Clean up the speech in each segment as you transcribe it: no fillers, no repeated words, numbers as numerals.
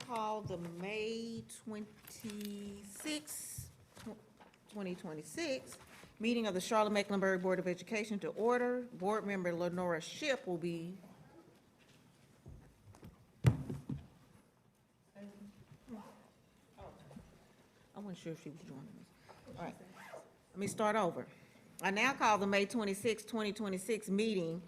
call the May 26, 2026 meeting of the Charlotte-Mecklenburg Board of Education to order. Board member Lenora Shipp will be I wasn't sure if she was joining us. All right, let me start over. I now call the May 26, 2026 meeting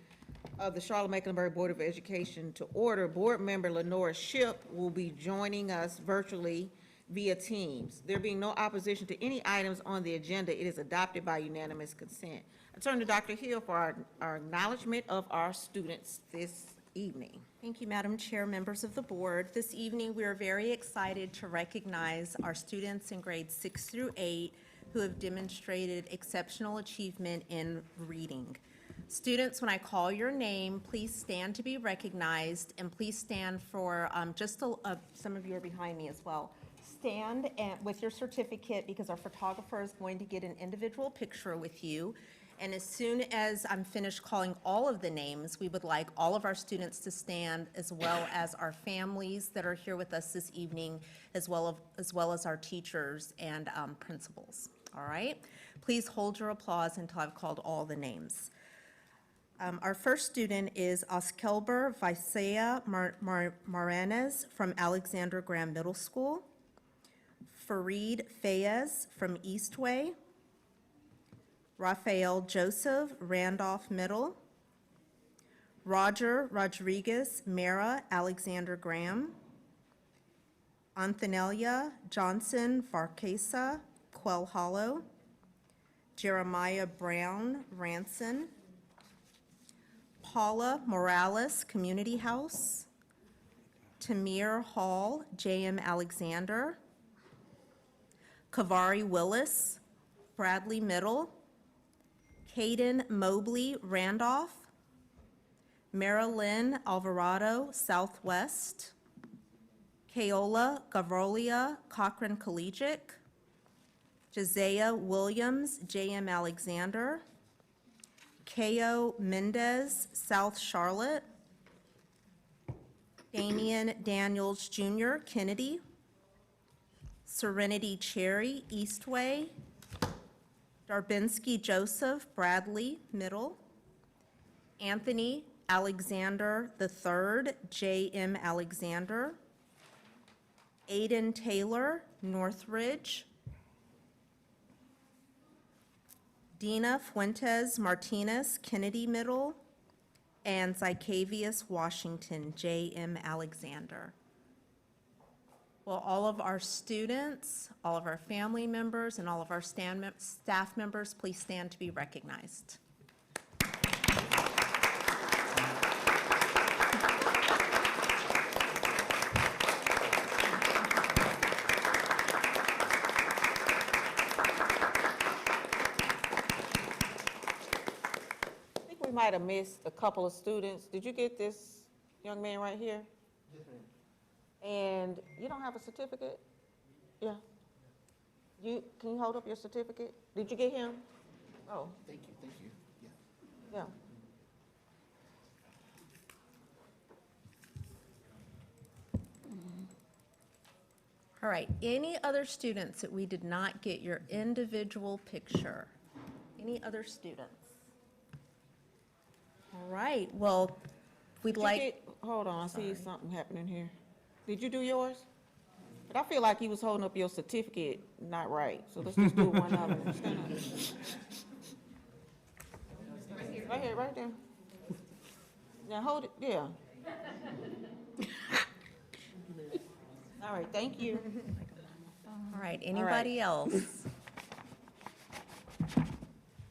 of the Charlotte-Mecklenburg Board of Education to order. Board member Lenora Shipp will be joining us virtually via Teams. There being no opposition to any items on the agenda, it is adopted by unanimous consent. I turn to Dr. Hill for our acknowledgement of our students this evening. Thank you, Madam Chair, members of the board. This evening, we are very excited to recognize our students in grades 6 through 8 who have demonstrated exceptional achievement in reading. Students, when I call your name, please stand to be recognized, and please stand for some of you are behind me as well. Stand with your certificate, because our photographer is going to get an individual picture with you. And as soon as I'm finished calling all of the names, we would like all of our students to stand, as well as our families that are here with us this evening, as well as our teachers and principals. All right? Please hold your applause until I've called all the names. Our first student is Oskelber Visea Maranes from Alexander Graham Middle School. Fareed Fayez from Eastway. Rafael Joseph, Randolph Middle. Roger Rodriguez Mara, Alexander Graham. Antonelia Johnson Varkesa, Quell Hollow. Jeremiah Brown, Ranson. Paula Morales, Community House. Tamir Hall, J.M. Alexander. Kavari Willis, Bradley Middle. Caden Mobley, Randolph. Marilyn Alvarado, Southwest. Keola Gavrolia, Cochran Collegiate. Josiah Williams, J.M. Alexander. Keo Mendez, South Charlotte. Damian Daniels Jr., Kennedy. Serenity Cherry, Eastway. Darbinsky Joseph, Bradley, Middle. Anthony Alexander III, J.M. Alexander. Aiden Taylor, Northridge. Dina Fuentes Martinez, Kennedy Middle. And Zycavius Washington, J.M. Alexander. Will all of our students, all of our family members, and all of our staff members please stand to be recognized. I think we might have missed a couple of students. Did you get this young man right here? Yes, ma'am. And you don't have a certificate? Yeah. Can you hold up your certificate? Did you get him? Oh, Thank you, yeah. yeah. All right, any other students that we did not get your individual picture? Any other students? All right, well, we'd like. Hold on, I see something happening here. Did you do yours? But I feel like you was holding up your certificate not right, so let's just do one of them. Stand up. Right here, right there. Now hold it, yeah. All right, thank you. All right, anybody else?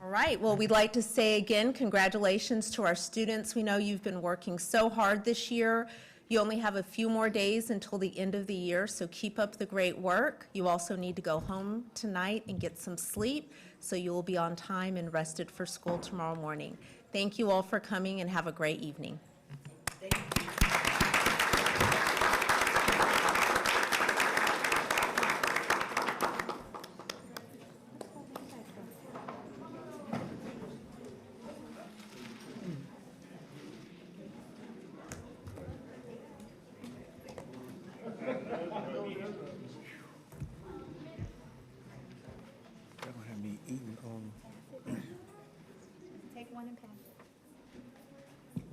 All right, well, we'd like to say again, congratulations to our students. We know you've been working so hard this year. You only have a few more days until the end of the year, so keep up the great work. You also need to go home tonight and get some sleep, so you will be on time and rested for school tomorrow morning. Thank you all for coming, and have a great evening. Thank you.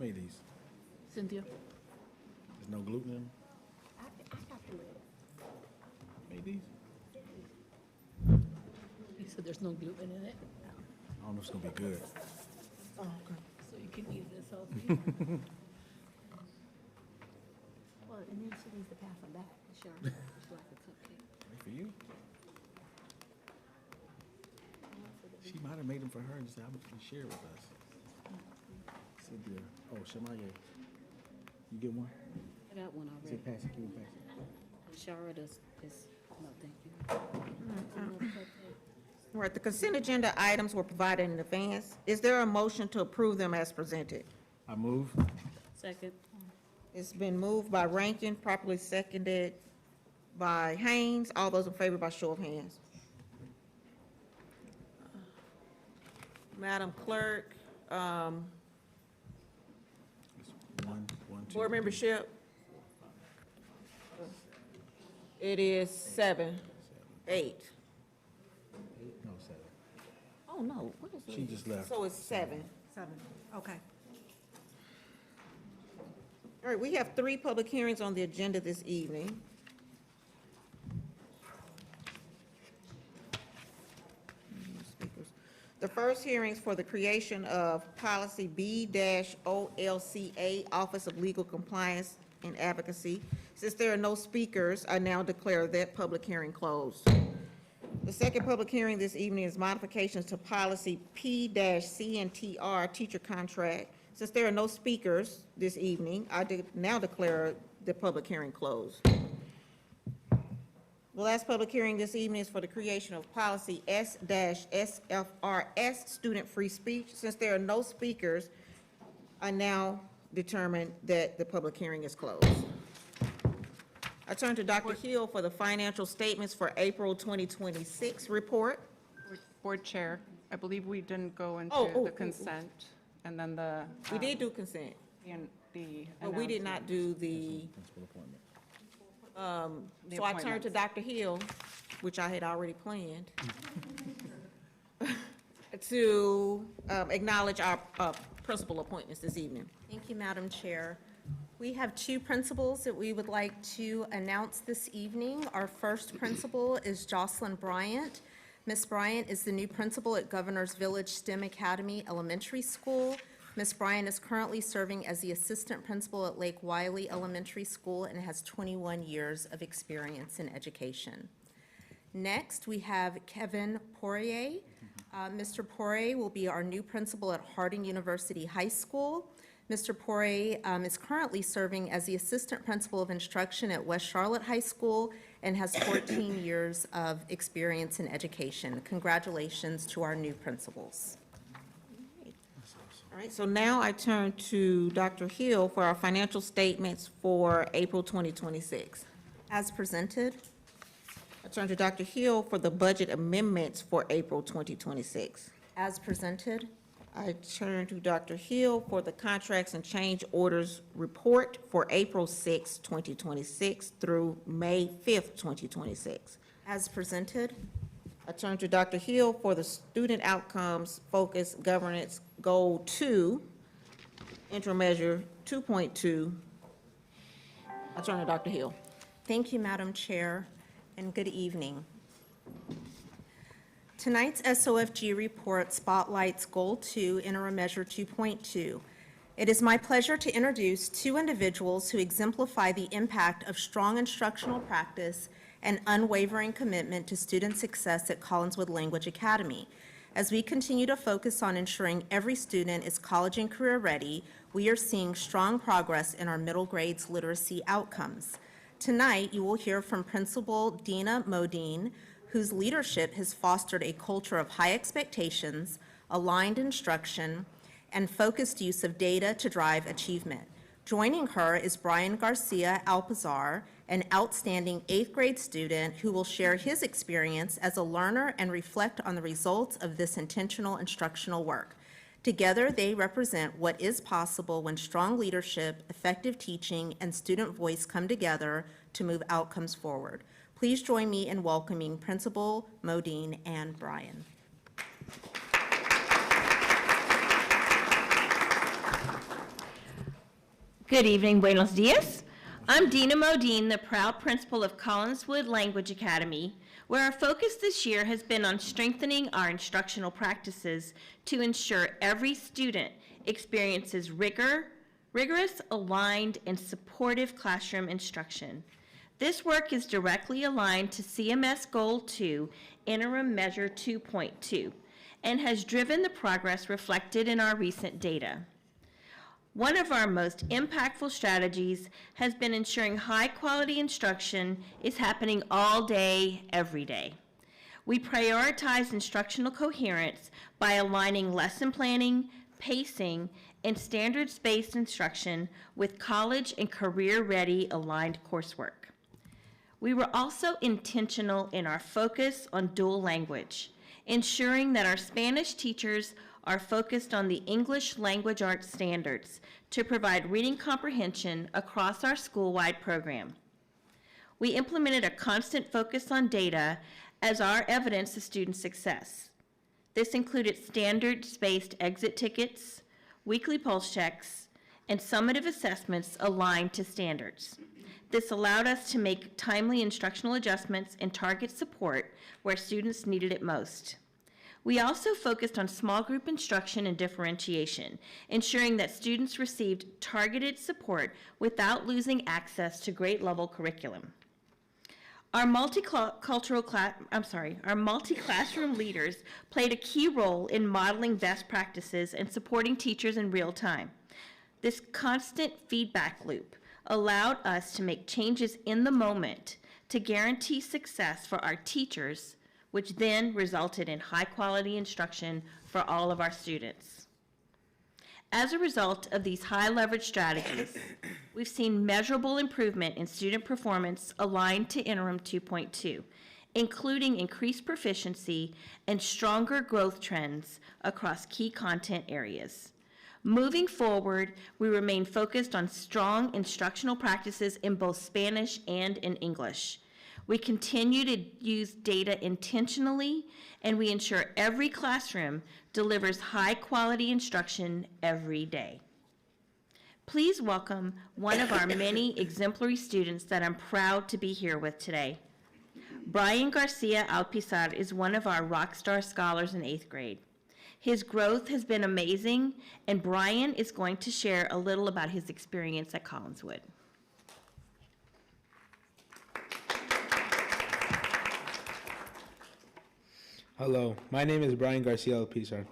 made these? Cynthia? There's no gluten in them? I got the lid. Made these? He said there's no gluten in it, I don't know if it's gonna be good. Oh, okay. so you can eat it as healthy. Well, and then she needs to pass them back, Sharon. It's like a cupcake. Wait for you? She might have made them for her and just happened to share with us. Cynthia, oh, Shamaya, you get one? I got one Say already. pass it, can you pass it? Charlotte is, no, thank you. Another cupcake. All right, the consent agenda items were provided in advance. Is there a motion to approve them as presented? I move. Second. It's been moved by Rankin, properly seconded by Haynes. All those in favor by show of hands. Madam Clerk, One, two. board membership? It is 7, 8. No, 7. Oh, no, what is it? She just left. So it's 7. 7, okay. All right, we have 3 public hearings on the agenda this evening. The first hearings for the creation of policy B-OLCA, Office of Legal Compliance and Advocacy. Since there are no speakers, I now declare that public hearing closed. The second public hearing this evening is modifications to policy P-CNTR, teacher contract. Since there are no speakers this evening, I now declare the public hearing closed. The last public hearing this evening is for the creation of policy S-SFRS, student free speech. Since there are no speakers, I now determine that the public hearing is closed. I turn to Dr. Hill for the financial statements for April 2026 report. Board Chair, I believe we didn't go Oh, into the consent, and then the. We did do consent, The. but we did not do the, Principal appointment. The so I turn to appointments. Dr. Hill, which I had already planned, to acknowledge our principal appointments this evening. Thank you, Madam Chair. We have 2 principals that we would like to announce this evening. Our first principal is Jocelyn Bryant. Ms. Bryant is the new principal at Governor's Village STEM Academy Elementary School. Ms. Bryant is currently serving as the assistant principal at Lake Wiley Elementary School and has 21 years of experience in education. Next, we have Kevin Poirier. Mr. Poirier will be our new principal at Harding University High School. Mr. Poirier is currently serving as the assistant principal of instruction at West Charlotte High School and has 14 years of experience in education. Congratulations to our new principals. All right, so now I turn to Dr. Hill for our financial statements for April 2026. As presented, I turn to Dr. Hill for the budget amendments for April 2026. as presented, I turn to Dr. Hill for the contracts and change orders report for April 6, 2026 through May 5th, 2026. as presented, I turn to Dr. Hill for the student outcomes focused governance goal 2, interim measure 2.2. I turn to Dr. Hill. Thank you, Madam Chair, and good evening. Tonight's SOFG report spotlights Goal 2, Interim Measure 2.2. It is my pleasure to introduce 2 individuals who exemplify the impact of strong instructional practice and unwavering commitment to student success at Collinswood Language Academy. As we continue to focus on ensuring every student is college and career ready, we are seeing strong progress in our middle grades literacy outcomes. Tonight, you will hear from Principal Dina Modine, whose leadership has fostered a culture of high expectations, aligned instruction, and focused use of data to drive achievement. Joining her is Brian Garcia Alpazar, an outstanding 8th grade student who will share his experience as a learner and reflect on the results of this intentional instructional work. Together, they represent what is possible when strong leadership, effective teaching, and student voice come together to move outcomes forward. Please join me in welcoming Principal Modine and Brian. Good evening, buenos dias. I'm Dina Modine, the proud principal of Collinswood Language Academy, where our focus this year has been on strengthening our instructional practices to ensure every student experiences rigorous, aligned, and supportive classroom instruction. This work is directly aligned to CMS Goal 2, Interim Measure 2.2, and has driven the progress reflected in our recent data. One of our most impactful strategies has been ensuring high-quality instruction is happening all day, every day. We prioritize instructional coherence by aligning lesson planning, pacing, and standards-based instruction with college and career-ready aligned coursework. We were also intentional in our focus on dual language, ensuring that our Spanish teachers are focused on the English language arts standards to provide reading comprehension across our school-wide program. We implemented a constant focus on data as our evidence of student success. This included standards-based exit tickets, weekly pulse checks, and summative assessments aligned to standards. This allowed us to make timely instructional adjustments and target support where students needed it most. We also focused on small group instruction and differentiation, ensuring that students received targeted support without losing access to grade-level curriculum. Our multi-classroom leaders played a key role in modeling best practices and supporting teachers in real time. This constant feedback loop allowed us to make changes in the moment to guarantee success for our teachers, which then resulted in high-quality instruction for all of our students. As a result of these high-leverage strategies, we've seen measurable improvement in student performance aligned to Interim 2.2, including increased proficiency and stronger growth trends across key content areas. Moving forward, we remain focused on strong instructional practices in both Spanish and in English. We continue to use data intentionally, and we ensure every classroom delivers high-quality instruction every day. Please welcome one of our many exemplary students that I'm proud to be here with today. Brian Garcia Alpizar is one of our Rockstar Scholars in 8th grade. His growth has been amazing, and Brian is going to share a little about his experience at Collinswood. Hello, my name is Brian Garcia Alpizar,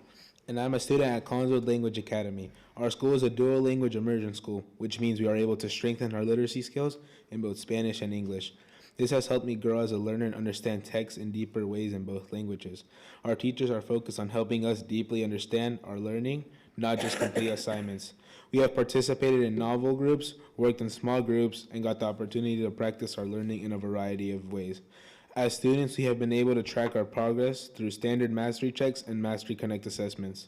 and I'm a student at Collinswood Language Academy. Our school is a dual language immersion school, which means we are able to strengthen our literacy skills in both Spanish and English. This has helped me grow as a learner and understand text in deeper ways in both languages. Our teachers are focused on helping us deeply understand our learning, not just complete assignments. We have participated in novel groups, worked in small groups, and got the opportunity to practice our learning in a variety of ways. As students, we have been able to track our progress through standard mastery checks and Mastery Connect assessments.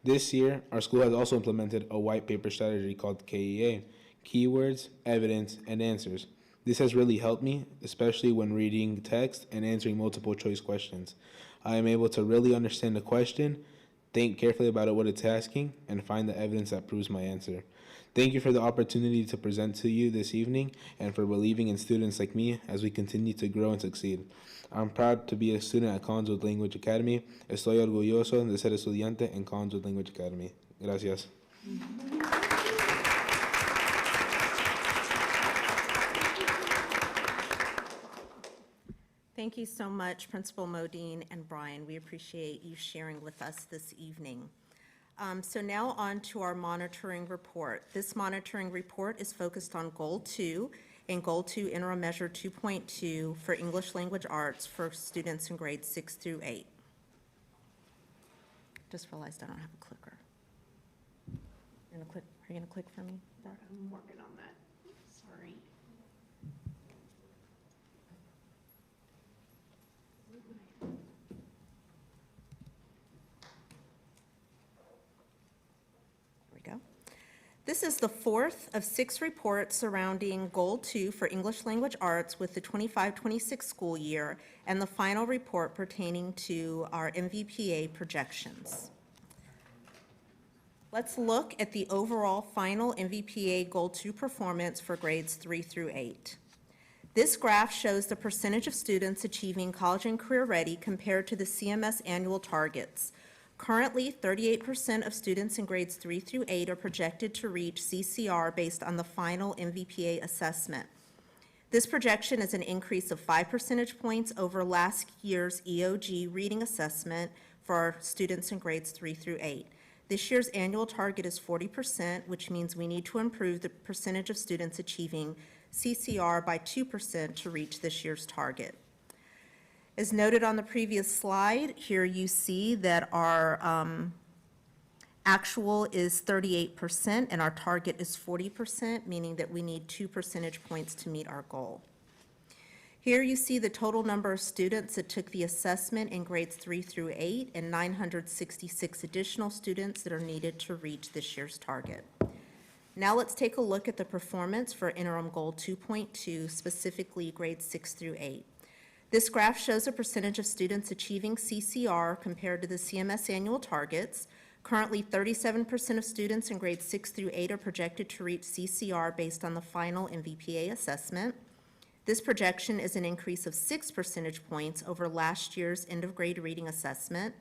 This year, our school has also implemented a white paper strategy called KEA, Keywords, Evidence, and Answers. This has really helped me, especially when reading text and answering multiple choice questions. I am able to really understand the question, think carefully about what it's asking, and find the evidence that proves my answer. Thank you for the opportunity to present to you this evening and for believing in students like me as we continue to grow and succeed. I'm proud to be a student at Collinswood Language Academy. Estoy orgulloso de ser estudiante en Collinswood Language Academy. Gracias. Thank you so much, Principal Modine and Brian. We appreciate you sharing with us this evening. So now on to our monitoring report. This monitoring report is focused on Goal 2 and Goal 2 Interim Measure 2.2 for English Language Arts for students in grades 6 through 8. Just realized I don't have a clicker. Are you gonna click for me? I'm working on that. Sorry. There we go. This is the fourth of 6 reports surrounding Goal 2 for English Language Arts with the 25-26 school year, and the final report pertaining to our MVPA projections. Let's look at the overall final MVPA Goal 2 performance for grades 3 through 8. This graph shows the percentage of students achieving college and career ready compared to the CMS annual targets. Currently, 38% of students in grades 3 through 8 are projected to reach CCR based on the final MVPA assessment. This projection is an increase of 5 percentage points over last year's EOG reading assessment for our students in grades 3 through 8. This year's annual target is 40%, which means we need to improve the percentage of students achieving CCR by 2% to reach this year's target. As noted on the previous slide, here you see that our actual is 38% and our target is 40%, meaning that we need 2 percentage points to meet our goal. Here you see the total number of students that took the assessment in grades 3 through 8 and 966 additional students that are needed to reach this year's target. Now let's take a look at the performance for interim goal 2.2, specifically grades 6 through 8. This graph shows a percentage of students achieving CCR compared to the CMS annual targets. Currently, 37% of students in grades 6 through 8 are projected to reach CCR based on the final MVPA assessment. This projection is an increase of 6 percentage points over last year's end-of-grade reading assessment.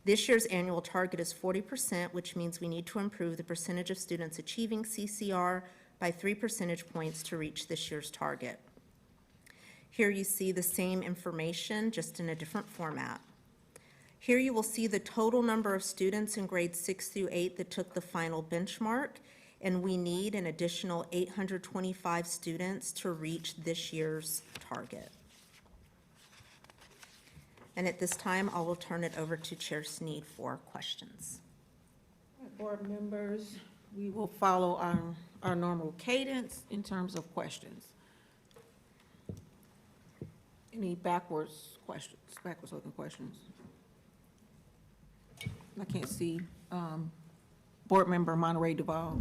This year's annual target is 40%, which means we need to improve the percentage of students achieving CCR by 3 percentage points to reach this year's target. Here you see the same information, just in a different format. Here you will see the total number of students in grades 6 through 8 that took the final benchmark, and we need an additional 825 students to reach this year's target. And at this time, I will turn it over to Chair Sneed for questions. Board members, we will follow our normal cadence in terms of questions. Any backwards looking questions? I can't see, Board Member Monterey Duval.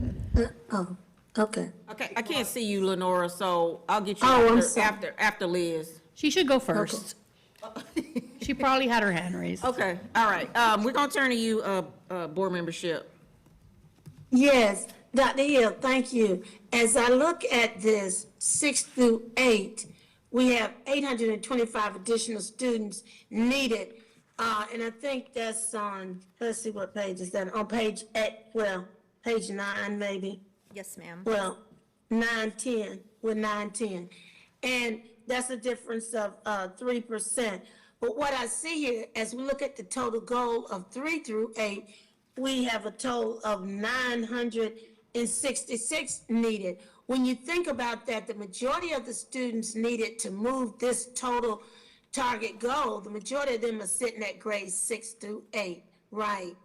Oh, okay. Okay, I can't see you, Lenora, so I'll get you Oh, I'm after, sorry. after Liz. She should go first. She probably had her hand raised. Okay, all right, we're gonna turn to you, Board Membership. Yes, Dr. Hill, thank you. As I look at this 6 through 8, we have 825 additional students needed. And I think that's on, let's see what page is that, on page 8, well, page 9 maybe. Yes, ma'am. Well, 9, 10, with 9, 10. And that's a difference of 3%. But what I see here, as we look at the total goal of 3 through 8, we have a total of 966 needed. When you think about that, the majority of the students needed to move this total target goal, the majority of them are sitting at grades 6 through 8, right?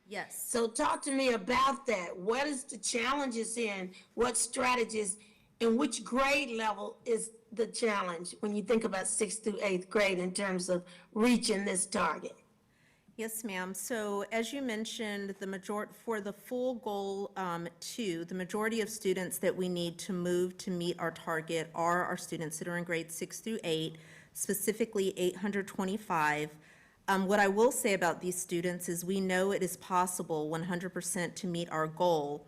Yes. So talk to me about that. What is the challenges in, what strategies, and which grade level is the challenge when you think about 6th through 8th grade in terms of reaching this target? Yes, ma'am. So as you mentioned, for the full goal 2, the majority of students that we need to move to meet our target are our students that are in grades 6 through 8, specifically 825. What I will say about these students is we know it is possible 100% to meet our goal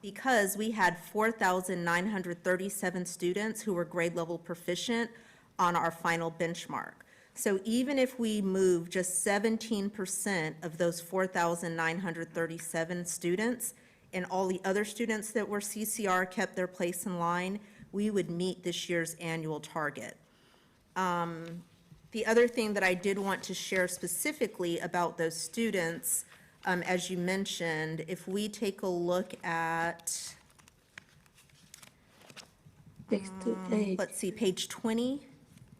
because we had 4,937 students who were grade level proficient on our final benchmark. So even if we move just 17% of those 4,937 students and all the other students that were CCR kept their place in line, we would meet this year's annual target. The other thing that I did want to share specifically about those students, as you mentioned, if we take a look at, 6 through 8. let's see, page 20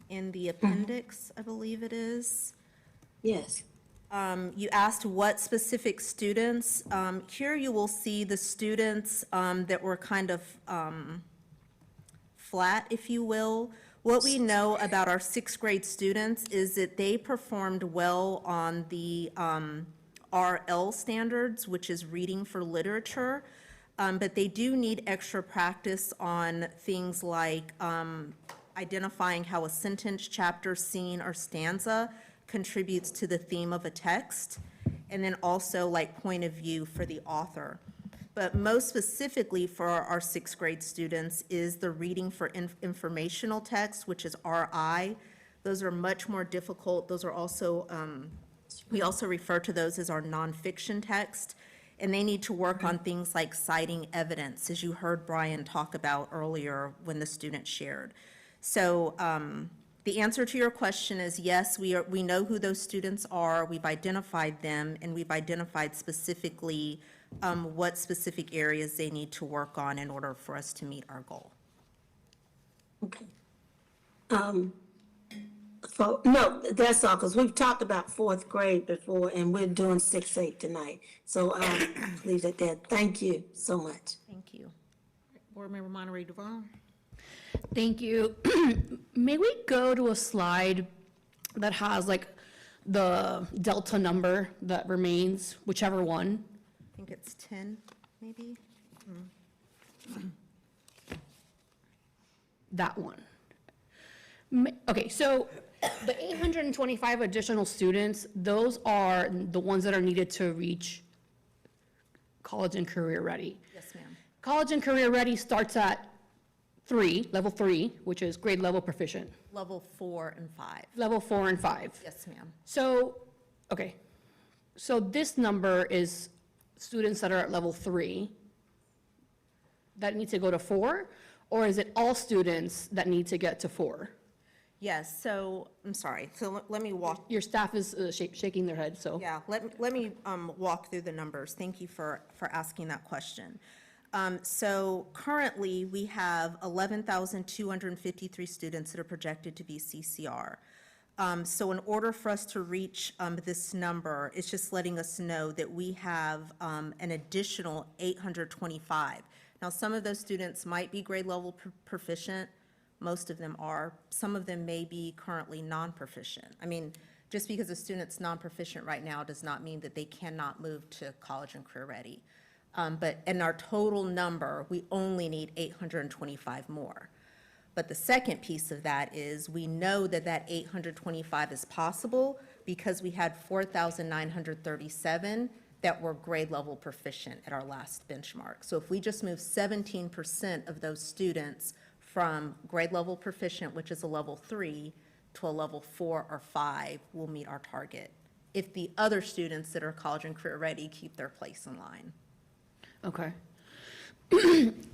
in the appendix, I believe it is. Yes. You asked what specific students. Here you will see the students that were kind of flat, if you will. What we know about our 6th grade students is that they performed well on the RL standards, which is reading for literature, but they do need extra practice on things like identifying how a sentence, chapter, scene, or stanza contributes to the theme of a text. and then also like point of view for the author. But most specifically for our sixth grade students is the reading for informational text, which is RI. Those are much more difficult. Those are also, we also refer to those as our nonfiction text. And they need to work on things like citing evidence, as you heard Brian talk about earlier when the student shared. So the answer to your question is yes, we know who those students are. We've identified them, and we've identified specifically what specific areas they need to work on in order for us to meet our goal. Okay. No, that's all, because we've talked about fourth grade before, and we're doing 6-8 tonight. So leave it there. Thank you so much. Thank you. Board Member Monterey Devon. Thank you. May we go to a slide that has like the delta number that remains, whichever one? I think it's 10, maybe? That one. Okay, so the 825 additional students, those are the ones that are needed to reach college and career ready. Yes, ma'am. College and career ready starts at level 3, which is grade level proficient, Level 4 and 5. level 4 and 5. Yes, ma'am. So, okay, so this number is students that are at level 3 that need to go to 4, or is it all students that need to get to 4? Yes, so, I'm sorry, so let me walk, Your staff is shaking their head, so. yeah, let me walk through the numbers. Thank you for asking that question. So currently, we have 11,253 students that are projected to be CCR. So in order for us to reach this number, it's just letting us know that we have an additional 825. Now, some of those students might be grade level proficient. Most of them are. Some of them may be currently non-proficient. I mean, just because a student's non-proficient right now does not mean that they cannot move to college and career ready. But in our total number, we only need 825 more. But the second piece of that is we know that that 825 is possible because we had 4,937 that were grade level proficient at our last benchmark. So if we just move 17% of those students from grade level proficient, which is a level 3, to a level 4 or 5, we'll meet our target. If the other students that are college and career ready keep their place in line. Okay.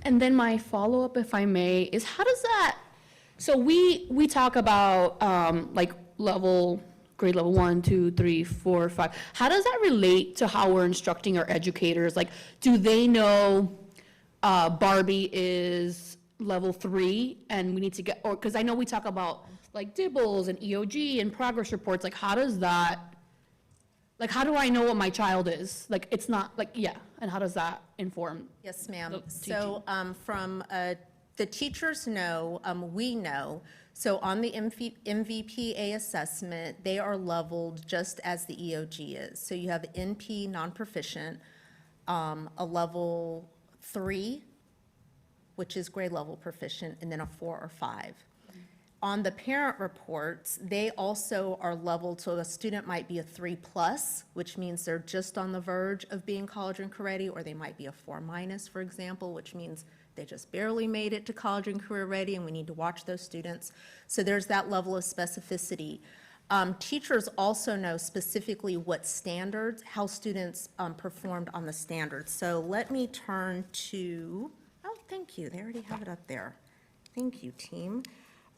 And then my follow-up, if I may, is how does that, so we talk about like grade level 1, 2, 3, 4, 5. How does that relate to how we're instructing our educators? Like, do they know Barbie is level 3 and we need to get, or, because I know we talk about like DIBELS and EOG and progress reports, like how does that, like how do I know what my child is? Like, it's not, like, yeah, and how does that inform? Yes, ma'am. the So from the teachers know, we know, so on the MVPA assessment, they are leveled just as the EOG is. So you have NP non-proficient, a level 3, which is grade level proficient, and then a 4 or 5. On the parent reports, they also are leveled, so a student might be a 3+, which means they're just on the verge of being college and career ready, or they might be a 4-, for example, which means they just barely made it to college and career ready, and we need to watch those students. So there's that level of specificity. Teachers also know specifically what standards, how students performed on the standards. So let me turn to, oh, thank you, they already have it up there. Thank you, team.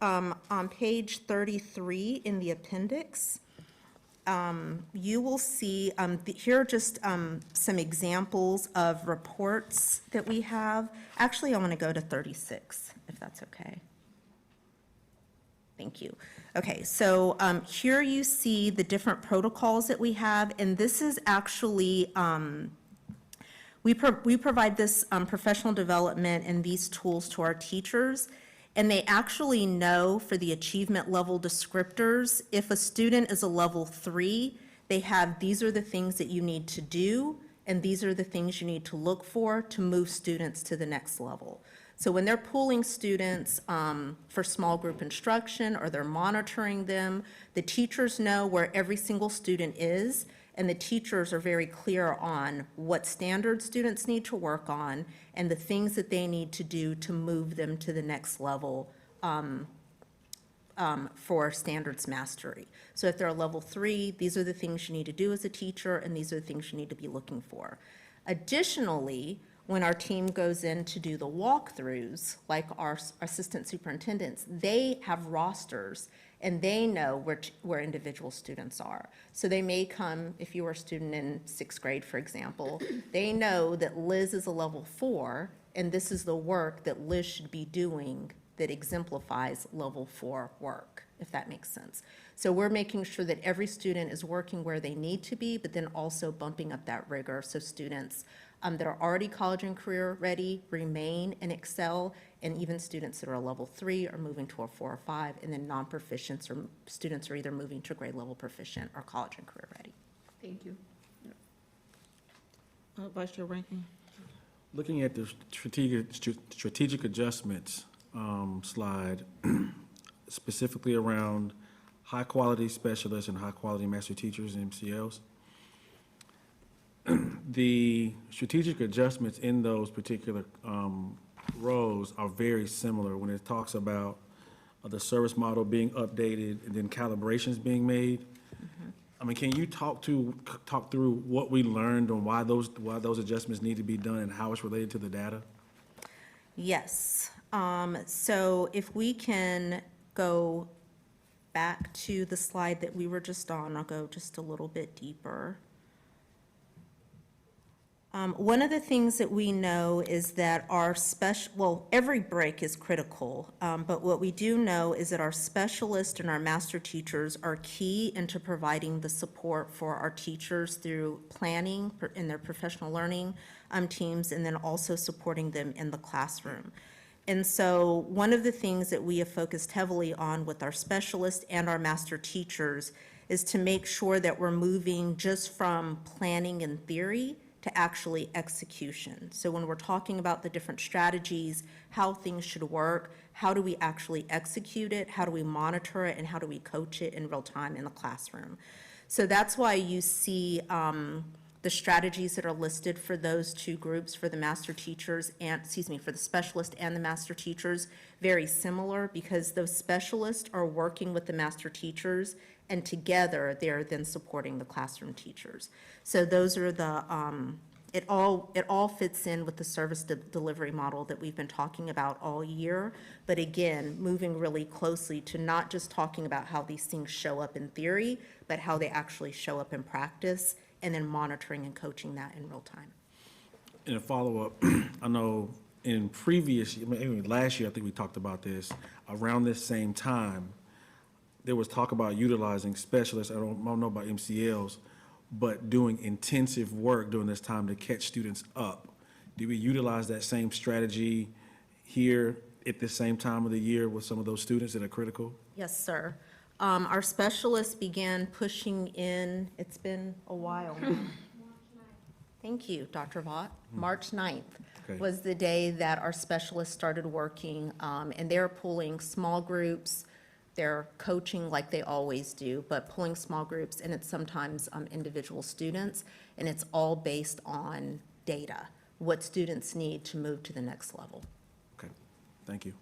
On page 33 in the appendix, you will see, here are just some examples of reports that we have. Actually, I want to go to 36, if that's okay. Thank you. Okay, so here you see the different protocols that we have, and this is actually, we provide this professional development and these tools to our teachers. And they actually know for the achievement level descriptors, if a student is a level 3, they have, these are the things that you need to do, and these are the things you need to look for to move students to the next level. So when they're pooling students for small group instruction, or they're monitoring them, the teachers know where every single student is, And the teachers are very clear on what standards students need to work on and the things that they need to do to move them to the next level for standards mastery. So if they're a level 3, these are the things you need to do as a teacher, and these are the things you need to be looking for. Additionally, when our team goes in to do the walkthroughs, like our assistant superintendents, they have rosters and they know where individual students are. So they may come, if you were a student in 6th grade, for example, they know that Liz is a level 4, and this is the work that Liz should be doing that exemplifies level 4 work, if that makes sense. So we're making sure that every student is working where they need to be, but then also bumping up that rigor so students that are already college and career ready remain and excel, and even students that are a level 3 are moving to a 4 or 5, and then non-proficients or students are either moving to grade level proficient or college and career ready. Thank you. Vice Chair Rankin? Looking at the strategic adjustments slide, specifically around high-quality specialists and high-quality master teachers and MCLs, the strategic adjustments in those particular rows are very similar when it talks about the service model being updated and then calibrations being made. I mean, can you talk through what we learned on why those adjustments need to be done and how it's related to the data? Yes. So if we can go back to the slide that we were just on, I'll go just a little bit deeper. One of the things that we know is that our every break is critical, but what we do know is that our specialists and our master teachers are key into providing the support for our teachers through planning in their professional learning teams, and then also supporting them in the classroom. And so one of the things that we have focused heavily on with our specialists and our master teachers is to make sure that we're moving just from planning and theory to actually execution. So when we're talking about the different strategies, how things should work, how do we actually execute it, how do we monitor it, and how do we coach it in real time in the classroom? So that's why you see the strategies that are listed for those two groups, for the master teachers and, for the specialist and the master teachers, very similar, because those specialists are working with the master teachers, and together they're then supporting the classroom teachers. So those are the, it all fits in with the service delivery model that we've been talking about all year, but again, moving really closely to not just talking about how these things show up in theory, but how they actually show up in practice, and then monitoring and coaching that in real time. In a follow-up, I know in previous, maybe last year, I think we talked about this, around this same time, there was talk about utilizing specialists, I don't know about MCLs, but doing intensive work during this time to catch students up. Do we utilize that same strategy here at the same time of the year with some of those students that are critical? Yes, sir. Our specialists began pushing in, it's been a while. Thank you, Dr. Vaught. March 9th Okay. was the day that our specialists started working, and they're pulling small groups. They're coaching like they always do, but pulling small groups, and it's sometimes individual students, and it's all based on data, what students need to move to the next level. Okay, thank you.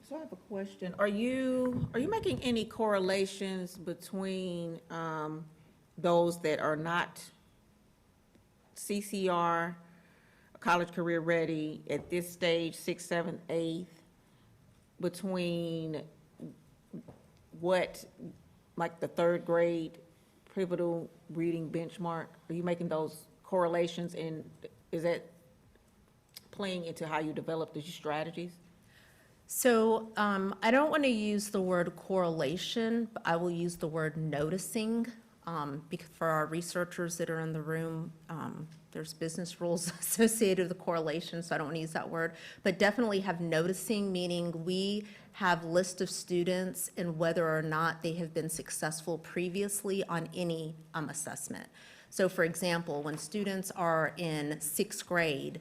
So I have a question. Are you making any correlations between those that are not CCR, college career ready at this stage, 6th, 7th, 8th, between what, like the 3rd grade pivotal reading benchmark? Are you making those correlations, and is that playing into how you develop these strategies? So I don't want to use the word correlation, but I will use the word noticing. Because for our researchers that are in the room, there's business rules associated with the correlation, so I don't want to use that word. But definitely have noticing, meaning we have list of students and whether or not they have been successful previously on any assessment. So for example, when students are in 6th grade,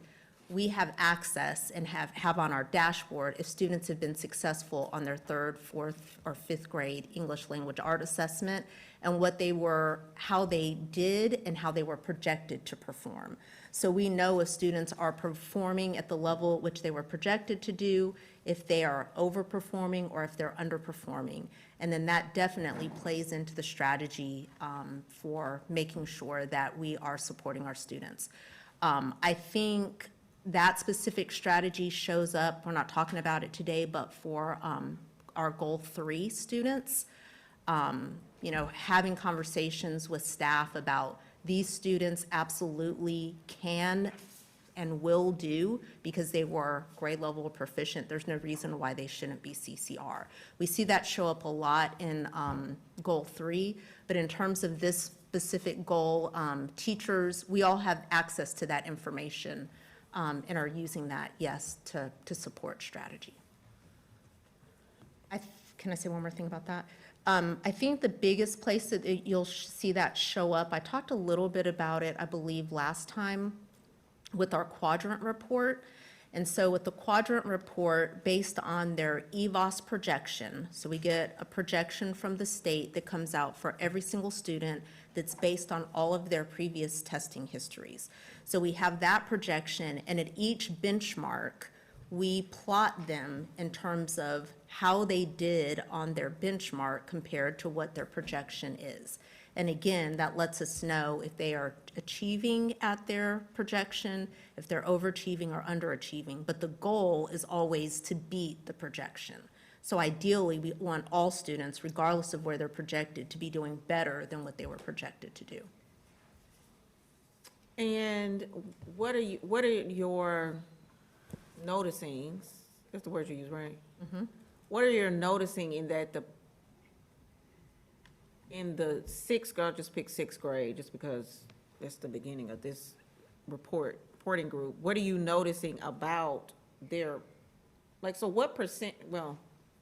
we have access and have on our dashboard if students have been successful on their third, fourth, or fifth grade English language art assessment, and what they were, how they did, and how they were projected to perform. So we know if students are performing at the level at which they were projected to do, if they are overperforming, or if they're underperforming. And then that definitely plays into the strategy for making sure that we are supporting our students. I think that specific strategy shows up, we're not talking about it today, but for our Goal 3 students, having conversations with staff about these students absolutely can and will do because they were grade level proficient. There's no reason why they shouldn't be CCR. We see that show up a lot in Goal 3, but in terms of this specific goal, teachers, we all have access to that information and are using that, yes, to support strategy. Can I say one more thing about that? I think the biggest place that you'll see that show up, I talked a little bit about it, I believe, last time with our quadrant report. And so with the quadrant report, based on their EVOS projection, so we get a projection from the state that comes out for every single student that's based on all of their previous testing histories. So we have that projection, and at each benchmark, we plot them in terms of how they did on their benchmark compared to what their projection is. And again, that lets us know if they are achieving at their projection, if they're overachieving or underachieving. But the goal is always to beat the projection. So ideally, we want all students, regardless of where they're projected, to be doing better than what they were projected to do. And what are your noticing, that's the word you use, right? Mm-hmm. What are your noticing in that in the sixth grade, I'll just pick sixth grade, just because that's the beginning of this reporting group. What are you noticing about their, so what percent, well,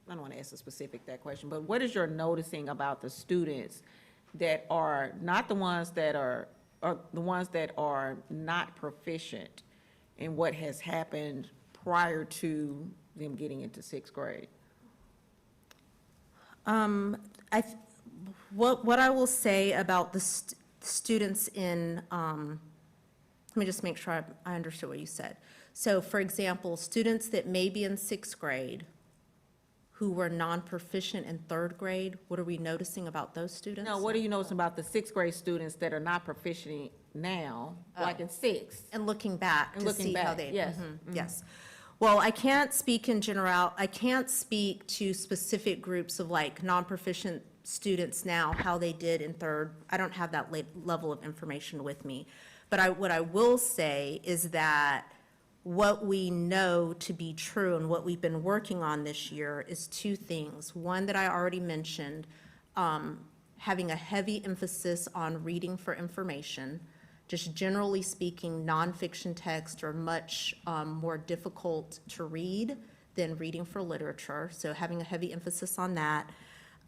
I don't want to ask a specific that question, but what is your noticing about the students that are not the ones that are the ones that are not proficient in what has happened prior to them getting into sixth grade? What I will say about the students in, let me just make sure I understood what you said. So for example, students that may be in sixth grade who were non-proficient in third grade, what are we noticing about those students? No, what are you noticing about the sixth grade students that are not proficient now, like in sixth? And looking back And to looking see how back, they. yes. Yes. Well, I can't speak in general, I can't speak to specific groups of like non-proficient students now, how they did in third. I don't have that level of information with me. But what I will say is that what we know to be true and what we've been working on this year is two things. One that I already mentioned, having a heavy emphasis on reading for information. Just generally speaking, nonfiction texts are much more difficult to read than reading for literature, so having a heavy emphasis on that.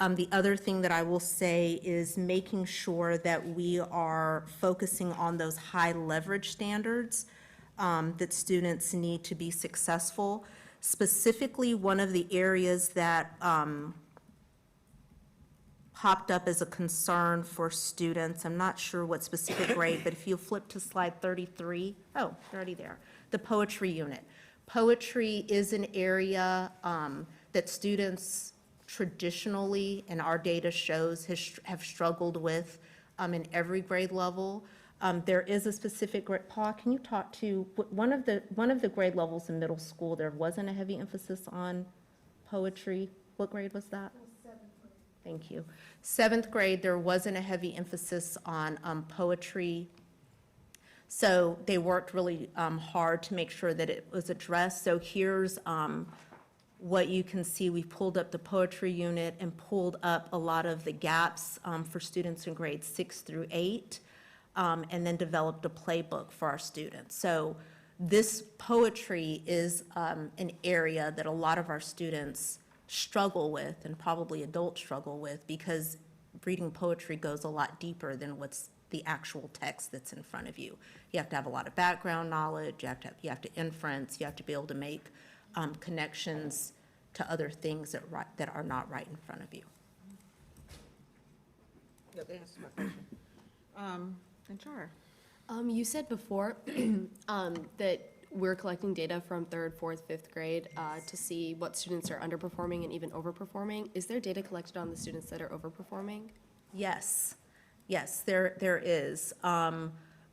The other thing that I will say is making sure that we are focusing on those high leverage standards that students need to be successful. Specifically, one of the areas that popped up as a concern for students, I'm not sure what specific grade, but if you flip to slide 33, oh, they're already there, the poetry unit. Poetry is an area that students traditionally, and our data shows, have struggled with in every grade level. There is a specific grade, Paul, can you talk to, one of the grade levels in middle school, there wasn't a heavy emphasis on poetry. What grade was that? Thank you. Seventh grade, there wasn't a heavy emphasis on poetry. So they worked really hard to make sure that it was addressed. So here's what you can see. We pulled up the poetry unit and pulled up a lot of the gaps for students in grades 6 through 8, and then developed a playbook for our students. So this poetry is an area that a lot of our students struggle with, and probably adults struggle with, because reading poetry goes a lot deeper than what's the actual text that's in front of you. You have to have a lot of background knowledge, you have to inference, you have to be able to make connections to other things that are not right in front of you. Yep, that answers my question. And Char? You said before that we're collecting data from 3rd, 4th, 5th grade to see what students are underperforming and even overperforming. Is there data collected on the students that are overperforming? Yes, there is.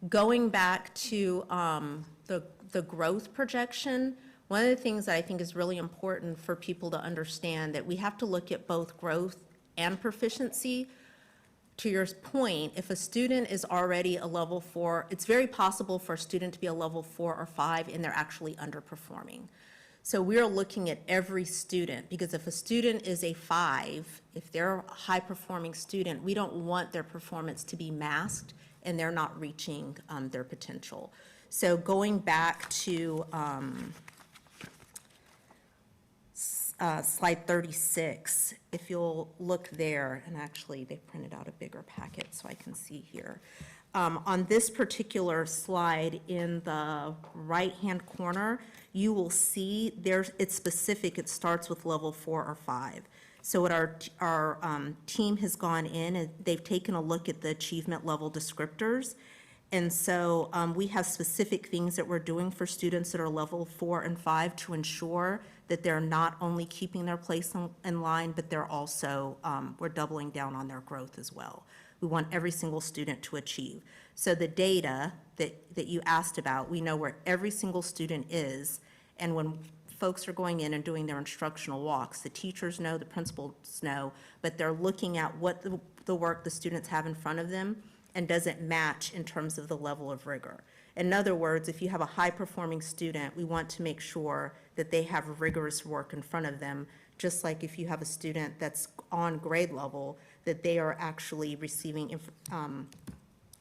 Going back to the growth projection, one of the things that I think is really important for people to understand that we have to look at both growth and proficiency. To your point, if a student is already a level 4, it's very possible for a student to be a level 4 or 5 and they're actually underperforming. So we're looking at every student, because if a student is a 5, if they're a high-performing student, we don't want their performance to be masked and they're not reaching their potential. So going back to slide 36, if you'll look there, and actually they printed out a bigger packet so I can see here. On this particular slide in the right-hand corner, you will see it's specific, it starts with level 4 or 5. So what our team has gone in, and they've taken a look at the achievement level descriptors. And so we have specific things that we're doing for students that are level 4 and 5 to ensure that they're not only keeping their place in line, but they're also, we're doubling down on their growth as well. We want every single student to achieve. So the data that you asked about, we know where every single student is, and when folks are going in and doing their instructional walks, the teachers know, the principals know, but they're looking at what the work the students have in front of them, and does it match in terms of the level of rigor. In other words, if you have a high-performing student, we want to make sure that they have rigorous work in front of them, just like if you have a student that's on grade level, that they are actually receiving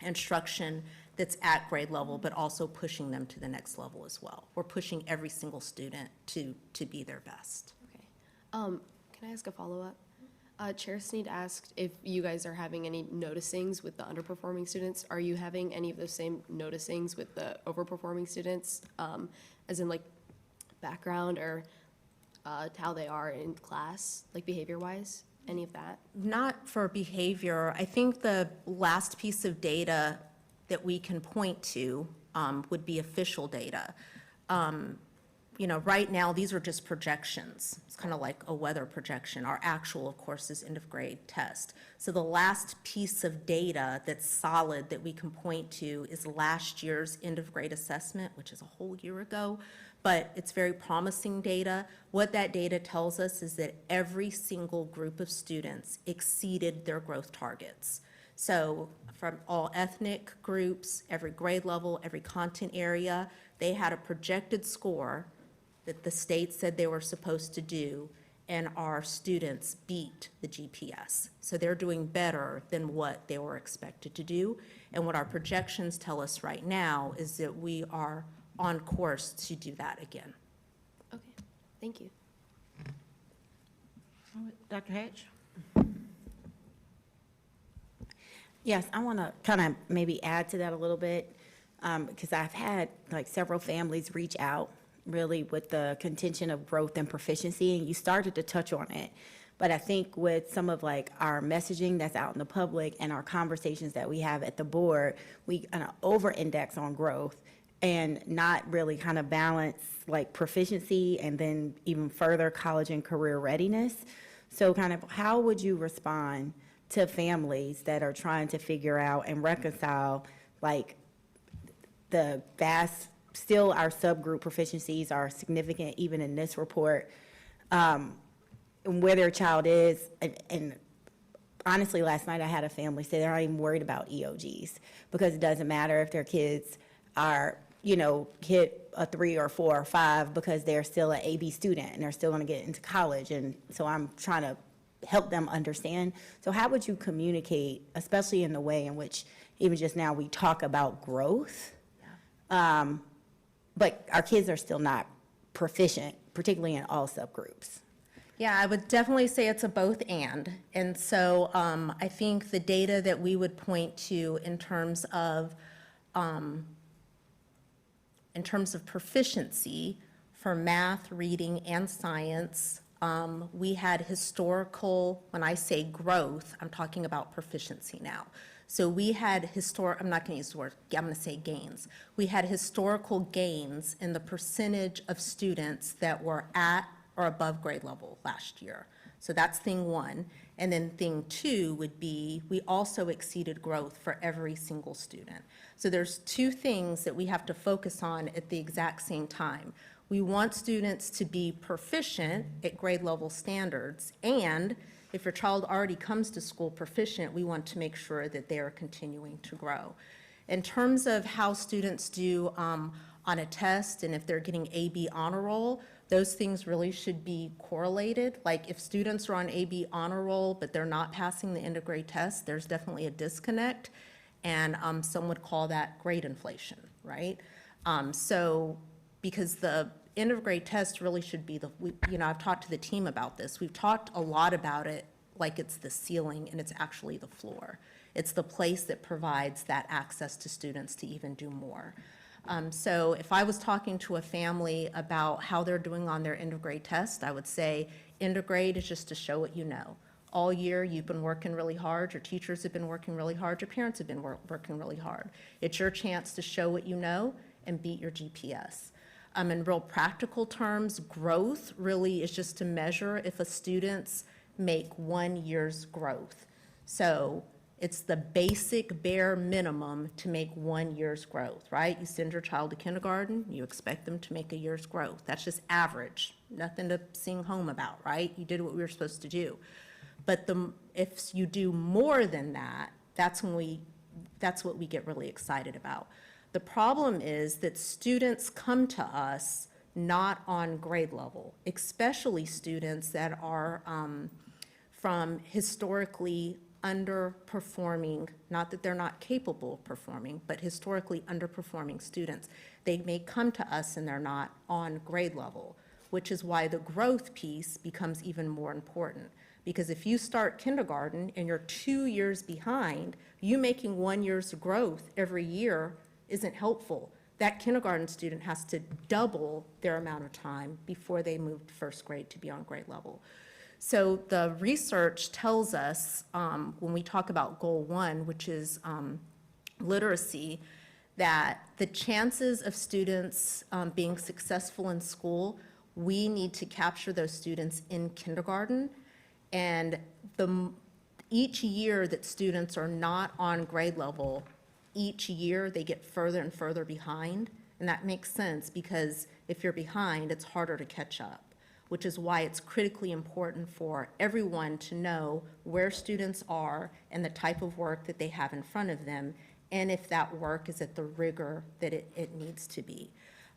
instruction that's at grade level, but also pushing them to the next level as well. We're pushing every single student to be their best. Okay. Can I ask a follow-up? Chair Sneed asked if you guys are having any noticings with the underperforming students. Are you having any of those same noticings with the overperforming students, as in like background or how they are in class, like behavior-wise? Any of that? Not for behavior. I think the last piece of data that we can point to would be official data. Right now, these are just projections. It's kind of like a weather projection. Our actual, of course, is end of grade test. So the last piece of data that's solid that we can point to is last year's end of grade assessment, which is a whole year ago, but it's very promising data. What that data tells us is that every single group of students exceeded their growth targets. So from all ethnic groups, every grade level, every content area, they had a projected score that the state said they were supposed to do, and our students beat the GPS. So they're doing better than what they were expected to do. And what our projections tell us right now is that we are on course to do that again. Okay, thank you. Dr. Hatch? Yes, I want to kind of maybe add to that a little bit, because I've had like several families reach out really with the contention of growth and proficiency, and you started to touch on it. But I think with some of like our messaging that's out in the public and our conversations that we have at the board, we kind of over-index on growth and not really kind of balance like proficiency and then even further college and career readiness. So kind of how would you respond to families that are trying to figure out and reconcile like the vast, still our subgroup proficiencies are significant even in this report, and where their child is, and honestly, last night I had a family say they're not even worried about EOGs because it doesn't matter if their kids are, hit a 3 or 4 or 5 because they're still an AB student and they're still going to get into college. And so I'm trying to help them understand. So how would you communicate, especially in the way in which even just now we talk about growth, but our kids are still not proficient, particularly in all subgroups? Yeah, I would definitely say it's a both and. And so I think the data that we would point to in terms of proficiency for math, reading, and science, we had historical, when I say growth, I'm talking about proficiency now. So we had I'm not going to use the word, I'm going to say gains. We had historical gains in the percentage of students that were at or above grade level last year. So that's thing one. And then thing two would be, we also exceeded growth for every single student. So there's two things that we have to focus on at the exact same time. We want students to be proficient at grade level standards, and if your child already comes to school proficient, we want to make sure that they are continuing to grow. In terms of how students do on a test and if they're getting AB honor roll, those things really should be correlated. Like if students are on AB honor roll, but they're not passing the end of grade test, there's definitely a disconnect. And some would call that grade inflation, right? Because the end of grade test really should be I've talked to the team about this. We've talked a lot about it like it's the ceiling and it's actually the floor. It's the place that provides that access to students to even do more. So if I was talking to a family about how they're doing on their end of grade test, I would say end of grade is just to show what you know. All year, you've been working really hard, your teachers have been working really hard, your parents have been working really hard. It's your chance to show what you know and beat your GPS. In real practical terms, growth really is just to measure if a students make 1 year's growth. So it's the basic bare minimum to make 1 year's growth, right? You send your child to kindergarten, you expect them to make a year's growth. That's just average, nothing to sing home about, right? You did what we were supposed to do. But if you do more than that, that's what we get really excited about. The problem is that students come to us not on grade level, especially students that are from historically underperforming, not that they're not capable of performing, but historically underperforming students. They may come to us and they're not on grade level, which is why the growth piece becomes even more important. Because if you start kindergarten and you're 2 years behind, you making 1 year's growth every year isn't helpful. That kindergarten student has to double their amount of time before they move to first grade to be on grade level. So the research tells us, when we talk about goal one, which is literacy, that the chances of students being successful in school, we need to capture those students in kindergarten. And each year that students are not on grade level, each year they get further and further behind. And that makes sense because if you're behind, it's harder to catch up, which is why it's critically important for everyone to know where students are and the type of work that they have in front of them, and if that work is at the rigor that it needs to be.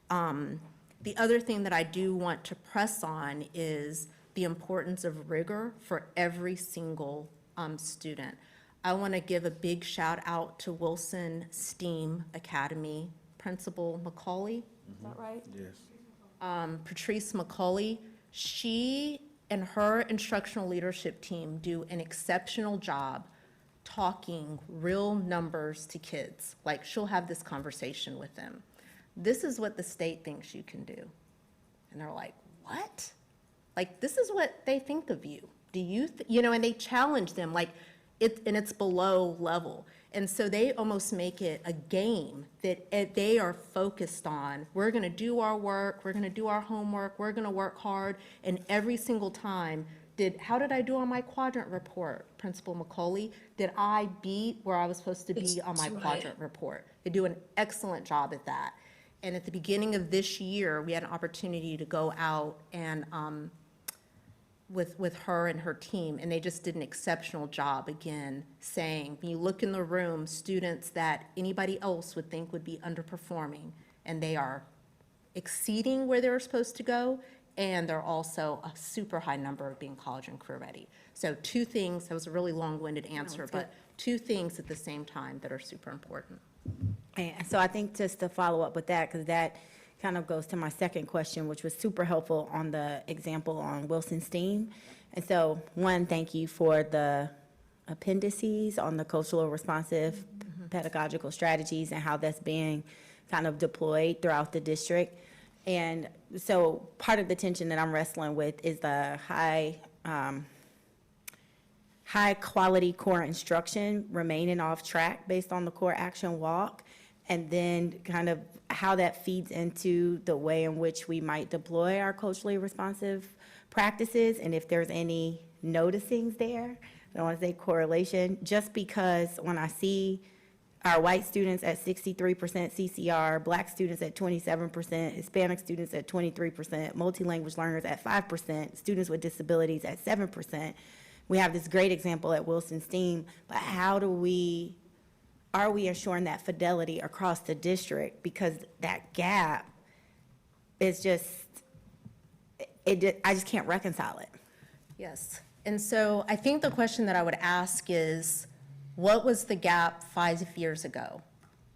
The other thing that I do want to press on is the importance of rigor for every single student. I want to give a big shout out to Wilson STEAM Academy Principal McCauley, is that right? Yes. Patrice McCauley. She and her instructional leadership team do an exceptional job talking real numbers to kids. Like, she'll have this conversation with them. This is what the state thinks you can do. And they're like, what? Like, this is what they think of you. Do you, and they challenge them, like, and it's below level. And so they almost make it a game that they are focused on. We're going to do our work, we're going to do our homework, we're going to work hard, and every single time, how did I do on my quadrant report, Principal McCauley? Did I beat where I was supposed to be on my quadrant report? They do an excellent job at that. And at the beginning of this year, we had an opportunity to go out and with her and her team, and they just did an exceptional job, again, saying, when you look in the room, students that anybody else would think would be underperforming, and they are exceeding where they're supposed to go, and they're also a super high number of being college and career ready. So two things, that was a really long-winded answer, but two things at the same time that are super important. And so I think just to follow up with that, because that kind of goes to my second question, which was super helpful on the example on Wilson STEAM. And so, one, thank you for the appendices on the cultural responsive pedagogical strategies and how that's being kind of deployed throughout the district. And so part of the tension that I'm wrestling with is the high quality core instruction remaining off track based on the core action walk, and then kind of how that feeds into the way in which we might deploy our culturally responsive practices, and if there's any noticings there. I don't want to say correlation, just because when I see our white students at 63% CCR, black students at 27%, Hispanic students at 23%, multilanguage learners at 5%, students with disabilities at 7%. We have this great example at Wilson STEAM, but are we ensuring that fidelity across the district? Because that gap is just, I just can't reconcile it. Yes. And so I think the question that I would ask is, what was the gap 5 years ago?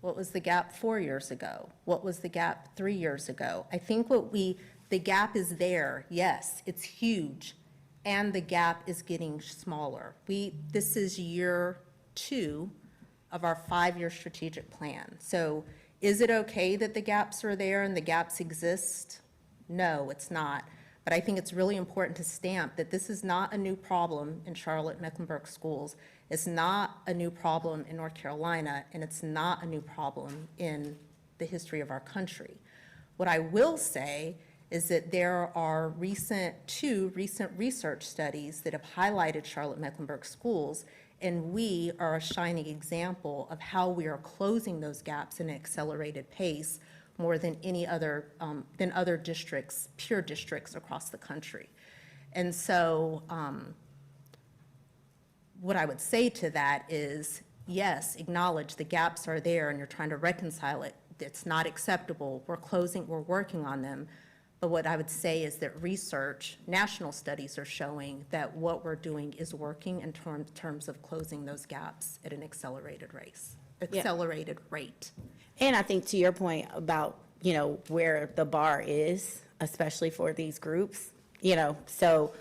What was the gap 4 years ago? What was the gap 3 years ago? I think the gap is there, yes, it's huge, and the gap is getting smaller. This is year 2 of our 5-year strategic plan. So is it okay that the gaps are there and the gaps exist? No, it's not. But I think it's really important to stamp that this is not a new problem in Charlotte-Mecklenburg schools. It's not a new problem in North Carolina, and it's not a new problem in the history of our country. What I will say is that there are two recent research studies that have highlighted Charlotte-Mecklenburg schools, and we are a shining example of how we are closing those gaps in an accelerated pace more than any other, than other districts, peer districts across the country. And so what I would say to that is, yes, acknowledge the gaps are there and you're trying to reconcile it. It's not acceptable. We're working on them. But what I would say is that research, national studies are showing that what we're doing is working in terms of closing those gaps at an accelerated rate. And I think to your point about, where the bar is, especially for these groups, so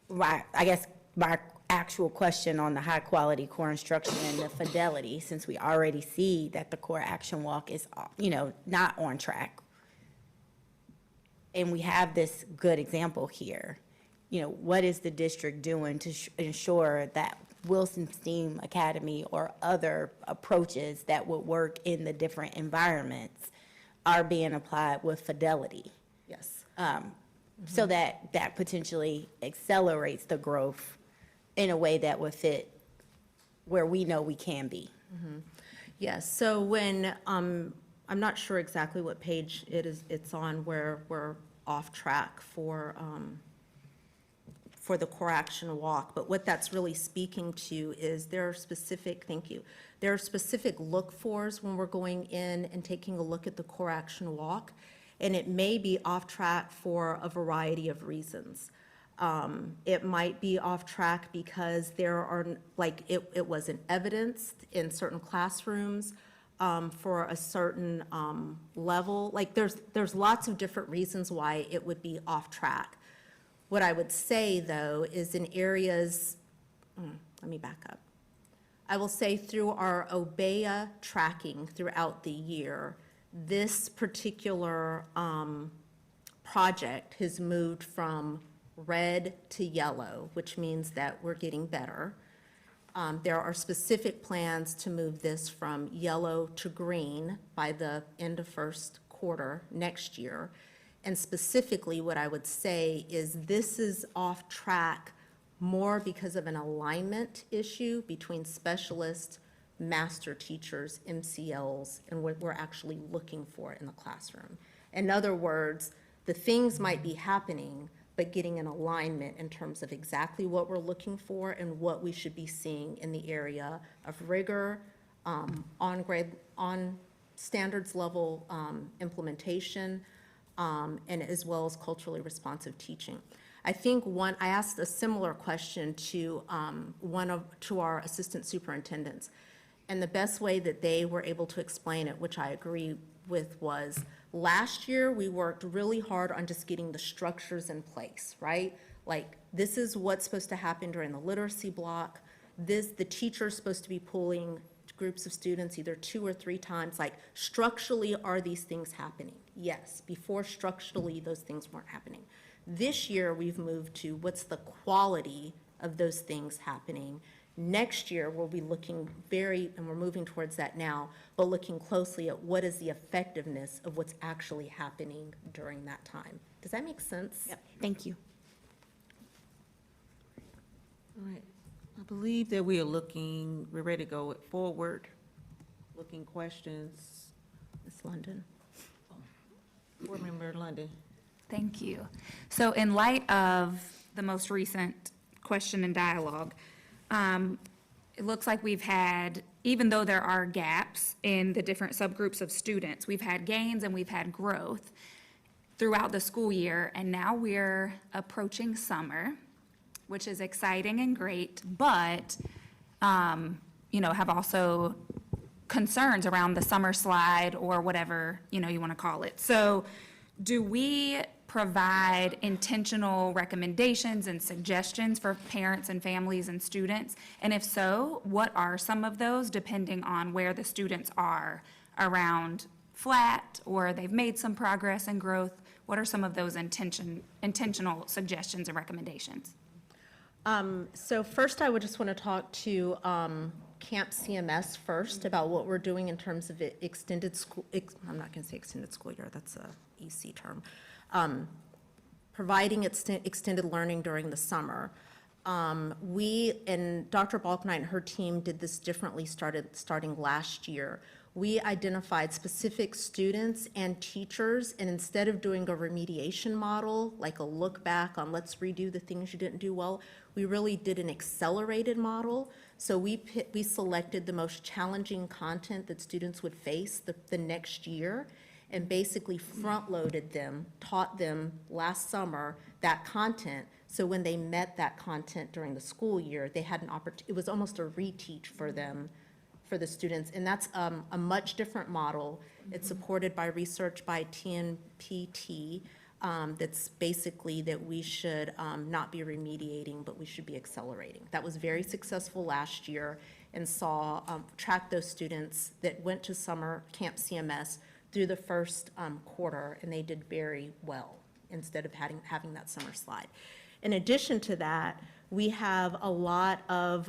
I guess my actual question on the high quality core instruction and the fidelity, since we already see that the core action walk is, not on track. And we have this good example here. What is the district doing to ensure that Wilson STEAM Academy or other approaches that would work in the different environments are being applied with fidelity? Yes. So that potentially accelerates the growth in a way that would fit where we know we can be. Yes, so when, I'm not sure exactly what page it's on where we're off track for the core action walk, but what that's really speaking to is there are specific look-fors when we're going in and taking a look at the core action walk, and it may be off track for a variety of reasons. It might be off track because there are, it wasn't evidenced in certain classrooms for a certain level. There's lots of different reasons why it would be off track. What I would say, though, is in areas, let me back up. I will say through our OBEA tracking throughout the year, this particular project has moved from red to yellow, which means that we're getting better. There are specific plans to move this from yellow to green by the end of first quarter next year. And specifically, what I would say is this is off track more because of an alignment issue between specialists, master teachers, MCLs, and what we're actually looking for in the classroom. In other words, the things might be happening, but getting an alignment in terms of exactly what we're looking for and what we should be seeing in the area of rigor, on standards level implementation, and as well as culturally responsive teaching. I think I asked a similar question to to our assistant superintendents, and the best way that they were able to explain it, which I agree with, was Last year, we worked really hard on just getting the structures in place, right? Like, this is what's supposed to happen during the literacy block. The teacher's supposed to be pulling groups of students either 2 or 3 times. Like, structurally, are these things happening? Yes. Before, structurally, those things weren't happening. This year, we've moved to what's the quality of those things happening. Next year, we'll be looking and we're moving towards that now, but looking closely at what is the effectiveness of what's actually happening during that time. Does that make sense? Yep, thank you. All right. I believe that we're ready to go forward, looking questions. Ms. London? Board Member London. Thank you. So in light of the most recent question and dialogue, it looks like we've had, even though there are gaps in the different subgroups of students, we've had gains and we've had growth throughout the school year, and now we're approaching summer, which is exciting and great, but, have also concerns around the summer slide or whatever, you want to call it. So do we provide intentional recommendations and suggestions for parents and families and students? And if so, what are some of those, depending on where the students are around flat or they've made some progress and growth? What are some of those intentional suggestions and recommendations? So first, I would just want to talk to Camp CMS first about what we're doing in terms of extended school, I'm not going to say extended school year, that's a EC term, providing extended learning during the summer. We, and Dr. Balknight and her team did this differently starting last year. We identified specific students and teachers, and instead of doing a remediation model, like a look back on let's redo the things you didn't do well, we really did an accelerated model. So we selected the most challenging content that students would face the next year, and basically front-loaded them, taught them last summer that content, so when they met that content during the school year, they had an opportunity, it was almost a reteach for them, for the students, and that's a much different model. It's supported by research by TNPT, that's basically that we should not be remediating, but we should be accelerating. That was very successful last year, and tracked those students that went to summer Camp CMS through the first quarter, and they did very well instead of having that summer slide. In addition to that, we have a lot of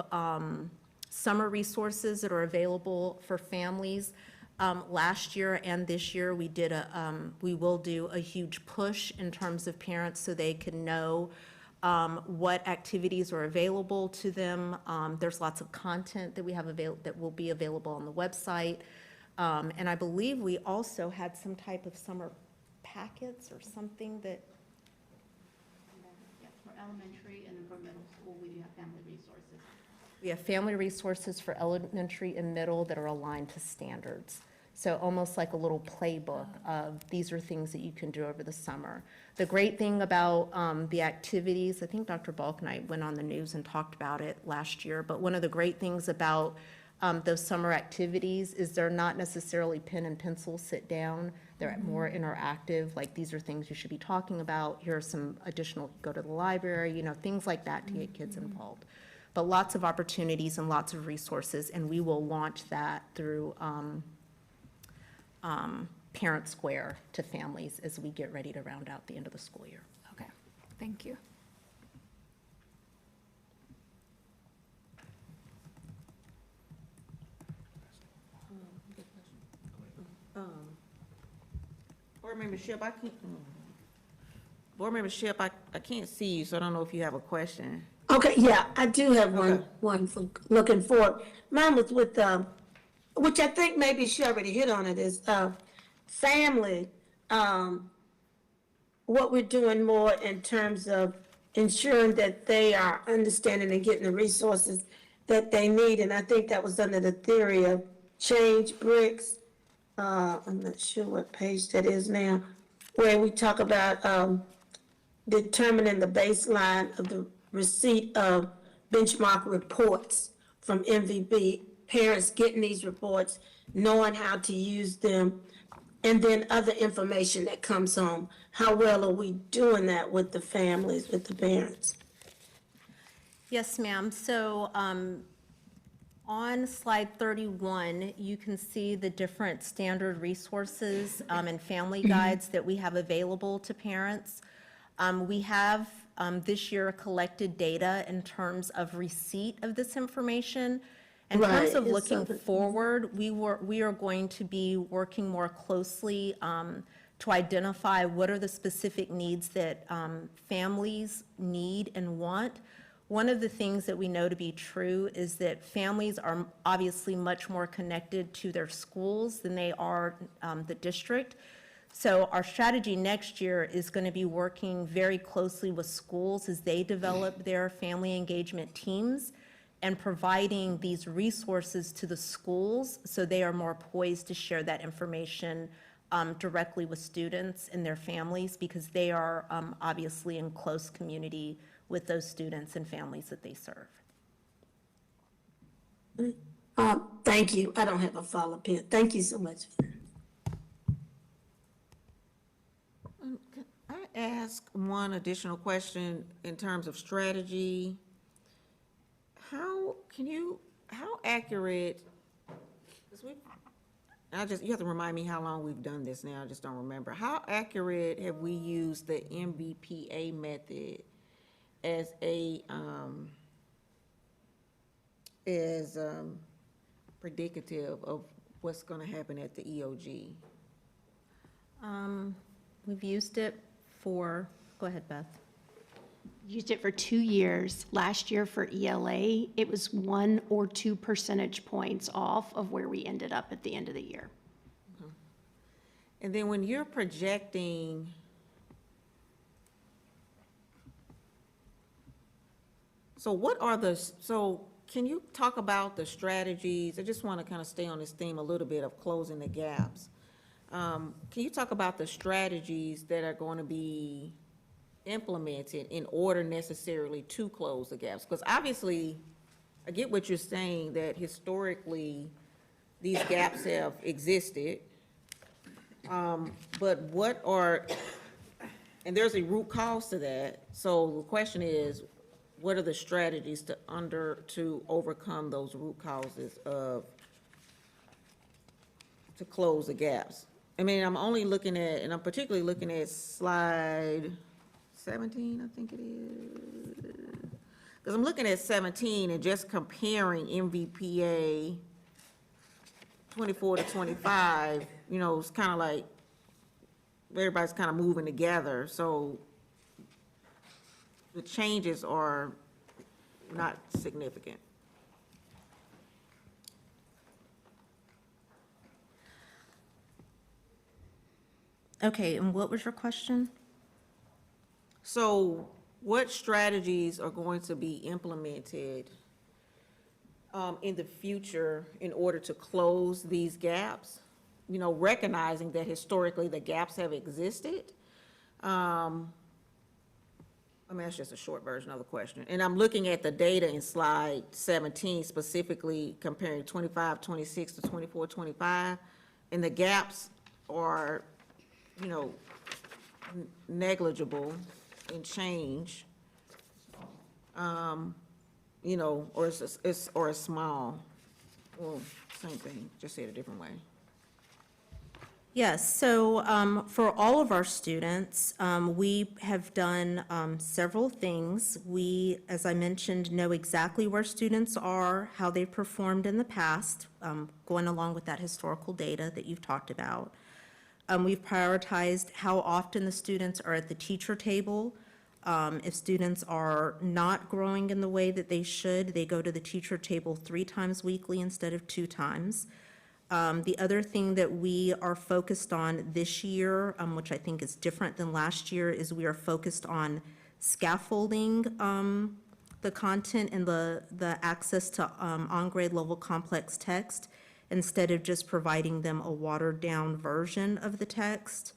summer resources that are available for families. Last year and this year, we will do a huge push in terms of parents so they can know what activities are available to them. There's lots of content that we have that will be available on the website. And I believe we also had some type of summer packets or something that. Yes, for elementary and then for middle school, we do have family resources. We have family resources for elementary and middle that are aligned to standards. So almost like a little playbook of these are things that you can do over the summer. The great thing about the activities, I think Dr. Balknight went on the news and talked about it last year, but one of the great things about those summer activities is they're not necessarily pen and pencil sit down. They're more interactive, like these are things you should be talking about. Here are some additional, go to the library, things like that to get kids involved. But lots of opportunities and lots of resources, and we will launch that through Parent Square to families as we get ready to round out the end of the school year. Okay, thank you. Board Member Shipp, Board Member Shipp, I can't see you, so I don't know if you have a question. Okay, yeah, I do have Okay. one for looking forward. Mine was with, which I think maybe she already hit on it, is family. What we're doing more in terms of ensuring that they are understanding and getting the resources that they need. And I think that was under the theory of change bricks. I'm not sure what page that is now, where we talk about determining the baseline of the receipt of benchmark reports from MVB, parents getting these reports, knowing how to use them, and then other information that comes home. How well are we doing that with the families, with the parents? Yes, ma'am. So on slide 31, you can see the different standard resources and family guides that we have available to parents. We have this year collected data in terms of receipt of this information. In terms Right, of it's looking something- forward, we are going to be working more closely to identify what are the specific needs that families need and want. One of the things that we know to be true is that families are obviously much more connected to their schools than they are the district. So our strategy next year is going to be working very closely with schools as they develop their family engagement teams and providing these resources to the schools so they are more poised to share that information directly with students and their families, because they are obviously in close community with those students and families that they serve. Thank you. I don't have a follow-up here. Thank you so much. Can I ask one additional question in terms of strategy? How accurate, 'cause you have to remind me how long we've done this now, I just don't remember. How accurate have we used the MBPA method as predicative of what's gonna happen at the EOG? We've used it for, go ahead, Beth. Used it for 2 years. Last year for ELA, it was 1 or 2 percentage points off of where we ended up at the end of the year. And then when you're projecting, so can you talk about the strategies? I just want to kind of stay on this theme a little bit of closing the gaps. Can you talk about the strategies that are going to be implemented in order necessarily to close the gaps? Because obviously, I get what you're saying, that historically, these gaps have existed. But and there's a root cause to that. So the question is, what are the strategies to overcome those root causes to close the gaps? I mean, I'm only looking at, and I'm particularly looking at slide 17, I think it is. Because I'm looking at 17 and just comparing MVPA 24 to 25, it's kind of like everybody's kind of moving together. So the changes are not significant. Okay, and what was your question? So what strategies are going to be implemented in the future in order to close these gaps? Recognizing that historically the gaps have existed. That's just a short version of the question. And I'm looking at the data in slide 17, specifically comparing 25-26 to 24-25, and the gaps are, negligible in change, or it's small. Well, same thing, just say it a different way. Yes, so for all of our students, we have done several things. We, as I mentioned, know exactly where students are, how they've performed in the past, going along with that historical data that you've talked about. We've prioritized how often the students are at the teacher table. If students are not growing in the way that they should, they go to the teacher table 3 times weekly instead of 2 times. The other thing that we are focused on this year, which I think is different than last year, is we are focused on scaffolding the content and the access to on-grade level complex text, instead of just providing them a watered-down version of the text.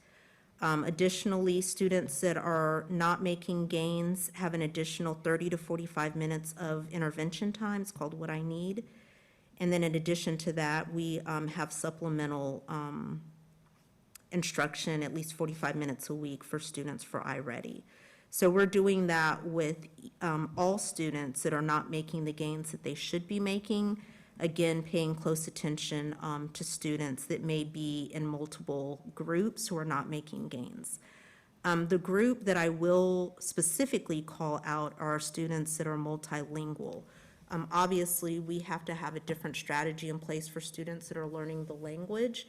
Additionally, students that are not making gains have an additional 30 to 45 minutes of intervention time. It's called What I Need. And then in addition to that, we have supplemental instruction at least 45 minutes a week for students for iReady. So we're doing that with all students that are not making the gains that they should be making. Again, paying close attention to students that may be in multiple groups who are not making gains. The group that I will specifically call out are students that are multilingual. Obviously, we have to have a different strategy in place for students that are learning the language.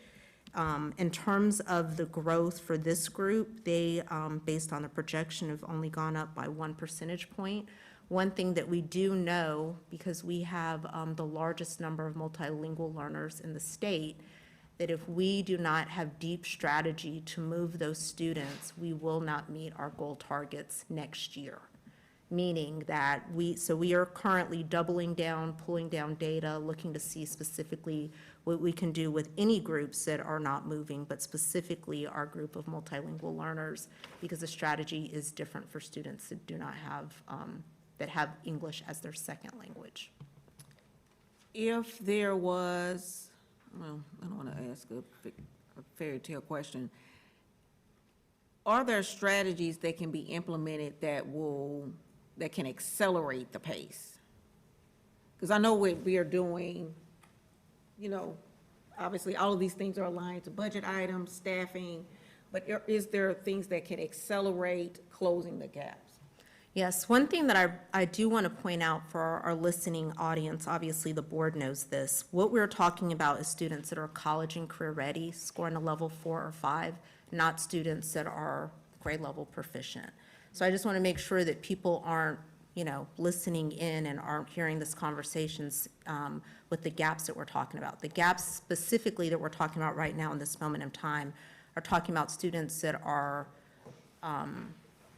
In terms of the growth for this group, they, based on the projection, have only gone up by 1 percentage point. One thing that we do know, because we have the largest number of multilingual learners in the state, that if we do not have deep strategy to move those students, we will not meet our goal targets next year. Meaning that we are currently doubling down, pulling down data, looking to see specifically what we can do with any groups that are not moving, but specifically our group of multilingual learners, because the strategy is different for students that do not have, that have English as their second language. If there was, well, I don't want to ask a fairy tale question. Are there strategies that can be implemented that can accelerate the pace? Because I know what we are doing, you know, obviously all of these things are aligned to budget items, staffing, but is there things that can accelerate closing the gaps? Yes, one thing that I do want to point out for our listening audience, obviously the board knows this, what we're talking about is students that are college and career ready, scoring a level 4 or 5, not students that are grade level proficient. So I just want to make sure that people aren't, you know, listening in and aren't hearing this conversations with the gaps that we're talking about. The gaps specifically that we're talking about right now in this moment in time are talking about students that are,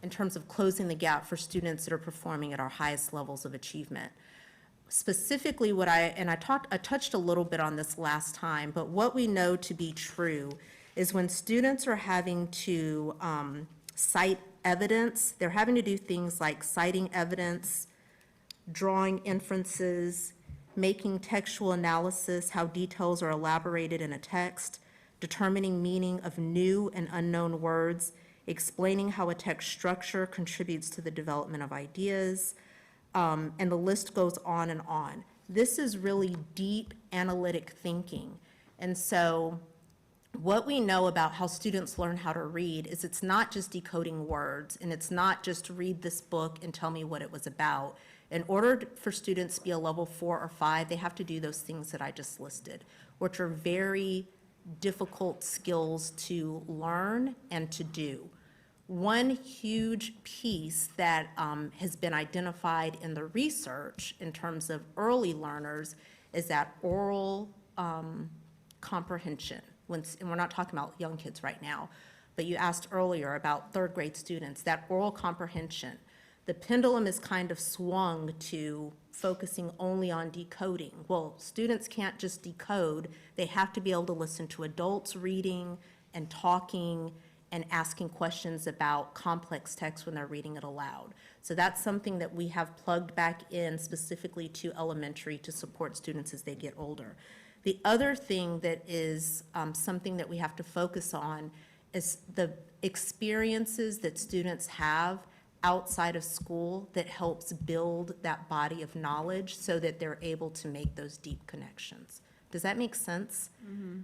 in terms of closing the gap for students that are performing at our highest levels of achievement. Specifically what I touched a little bit on this last time, but what we know to be true is when students are having to cite evidence, they're having to do things like citing evidence, drawing inferences, making textual analysis, how details are elaborated in a text, determining meaning of new and unknown words, explaining how a text structure contributes to the development of ideas, and the list goes on and on. This is really deep analytic thinking. And so what we know about how students learn how to read is it's not just decoding words, and it's not just read this book and tell me what it was about. In order for students to be a level 4 or 5, they have to do those things that I just listed, which are very difficult skills to learn and to do. One huge piece that has been identified in the research in terms of early learners is that oral comprehension. And we're not talking about young kids right now, but you asked earlier about third grade students, that oral comprehension. The pendulum is kind of swung to focusing only on decoding. Well, students can't just decode, they have to be able to listen to adults reading and talking and asking questions about complex text when they're reading it aloud. So that's something that we have plugged back in specifically to elementary to support students as they get older. The other thing that is something that we have to focus on is the experiences that students have outside of school that helps build that body of knowledge so that they're able to make those deep connections. Does that make sense? Mm-hmm.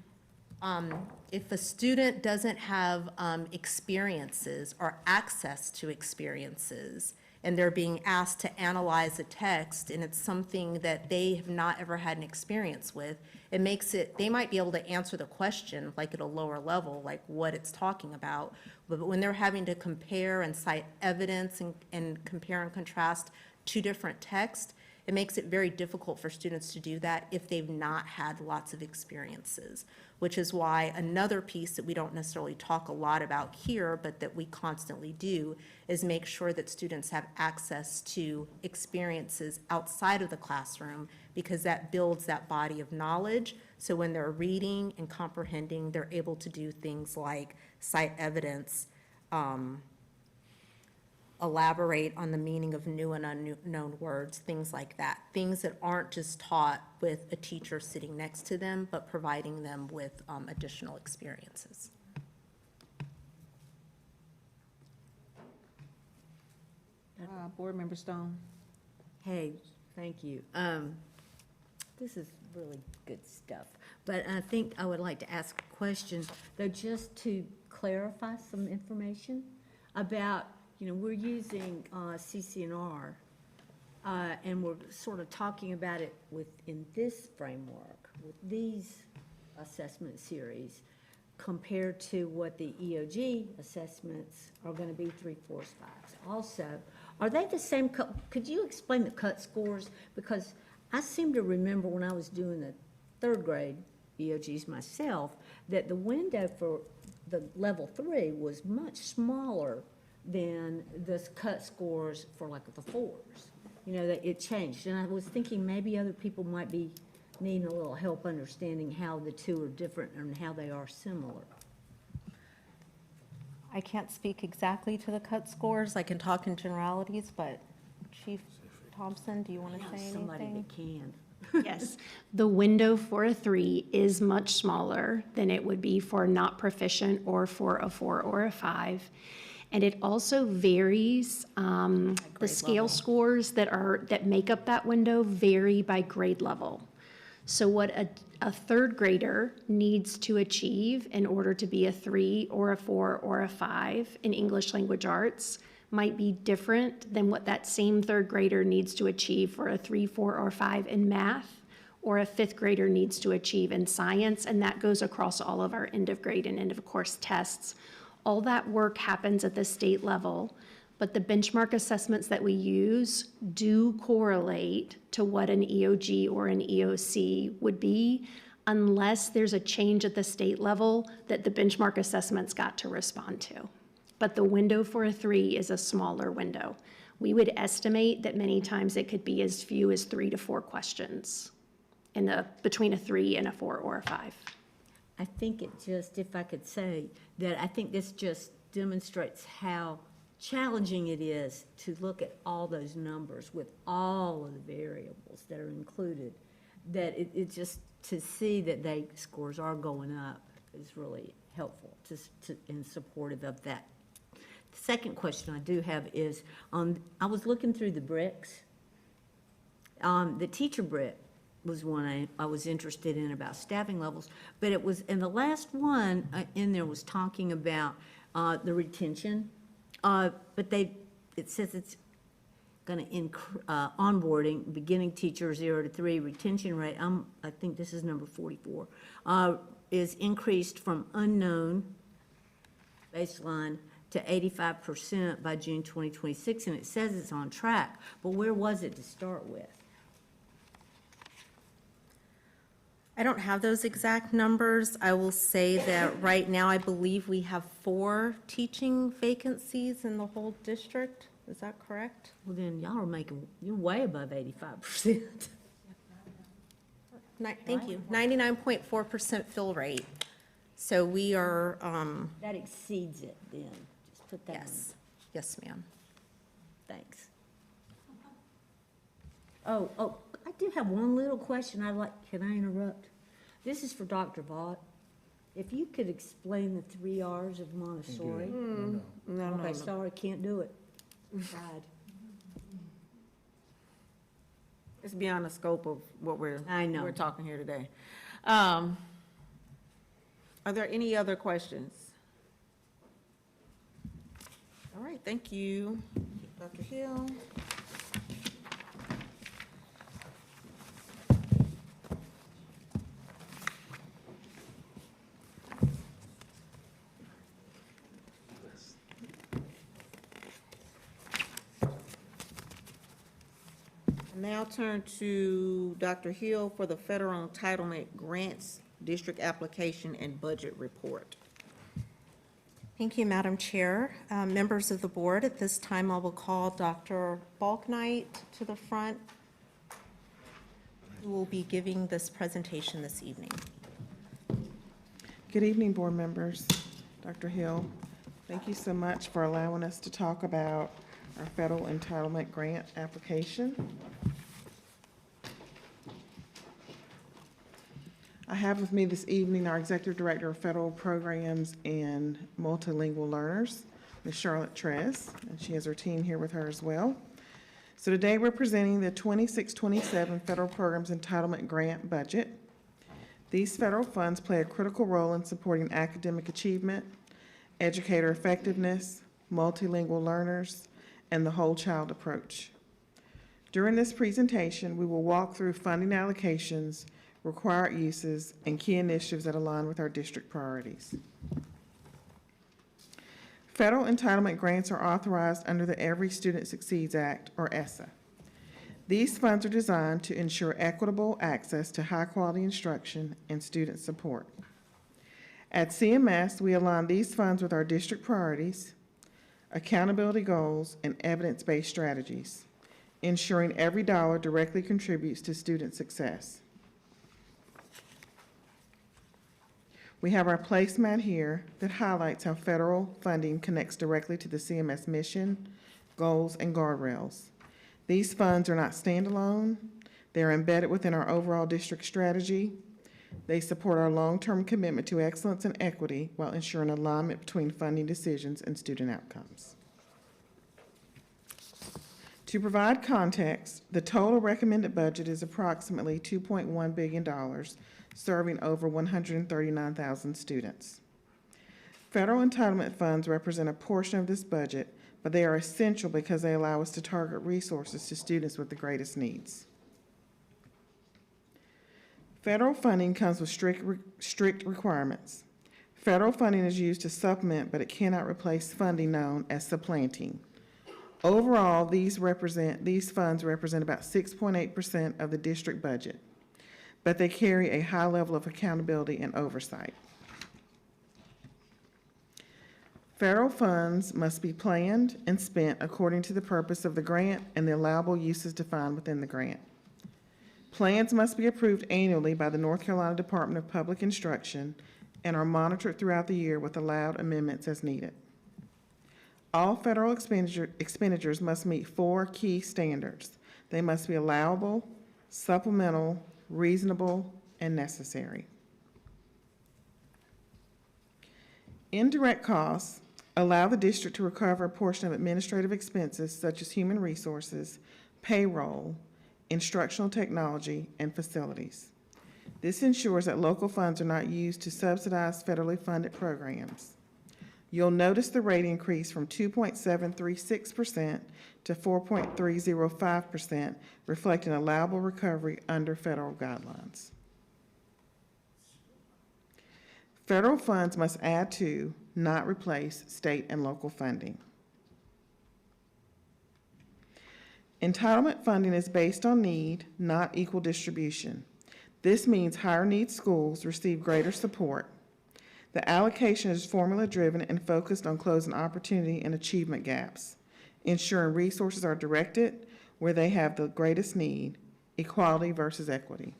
If a student doesn't have experiences or access to experiences, and they're being asked to analyze a text, and it's something that they have not ever had an experience with, it makes it, they might be able to answer the question like at a lower level, like what it's talking about, but when they're having to compare and cite evidence and compare and contrast two different texts, it makes it very difficult for students to do that if they've not had lots of experiences, which is why another piece that we don't necessarily talk a lot about here, but that we constantly do, is make sure that students have access to experiences outside of the classroom, because that builds that body of knowledge. So when they're reading and comprehending, they're able to do things like cite evidence, elaborate on the meaning of new and unknown words, things like that. Things that aren't just taught with a teacher sitting next to them, but providing them with additional experiences. Board Member Stone. Hey, thank you. This is really good stuff, but I think I would like to ask a question, though, just to clarify some information about, we're using CCNR, and we're sort of talking about it within this framework, with these assessment series, compared to what the EOG assessments are going to be, 3, 4, 5s. Also, are they the same? Could you explain the cut scores? Because I seem to remember when I was doing the 3rd grade EOGs myself, that the window for the level 3 was much smaller than the cut scores for like the 4s. That it changed. And I was thinking maybe other people might be needing a little help understanding how the two are different and how they are similar. I can't speak exactly to the cut scores. I can talk in generalities, but Chief Thompson, do you want to say Somebody anything? that can. Yes, the window for a 3 is much smaller than it would be for not proficient or for a 4 or a 5. And it also varies, the scale scores that make up that window vary by grade level. So what a 3rd grader needs to achieve in order to be a 3 or a 4 or a 5 in English language arts might be different than what that same 3rd grader needs to achieve for a 3, 4, or 5 in math, or a 5th grader needs to achieve in science, and that goes across all of our end of grade and end of course tests. All that work happens at the state level, but the benchmark assessments that we use do correlate to what an EOG or an EOC would be, unless there's a change at the state level that the benchmark assessments got to respond to. But the window for a 3 is a smaller window. We would estimate that many times it could be as few as 3 to 4 questions between a 3 and a 4 or a 5. I think it just, if I could say, that I think this just demonstrates how challenging it is to look at all those numbers with all of the variables that are included, that it just, to see that scores are going up is really helpful and supportive of that. The second question I do have is, I was looking through the bricks. The teacher brick was one I was interested in about staffing levels, but it was, in the last one in there was talking about the retention, but it says it's going to onboarding, beginning teacher 0 to 3, retention rate, I think this is number 44, is increased from unknown baseline to 85% by June 2026, and it says it's on track, but where was it to start with? I don't have those exact numbers. I will say that right now, I believe we have 4 teaching vacancies in the whole district. Is that correct? Well, then y'all are you're way above 85%. Thank you. 99.4% fill rate. So we are, That exceeds it then, just put that on. yes, yes, ma'am. Thanks. Oh, I do have one little question can I interrupt? This is for Dr. Vaught. If you could explain the 3 R's of Montessori. No. Okay, sorry, can't do it. Tried. It's beyond the scope of what we're talking here today. Are there any other questions? All right, thank you, Dr. Hill. Now turn to Dr. Hill for the federal entitlement grants, district application, and budget report. Thank you, Madam Chair. Members of the board, at this time, I will call Dr. Balknight to the front, who will be giving this presentation this evening. Good evening, board members. Dr. Hill, thank you so much for allowing us to talk about our federal entitlement grant application. I have with me this evening our Executive Director of Federal Programs and Multilingual Learners, Ms. Charlotte Trez, and she has her team here with her as well. So today we're presenting the 26-27 Federal Programs Entitlement Grant Budget. These federal funds play a critical role in supporting academic achievement, educator effectiveness, multilingual learners, and the whole child approach. During this presentation, we will walk through funding allocations, required uses, and key initiatives that align with our district priorities. Federal entitlement grants are authorized under the Every Student Succeeds Act, or ESSA. These funds are designed to ensure equitable access to high-quality instruction and student support. At CMS, we align these funds with our district priorities, accountability goals, and evidence-based strategies, ensuring every dollar directly contributes to student success. We have our placemat here that highlights how federal funding connects directly to the CMS mission, goals, and guardrails. These funds are not standalone. They are embedded within our overall district strategy. They support our long-term commitment to excellence and equity while ensuring alignment between funding decisions and student outcomes. To provide context, the total recommended budget is approximately $2.1 billion, serving over 139,000 students. Federal entitlement funds represent a portion of this budget, but they are essential because they allow us to target resources to students with the greatest needs. Federal funding comes with strict requirements. Federal funding is used to supplement, but it cannot replace funding known as supplanting. Overall, these funds represent about 6.8% of the district budget, but they carry a high level of accountability and oversight. Federal funds must be planned and spent according to the purpose of the grant and the allowable uses defined within the grant. Plans must be approved annually by the North Carolina Department of Public Instruction and are monitored throughout the year with allowed amendments as needed. All federal expenditures must meet 4 key standards. They must be allowable, supplemental, reasonable, and necessary. Indirect costs allow the district to recover a portion of administrative expenses such as human resources, payroll, instructional technology, and facilities. This ensures that local funds are not used to subsidize federally funded programs. You'll notice the rate increase from 2.736% to 4.305%, reflecting allowable recovery under federal guidelines. Federal funds must add to, not replace, state and local funding. Entitlement funding is based on need, not equal distribution. This means higher need schools receive greater support. The allocation is formula-driven and focused on closing opportunity and achievement gaps, ensuring resources are directed where they have the greatest need, equality versus equity.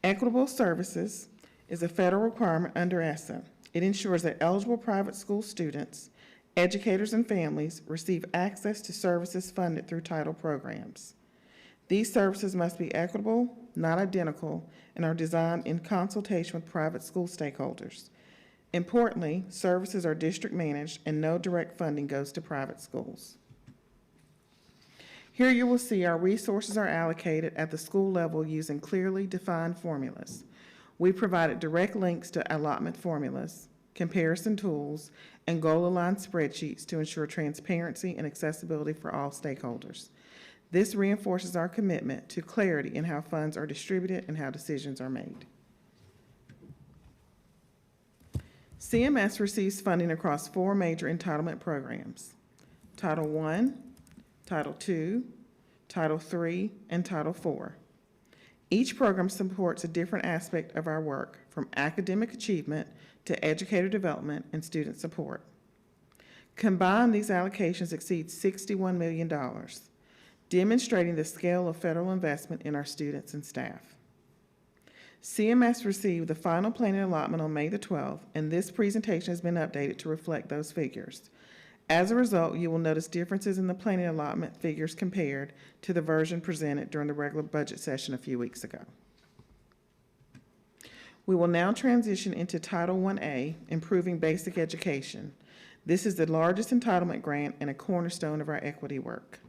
Equitable services is a federal requirement under ESSA. It ensures that eligible private school students, educators, and families receive access to services funded through title programs. These services must be equitable, not identical, and are designed in consultation with private school stakeholders. Importantly, services are district managed and no direct funding goes to private schools. Here you will see our resources are allocated at the school level using clearly defined formulas. We provided direct links to allotment formulas, comparison tools, and goal-aligned spreadsheets to ensure transparency and accessibility for all stakeholders. This reinforces our commitment to clarity in how funds are distributed and how decisions are made. CMS receives funding across 4 major entitlement programs: Title I, Title II, Title III, and Title IV. Each program supports a different aspect of our work, from academic achievement to educator development and student support. Combined, these allocations exceed $61 million, demonstrating the scale of federal investment in our students and staff. CMS received the final planning allotment on May the 12th, and this presentation has been updated to reflect those figures. As a result, you will notice differences in the planning allotment figures compared to the version presented during the regular budget session a few weeks ago. We will now transition into Title 1A, Improving Basic Education. This is the largest entitlement grant and a cornerstone of our equity work.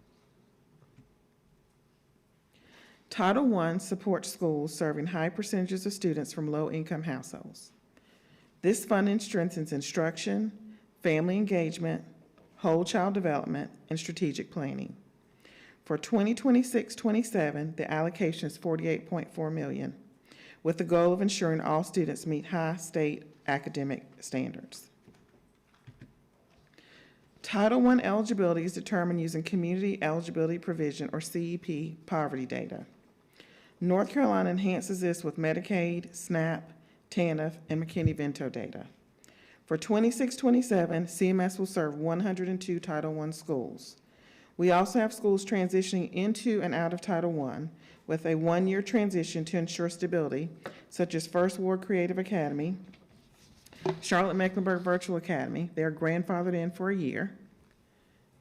Title I supports schools serving high percentages of students from low-income households. This funding strengthens instruction, family engagement, whole child development, and strategic planning. For 2026-27, the allocation is $48.4 million, with the goal of ensuring all students meet high state academic standards. Title I eligibility is determined using Community Eligibility Provision, or CEP, poverty data. North Carolina enhances this with Medicaid, SNAP, TANF, and McKinney-Vento data. For 26-27, CMS will serve 102 Title I schools. We also have schools transitioning into and out of Title I with a one-year transition to ensure stability, such as First Ward Creative Academy, Charlotte-Mecklenburg Virtual Academy. They are grandfathered in for a year.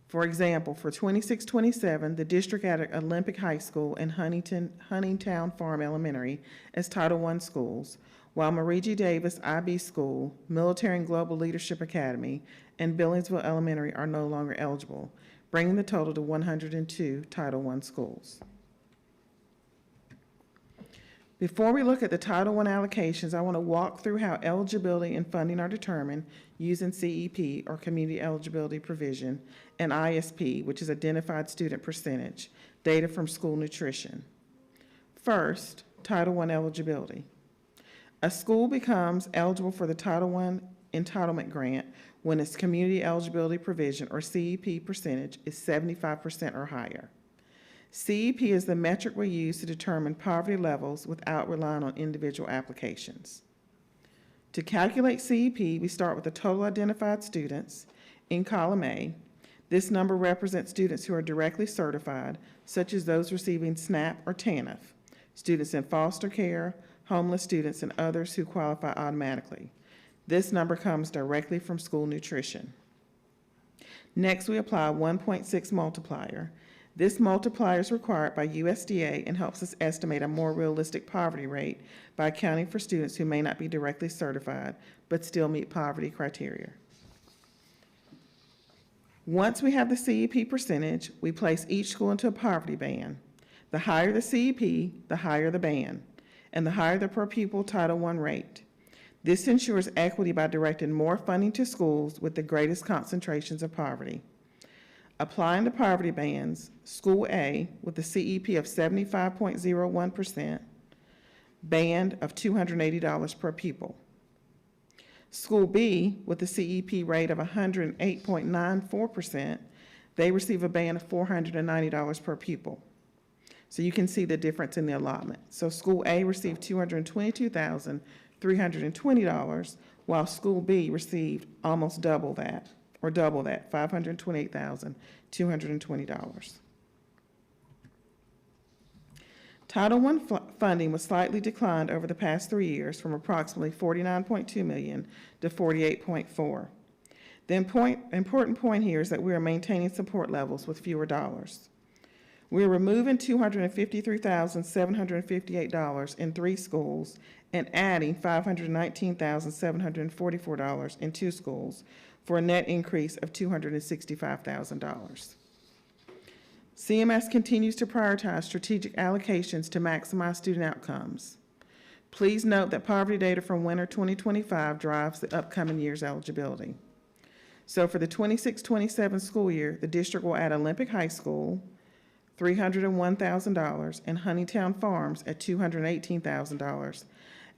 For example, for 26-27, the district added Olympic High School and Huntingtown Farm Elementary as Title I schools, while Marie G. Davis IB School, Military and Global Leadership Academy, and Billingsville Elementary are no longer eligible, bringing the total to 102 Title I schools. Before we look at the Title I allocations, I want to walk through how eligibility and funding are determined using CEP, or Community Eligibility Provision, and ISP, which is Identified Student Percentage, data from school nutrition. First, Title I eligibility. A school becomes eligible for the Title I entitlement grant when its Community Eligibility Provision, or CEP, percentage is 75% or higher. CEP is the metric we use to determine poverty levels without relying on individual applications. To calculate CEP, we start with the total identified students in column A. This number represents students who are directly certified, such as those receiving SNAP or TANF, students in foster care, homeless students, and others who qualify automatically. This number comes directly from school nutrition. Next, we apply a 1.6 multiplier. This multiplier is required by USDA and helps us estimate a more realistic poverty rate by accounting for students who may not be directly certified but still meet poverty criteria. Once we have the CEP percentage, we place each school into a poverty band. The higher the CEP, the higher the band, and the higher the per pupil Title I rate. This ensures equity by directing more funding to schools with the greatest concentrations of poverty. Applying the poverty bands, School A with the CEP of 75.01%, band of $280 per pupil. School B with the CEP rate of 108.94%, they receive a band of $490 per pupil. So you can see the difference in the allotment. So School A received $222,320, while School B received almost double that, or double that, $528,220. Title I funding was slightly declined over the past 3 years from approximately $49.2 million to $48.4. The important point here is that we are maintaining support levels with fewer dollars. We are removing $253,758 in 3 schools and adding $519,744 in 2 schools, for a net increase of $265,000. CMS continues to prioritize strategic allocations to maximize student outcomes. Please note that poverty data from winter 2025 drives the upcoming year's eligibility. So for the 26-27 school year, the district will add Olympic High School, $301,000, and Huntingtown Farms at $218,000,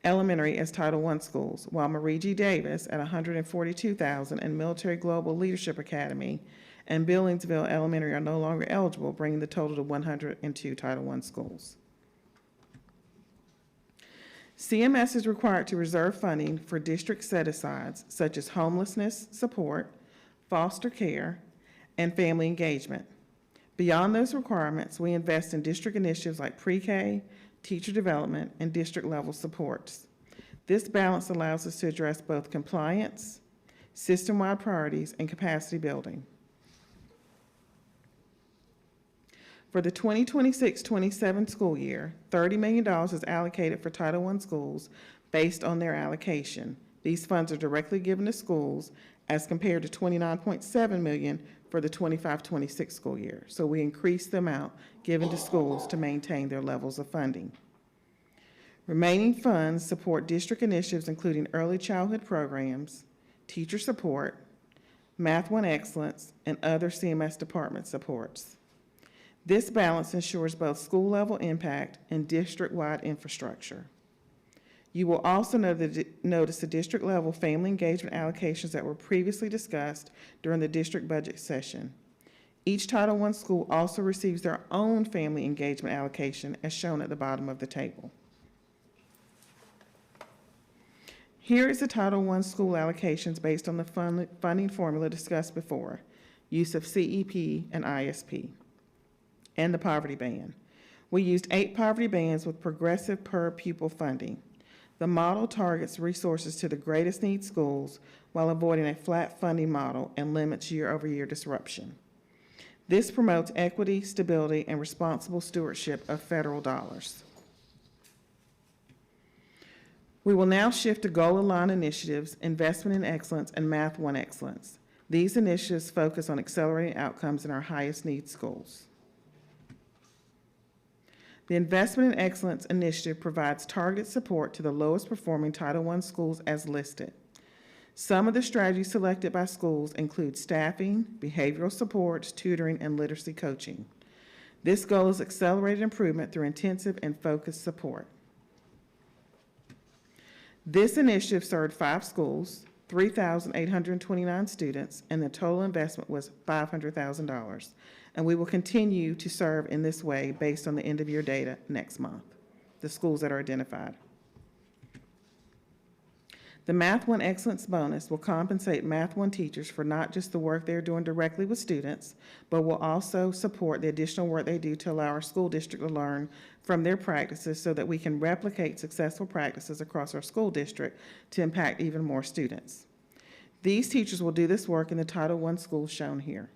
elementary as Title I schools, while Marie G. Davis at $142,000 and Military Global Leadership Academy and Billingsville Elementary are no longer eligible, bringing the total to 102 Title I schools. CMS is required to reserve funding for district set-asides such as homelessness support, foster care, and family engagement. Beyond those requirements, we invest in district initiatives like pre-K, teacher development, and district-level supports. This balance allows us to address both compliance, system-wide priorities, and capacity building. For the 2026-27 school year, $30 million is allocated for Title I schools based on their allocation. These funds are directly given to schools as compared to $29.7 million for the 25-26 school year. So we increased the amount given to schools to maintain their levels of funding. Remaining funds support district initiatives including early childhood programs, teacher support, Math 1 Excellence, and other CMS department supports. This balance ensures both school-level impact and district-wide infrastructure. You will also notice the district-level family engagement allocations that were previously discussed during the district budget session. Each Title I school also receives their own family engagement allocation, as shown at the bottom of the table. Here is the Title I school allocations based on the funding formula discussed before, use of CEP and ISP, and the poverty band. We used 8 poverty bands with progressive per pupil funding. The model targets resources to the greatest need schools while avoiding a flat funding model and limits year-over-year disruption. This promotes equity, stability, and responsible stewardship of federal dollars. We will now shift to goal-aligned initiatives, investment in excellence, and Math 1 Excellence. These initiatives focus on accelerating outcomes in our highest need schools. The Investment in Excellence initiative provides targeted support to the lowest performing Title I schools as listed. Some of the strategies selected by schools include staffing, behavioral supports, tutoring, and literacy coaching. This goal is accelerated improvement through intensive and focused support. This initiative served 5 schools, 3,829 students, and the total investment was $500,000. And we will continue to serve in this way based on the end-of-year data next month, the schools that are identified. The Math 1 Excellence Bonus will compensate Math 1 teachers for not just the work they're doing directly with students, but will also support the additional work they do to allow our school district to learn from their practices so that we can replicate successful practices across our school district to impact even more students. These teachers will do this work in the Title I schools shown here.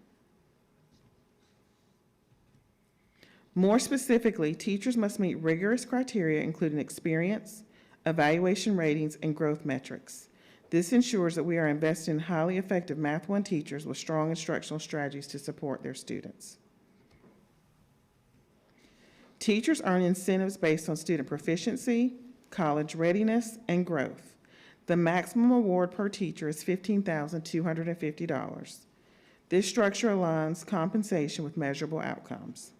More specifically, teachers must meet rigorous criteria including experience, evaluation ratings, and growth metrics. This ensures that we are investing in highly effective Math 1 teachers with strong instructional strategies to support their students. Teachers earn incentives based on student proficiency, college readiness, and growth. The maximum award per teacher is $15,250. This structure aligns compensation with measurable outcomes.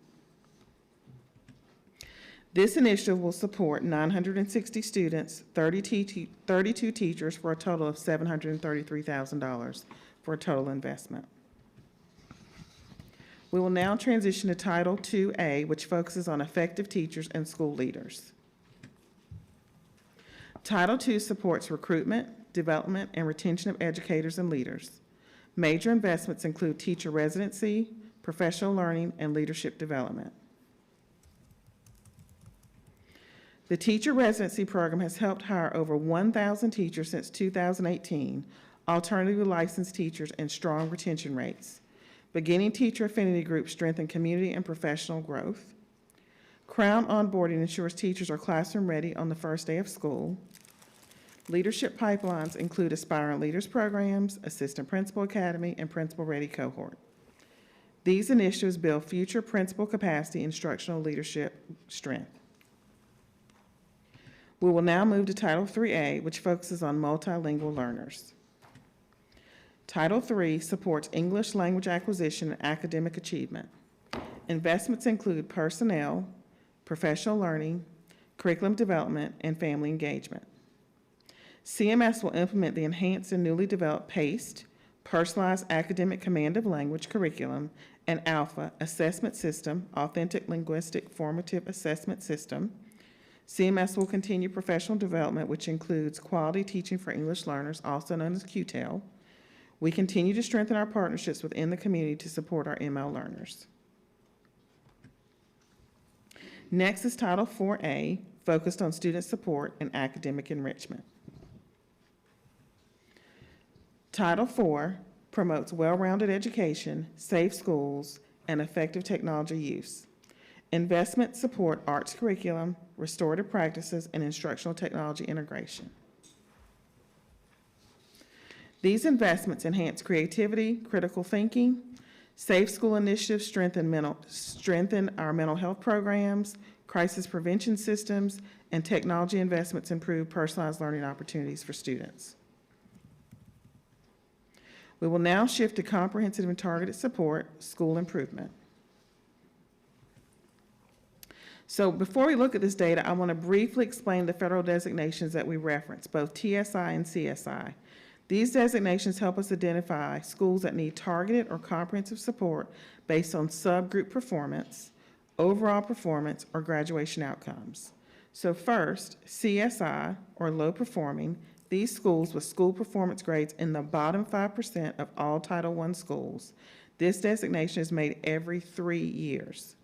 This initiative will support 960 students, 32 teachers for a total of $733,000 for a total investment. We will now transition to Title II-A, which focuses on effective teachers and school leaders. Title II supports recruitment, development, and retention of educators and leaders. Major investments include teacher residency, professional learning, and leadership development. The teacher residency program has helped hire over 1,000 teachers since 2018, alternatively licensed teachers, and strong retention rates. Beginning teacher affinity groups strengthen community and professional growth. Crown onboarding ensures teachers are classroom ready on the first day of school. Leadership pipelines include aspiring leaders programs, assistant principal academy, and principal ready cohort. These initiatives build future principal capacity, instructional leadership strength. We will now move to Title III-A, which focuses on multilingual learners. Title III supports English language acquisition and academic achievement. Investments include personnel, professional learning, curriculum development, and family engagement. CMS will implement the enhanced and newly developed PACE, Personalized Academic Command of Language curriculum, and ALPHA, Assessment System, Authentic Linguistic Formative Assessment System. CMS will continue professional development, which includes quality teaching for English learners, also known as QTEL. We continue to strengthen our partnerships within the community to support our ML learners. Next is Title IV-A, focused on student support and academic enrichment. Title IV promotes well-rounded education, safe schools, and effective technology use. Investments support arts curriculum, restorative practices, and instructional technology integration. These investments enhance creativity, critical thinking, safe school initiatives, strengthen our mental health programs, crisis prevention systems, and technology investments improve personalized learning opportunities for students. We will now shift to comprehensive and targeted support, school improvement. So before we look at this data, I want to briefly explain the federal designations that we reference, both TSI and CSI. These designations help us identify schools that need targeted or comprehensive support based on subgroup performance, overall performance, or graduation outcomes. So first, CSI, or low performing, these schools with school performance grades in the bottom 5% of all Title I schools. This designation is made every 3 years.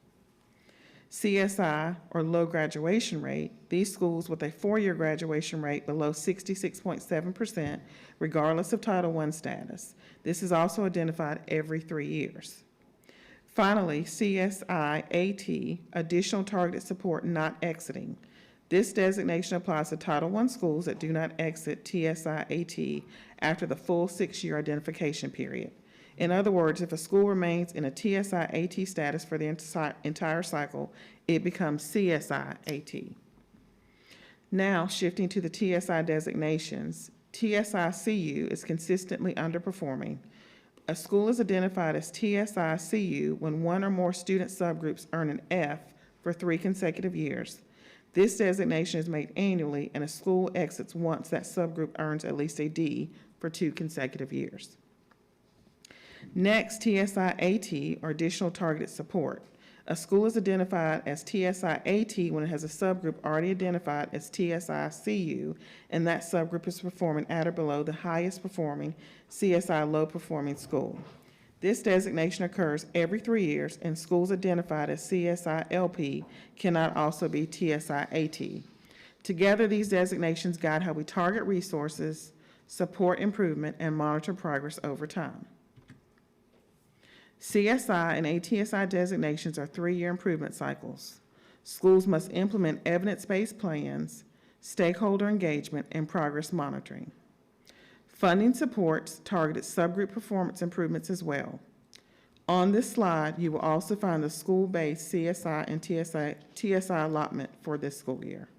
CSI, or low graduation rate, these schools with a 4-year graduation rate below 66.7%, regardless of Title I status. This is also identified every 3 years. Finally, CSI-AT, additional targeted support not exiting. This designation applies to Title I schools that do not exit TSI-AT after the full 6-year identification period. In other words, if a school remains in a TSI-AT status for the entire cycle, it becomes CSI-AT. Now, shifting to the TSI designations, TSI-CU is consistently underperforming. A school is identified as TSI-CU when one or more student subgroups earn an F for 3 consecutive years. This designation is made annually, and a school exits once that subgroup earns at least a D for 2 consecutive years. Next, TSI-AT, or additional targeted support. A school is identified as TSI-AT when it has a subgroup already identified as TSI-CU, and that subgroup is performing at or below the highest performing CSI low performing school. This designation occurs every 3 years, and schools identified as CSI-LP cannot also be TSI-AT. Together, these designations guide how we target resources, support improvement, and monitor progress over time. CSI and ATSI designations are 3-year improvement cycles. Schools must implement evidence-based plans, stakeholder engagement, and progress monitoring. Funding supports targeted subgroup performance improvements as well. On this slide, you will also find the school-based CSI and TSI allotment for this school year.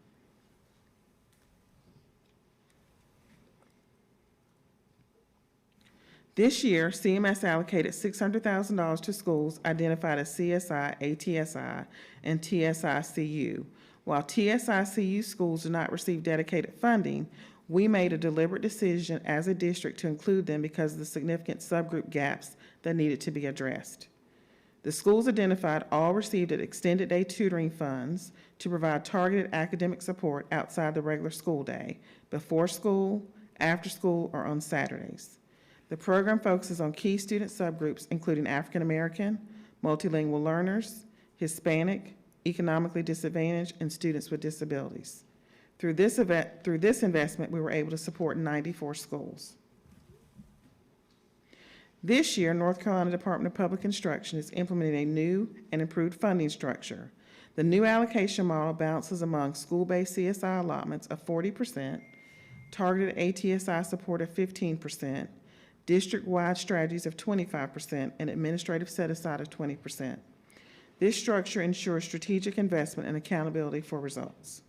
This year, CMS allocated $600,000 to schools identified as CSI, ATSI, and TSI-CU. While TSI-CU schools do not receive dedicated funding, we made a deliberate decision as a district to include them because of the significant subgroup gaps that needed to be addressed. The schools identified all received extended day tutoring funds to provide targeted academic support outside the regular school day, before school, after school, or on Saturdays. The program focuses on key student subgroups, including African American, multilingual learners, Hispanic, economically disadvantaged, and students with disabilities. Through this investment, we were able to support 94 schools. This year, North Carolina Department of Public Instruction is implementing a new and improved funding structure. The new allocation model balances among school-based CSI allotments of 40%, targeted ATSI support of 15%, district-wide strategies of 25%, and administrative set-aside of 20%. This structure ensures strategic investment and accountability for results.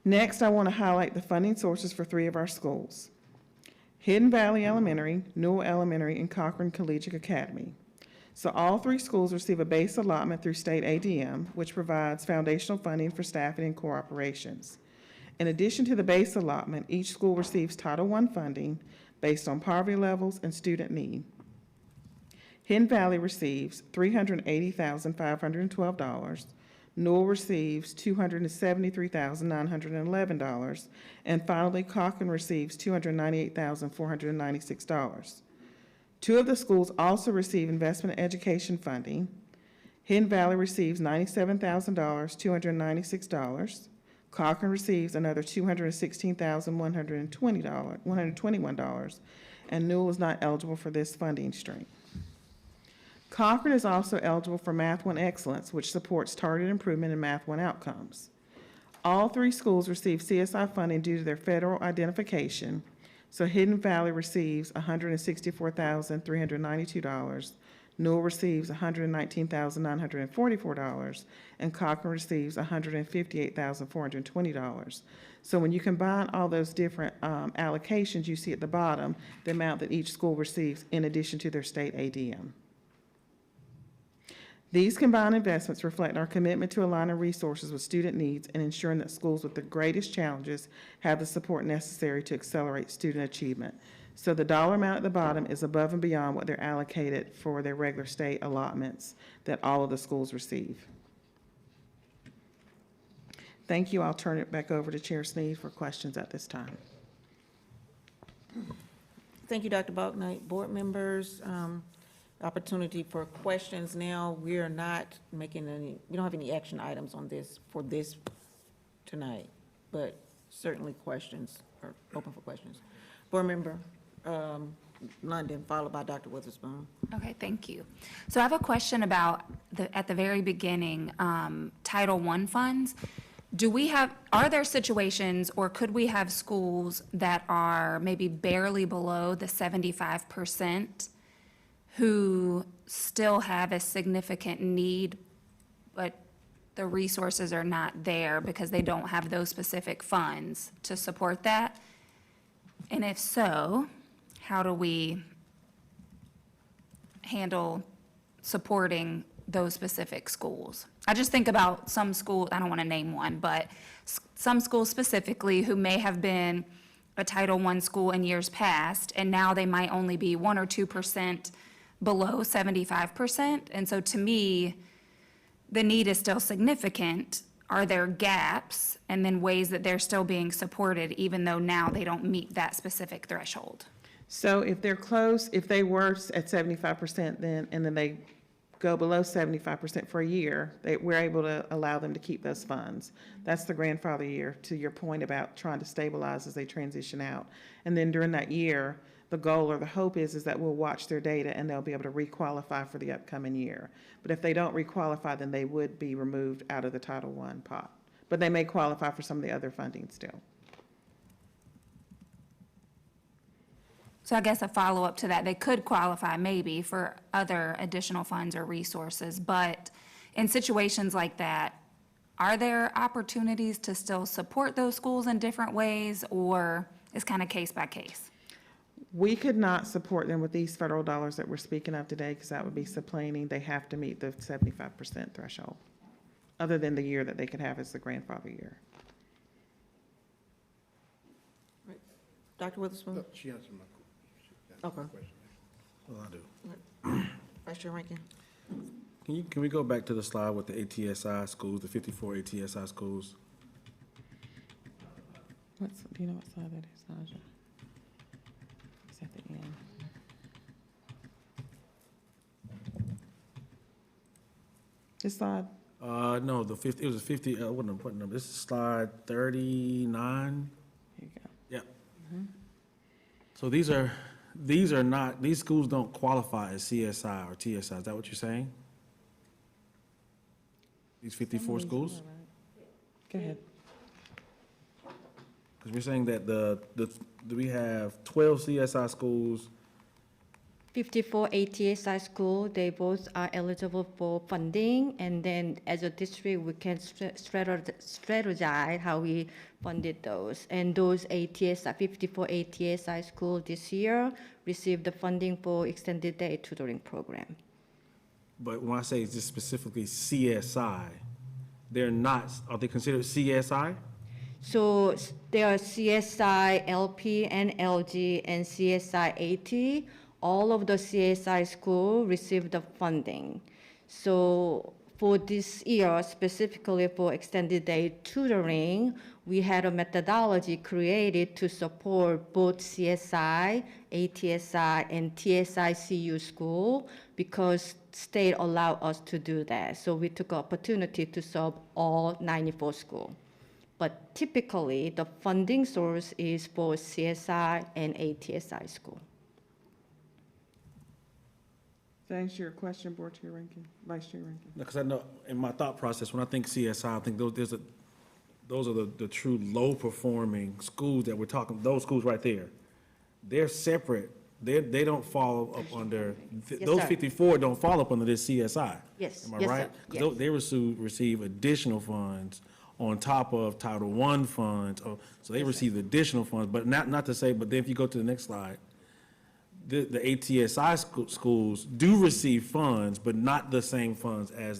Next, I want to highlight the funding sources for 3 of our schools: Hidden Valley Elementary, Newell Elementary, and Cochran Collegiate Academy. So all 3 schools receive a base allotment through state ADM, which provides foundational funding for staffing and core operations. In addition to the base allotment, each school receives Title I funding based on poverty levels and student need. Hidden Valley receives $380,512, Newell receives $273,911, and finally Cochran receives $298,496. 2 of the schools also receive investment education funding. Hidden Valley receives $97,000, $296. Cochran receives another $216,121, and Newell is not eligible for this funding stream. Concord is also eligible for Math 1 Excellence, which supports targeted improvement in Math 1 outcomes. All three schools receive CSI funding due to their federal identification. So Hidden Valley receives $164,392, Newell receives $119,944, and Cochran receives $158,420. So when you combine all those different allocations you see at the bottom, the amount that each school receives in addition to their state ADM. These combined investments reflect our commitment to aligning resources with student needs and ensuring that schools with the greatest challenges have the support necessary to accelerate student achievement. So the dollar amount at the bottom is above and beyond what they're allocated for their regular state allotments that all of the schools receive. Thank you. I'll turn it back over to Chair Sneed for questions at this time. Thank you, Dr. Balknight. Board members, opportunity for questions now. We are not making any, we don't have any action items on this for this tonight, but certainly questions are open for questions. Board member London, followed by Dr. Witherspoon. Okay, thank you. So I have a question about at the very beginning, Title I funds. Are there situations, or could we have schools that are maybe barely below the 75% who still have a significant need, but the resources are not there because they don't have those specific funds to support that? And if so, how do we handle supporting those specific schools? I just think about some schools, I don't want to name one, but some schools specifically who may have been a Title I school in years past, and now they might only be 1 or 2% below 75%. And so to me, the need is still significant. Are there gaps and then ways that they're still being supported even though now they don't meet that specific threshold? So if they're close, if they were at 75% then, and then they go below 75% for a year, we're able to allow them to keep those funds. That's the grandfather year, to your point about trying to stabilize as they transition out. And then during that year, the goal or the hope is that we'll watch their data and they'll be able to requalify for the upcoming year. But if they don't requalify, then they would be removed out of the Title I pot. But they may qualify for some of the other funding still. So I guess a follow-up to that, they could qualify maybe for other additional funds or resources, but in situations like that, are there opportunities to still support those schools in different ways, or is kind of case by case? We could not support them with these federal dollars that we're speaking of today because that would be subplaning. They have to meet the 75% threshold, other than the year that they could have as the grandfather year. Dr. Witherspoon? She answered my Okay. question. Well, I do. Vice Chair Rankin? Can we go back to the slide with the ATSI schools, the 54 ATSI schools? Do you know what slide that is, Naja? It's at the end. This slide? No, it was a 50, what number? This is slide 39. Here you go. Yep. So these schools don't qualify as CSI or TSI, is that what you're saying? These 54 schools? Go ahead. Because we're saying that we have 12 CSI schools. 54 ATSI school, they both are eligible for funding, and then as a district, we can strategize how we funded those. And those 54 ATSI schools this year received the funding for extended day tutoring program. But when I say just specifically CSI, are they considered CSI? So there are CSI LP and LG and CSI AT. All of the CSI schools received the funding. So for this year, specifically for extended day tutoring, we had a methodology created to support both CSI, ATSI, and TSI CU school because state allowed us to do that. So we took opportunity to serve all 94 schools. But typically, the funding source is for CSI and ATSI school. To answer your question, Board Chair Rankin, Vice Chair Rankin. Because I know, in my thought process, when I think CSI, I think those are the true low-performing schools that we're talking, those schools right there. They're separate. They don't fall up under, those sir. 54 don't fall up under this CSI. Yes, Am I yes, sir. right? 'Cause Yes. they receive additional funds on top of Title I funds, so they receive additional funds, but not to say, but then if you go to the next slide, the ATSI schools do receive funds, but not the same funds as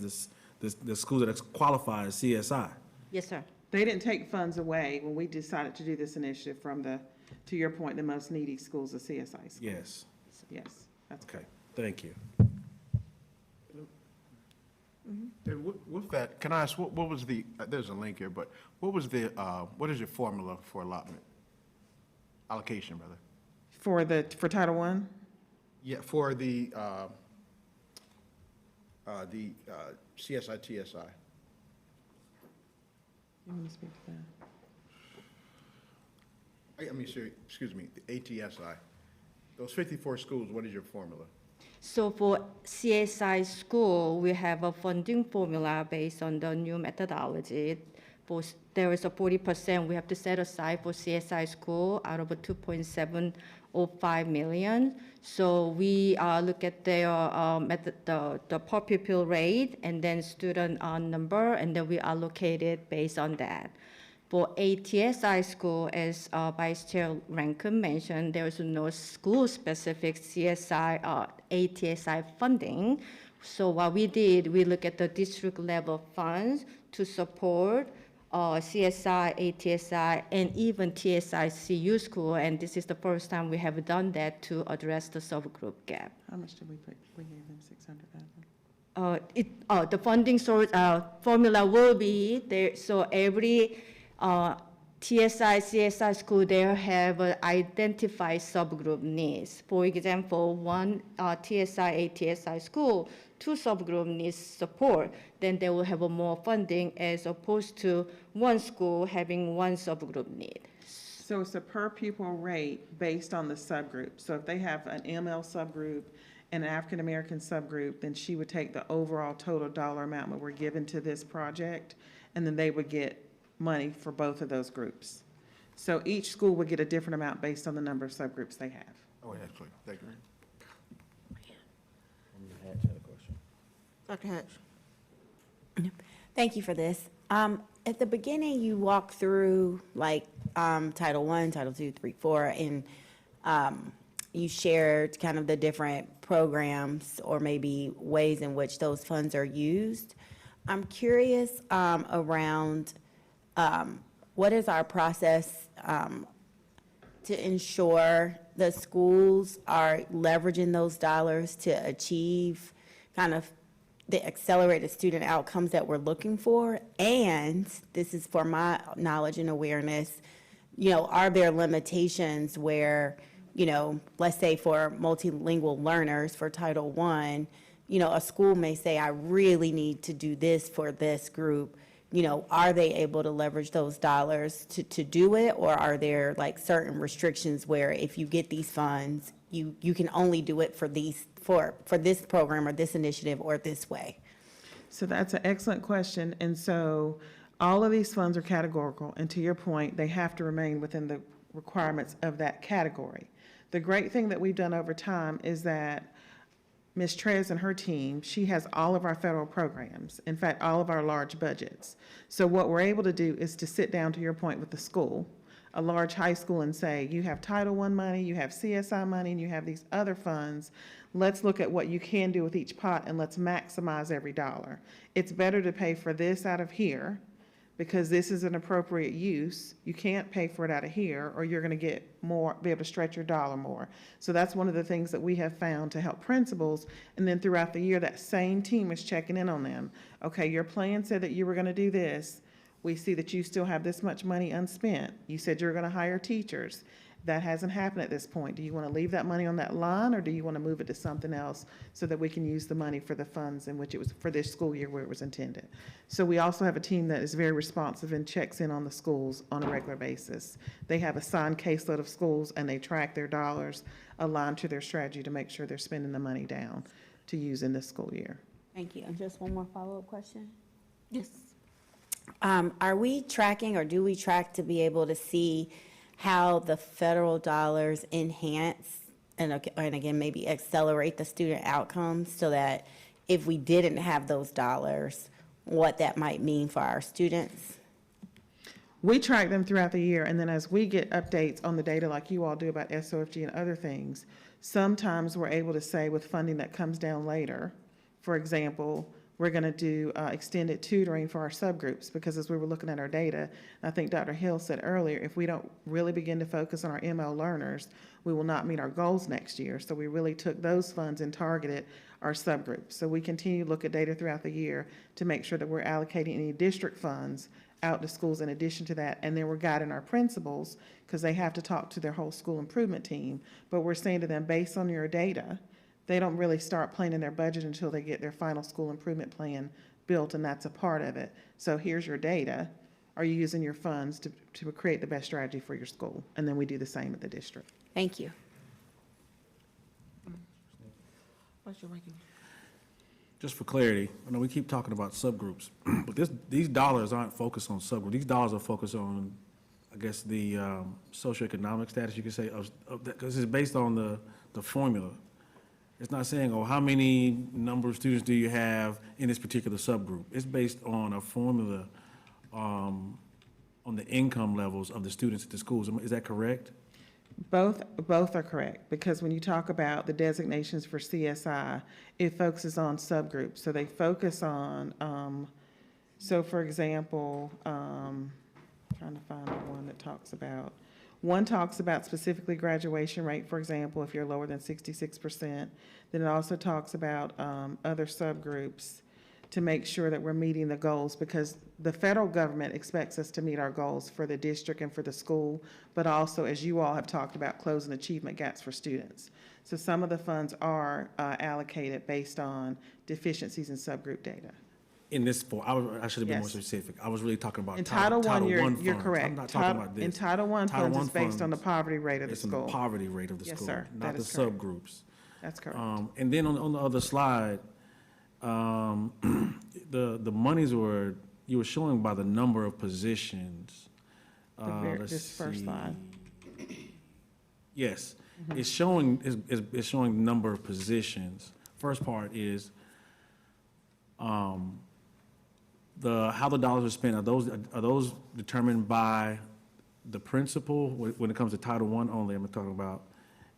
the schools that qualify as CSI. Yes, sir. They didn't take funds away when we decided to do this initiative from to your point, the most needy schools, the CSI schools. Yes, Yes, that's okay, thank you. And with that, can I ask, what was the, there's a link here, but what was the, what is your formula for allotment? Allocation, rather? For Title I? Yeah, for the CSI, TSI. You want to speak to that? I mean, sorry, excuse me, the ATSI. Those 54 schools, what is your formula? So for CSI school, we have a funding formula based on the new methodology. There is a 40% we have to set aside for CSI school out of a 2.705 million. So we look at their the per pupil rate and then student number, and then we allocate it based on that. For ATSI school, as Vice Chair Rankin mentioned, there is no school-specific CSI ATSI funding. So what we did, we look at the district-level funds to support CSI, ATSI, and even TSI CU school, and this is the first time we have done that to address the subgroup gap. How much did we put? We gave them 600,000. The funding source formula will be there, so every TSI, CSI school, they have identified subgroup needs. For example, one TSI, ATSI school, 2 subgroup needs support, then they will have more funding as opposed to one school having 1 subgroup need. So it's a per pupil rate based on the subgroup. So if they have an ML subgroup and an African-American subgroup, then she would take the overall total dollar amount that we're given to this project, and then they would get money for both of those groups. So each school would get a different amount based on the number of subgroups they have. Oh, yeah, clear. Thank you. Dr. Hatch. Thank you for this. At the beginning, you walked through like Title I, Title II, 3, 4, and you shared kind of the different programs or maybe ways in which those funds are used. I'm curious around what is our process to ensure the schools are leveraging those dollars to achieve kind of the accelerated student outcomes that we're looking for? And this is for my knowledge and awareness, are there limitations where, let's say for multilingual learners for Title I, a school may say, I really need to do this for this group. Are they able to leverage those dollars to do it? Or are there like certain restrictions where if you get these funds, you can only do it for this program or this initiative or this way? So that's an excellent question. And so all of these funds are categorical. And to your point, they have to remain within the requirements of that category. The great thing that we've done over time is that Ms. Trez and her team, she has all of our federal programs, in fact, all of our large budgets. So what we're able to do is to sit down, to your point, with the school, a large high school, and say, you have Title I money, you have CSI money, and you have these other funds. Let's look at what you can do with each pot, and let's maximize every dollar. It's better to pay for this out of here, because this is an appropriate use. You can't pay for it out of here, or you're gonna get more, be able to stretch your dollar more. So that's one of the things that we have found to help principals, and then throughout the year, that same team is checking in on them. Okay, your plan said that you were gonna do this. We see that you still have this much money unspent. You said you're gonna hire teachers. That hasn't happened at this point. Do you wanna leave that money on that line, or do you wanna move it to something else so that we can use the money for the funds in which it was, for this school year where it was intended? So we also have a team that is very responsive and checks in on the schools on a regular basis. They have a signed caseload of schools, and they track their dollars aligned to their strategy to make sure they're spending the money down to use in this school year. Thank you. Just one more follow-up question? Yes. Are we tracking, or do we track to be able to see how the federal dollars enhance and again, maybe accelerate the student outcomes, so that if we didn't have those dollars, what that might mean for our students? We track them throughout the year, and then as we get updates on the data like you all do about SOFG and other things, sometimes we're able to say with funding that comes down later, for example, we're going to do extended tutoring for our subgroups, because as we were looking at our data, I think Dr. Hill said earlier, if we don't really begin to focus on our ML learners, we will not meet our goals next year. So we really took those funds and targeted our subgroups. So we continue to look at data throughout the year to make sure that we're allocating any district funds out to schools in addition to that. And then we're guiding our principals, because they have to talk to their whole school improvement team. But we're saying to them, based on your data, they don't really start planning their budget until they get their final school improvement plan built, and that's a part of it. So here's your data. Are you using your funds to create the best strategy for your school? And then we do the same at the district. Thank you. What's your ranking? Just for clarity, I know we keep talking about subgroups, but these dollars aren't focused on subgroups. These dollars are focused on, I guess, the socioeconomic status, you could say, of that, because it's based on the formula. It's not saying, oh, how many number of students do you have in this particular subgroup? It's based on a formula on the income levels of the students at the schools. Is that correct? Both are correct, because when you talk about the designations for CSI, it focuses on subgroups. So they focus on, so for example, trying to find the one that talks about, one talks about specifically graduation rate, for example, if you're lower than 66%. Then it also talks about other subgroups to make sure that we're meeting the goals, because the federal government expects us to meet our goals for the district and for the school, but also, as you all have talked about, closing achievement gaps for students. So some of the funds are allocated based on deficiencies in subgroup data. In this form, I should have been more specific. I was really talking about In Title I, you're funds. correct. I'm not talking about this. In Title I funds, it's based on the poverty rate of the Based on school. the poverty rate of the school. Yes, sir. Not That the is correct. subgroups. That's correct. And then on the other slide, the monies were, you were showing by the number of positions. Let's This first see. slide. Yes, it's showing, it's showing the number of positions. First part is, how the dollars are spent, are those determined by the principal when it comes to Title I only, I'm talking about?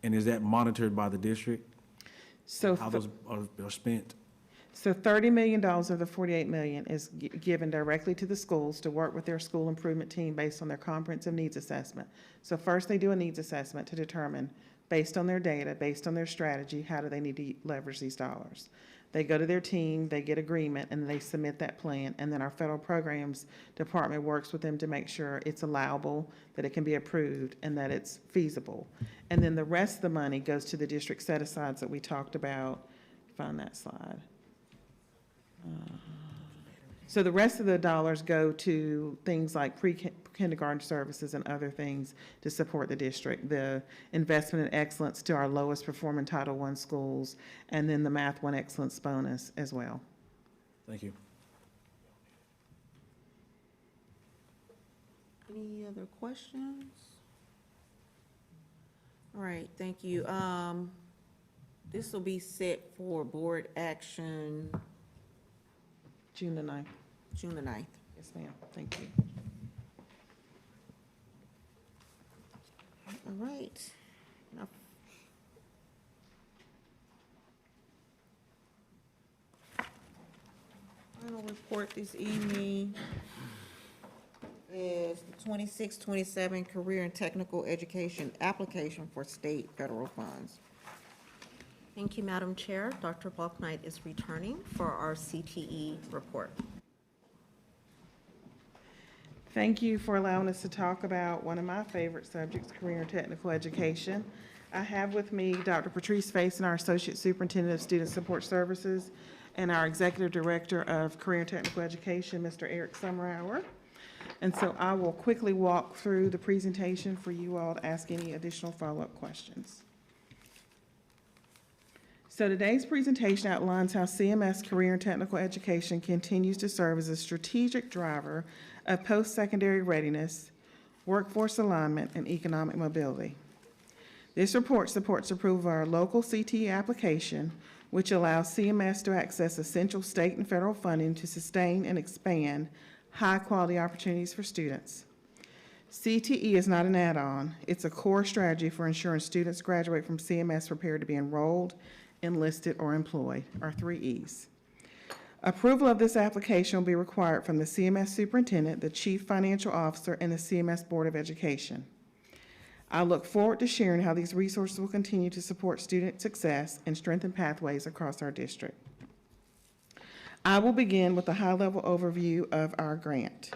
And is that monitored by the district? So How those are spent? So $30 million of the $48 million is given directly to the schools to work with their school improvement team based on their comprehensive needs assessment. So first they do a needs assessment to determine, based on their data, based on their strategy, how do they need to leverage these dollars. They go to their team, they get agreement, and they submit that plan. And then our federal programs department works with them to make sure it's allowable, that it can be approved, and that it's feasible. And then the rest of the money goes to the district set-asides that we talked about. Find that slide. So the rest of the dollars go to things like pre-kindergarten services and other things to support the district. The investment in excellence to our lowest performing Title I schools, and then the Math 1 Excellence bonus as well. Thank you. Any other questions? All right, thank you. This will be set for board action June the 9th. June the 9th. Yes, ma'am. Thank you. All right. Now, final report this evening is the 26-27 Career and Technical Education application for state federal funds. Thank you, Madam Chair. Dr. Balknight is returning for our CTE report. Thank you for allowing us to talk about one of my favorite subjects, career and technical education. I have with me Dr. Patrice Faison, our Associate Superintendent of Student Support Services, and our Executive Director of Career and Technical Education, Mr. Eric Summerhour. And so I will quickly walk through the presentation for you all to ask any additional follow-up questions. So today's presentation outlines how CMS Career and Technical Education continues to serve as a strategic driver of post-secondary readiness, workforce alignment, and economic mobility. This report supports approval of our local CTE application, which allows CMS to access essential state and federal funding to sustain and expand high-quality opportunities for students. CTE is not an add-on. It's a core strategy for ensuring students graduate from CMS prepared to be enrolled, enlisted, or employed, our 3 E's. Approval of this application will be required from the CMS superintendent, the chief financial officer, and the CMS Board of Education. I look forward to sharing how these resources will continue to support student success and strengthen pathways across our district. I will begin with a high-level overview of our grant.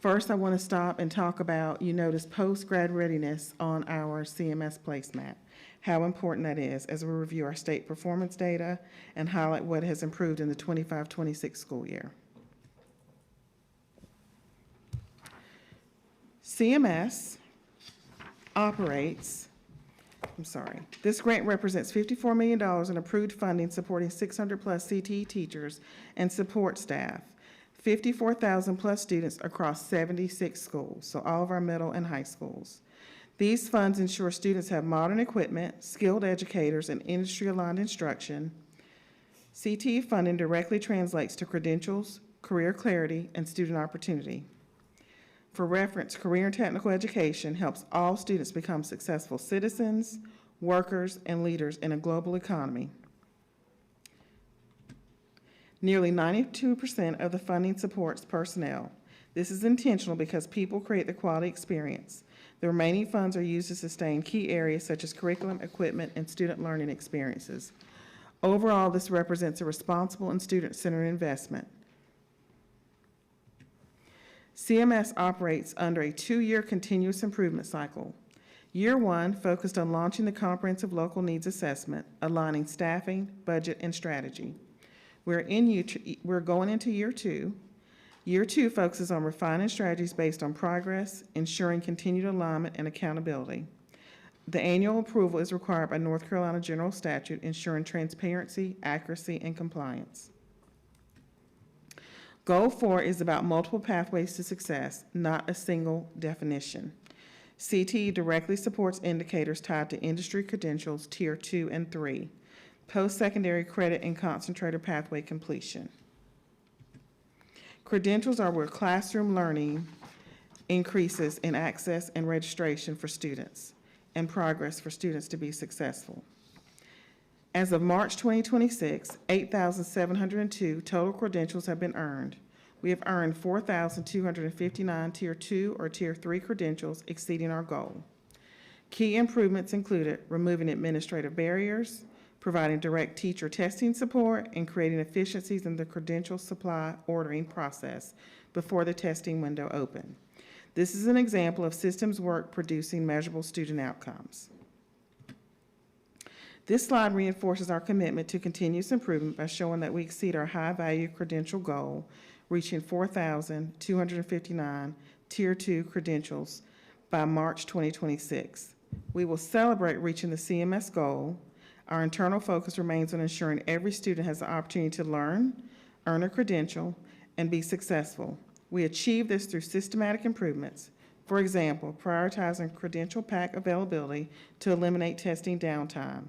First, I want to stop and talk about, you notice post-grad readiness on our CMS placemat, how important that is as we review our state performance data and highlight what has improved in the 25-26 school year. CMS operates, this grant represents $54 million in approved funding supporting 600-plus CTE teachers and support staff, 54,000-plus students across 76 schools, so all of our middle and high schools. These funds ensure students have modern equipment, skilled educators, and industry-aligned instruction. CTE funding directly translates to credentials, career clarity, and student opportunity. For reference, career and technical education helps all students become successful citizens, workers, and leaders in a global economy. Nearly 92% of the funding supports personnel. This is intentional because people create the quality experience. The remaining funds are used to sustain key areas such as curriculum, equipment, and student learning experiences. Overall, this represents a responsible and student-centered investment. CMS operates under a 2-year continuous improvement cycle. Year 1 focused on launching the comprehensive local needs assessment, aligning staffing, budget, and strategy. We're going into Year 2. Year 2 focuses on refining strategies based on progress, ensuring continued alignment and accountability. The annual approval is required by North Carolina General Statute, ensuring transparency, accuracy, and compliance. Goal 4 is about multiple pathways to success, not a single definition. CTE directly supports indicators tied to industry credentials, Tier 2 and 3, post-secondary credit and concentrated pathway completion. Credentials are where classroom learning increases in access and registration for students and progress for students to be successful. As of March 2026, 8,702 total credentials have been earned. We have earned 4,259 Tier 2 or Tier 3 credentials, exceeding our goal. Key improvements included removing administrative barriers, providing direct teacher testing support, and creating efficiencies in the credential supply ordering process before the testing window opened. This is an example of systems work producing measurable student outcomes. This slide reinforces our commitment to continuous improvement by showing that we exceed our high-value credential goal, reaching 4,259 Tier 2 credentials by March 2026. We will celebrate reaching the CMS goal. Our internal focus remains on ensuring every student has the opportunity to learn, earn a credential, and be successful. We achieve this through systematic improvements. For example, prioritizing credential pack availability to eliminate testing downtime.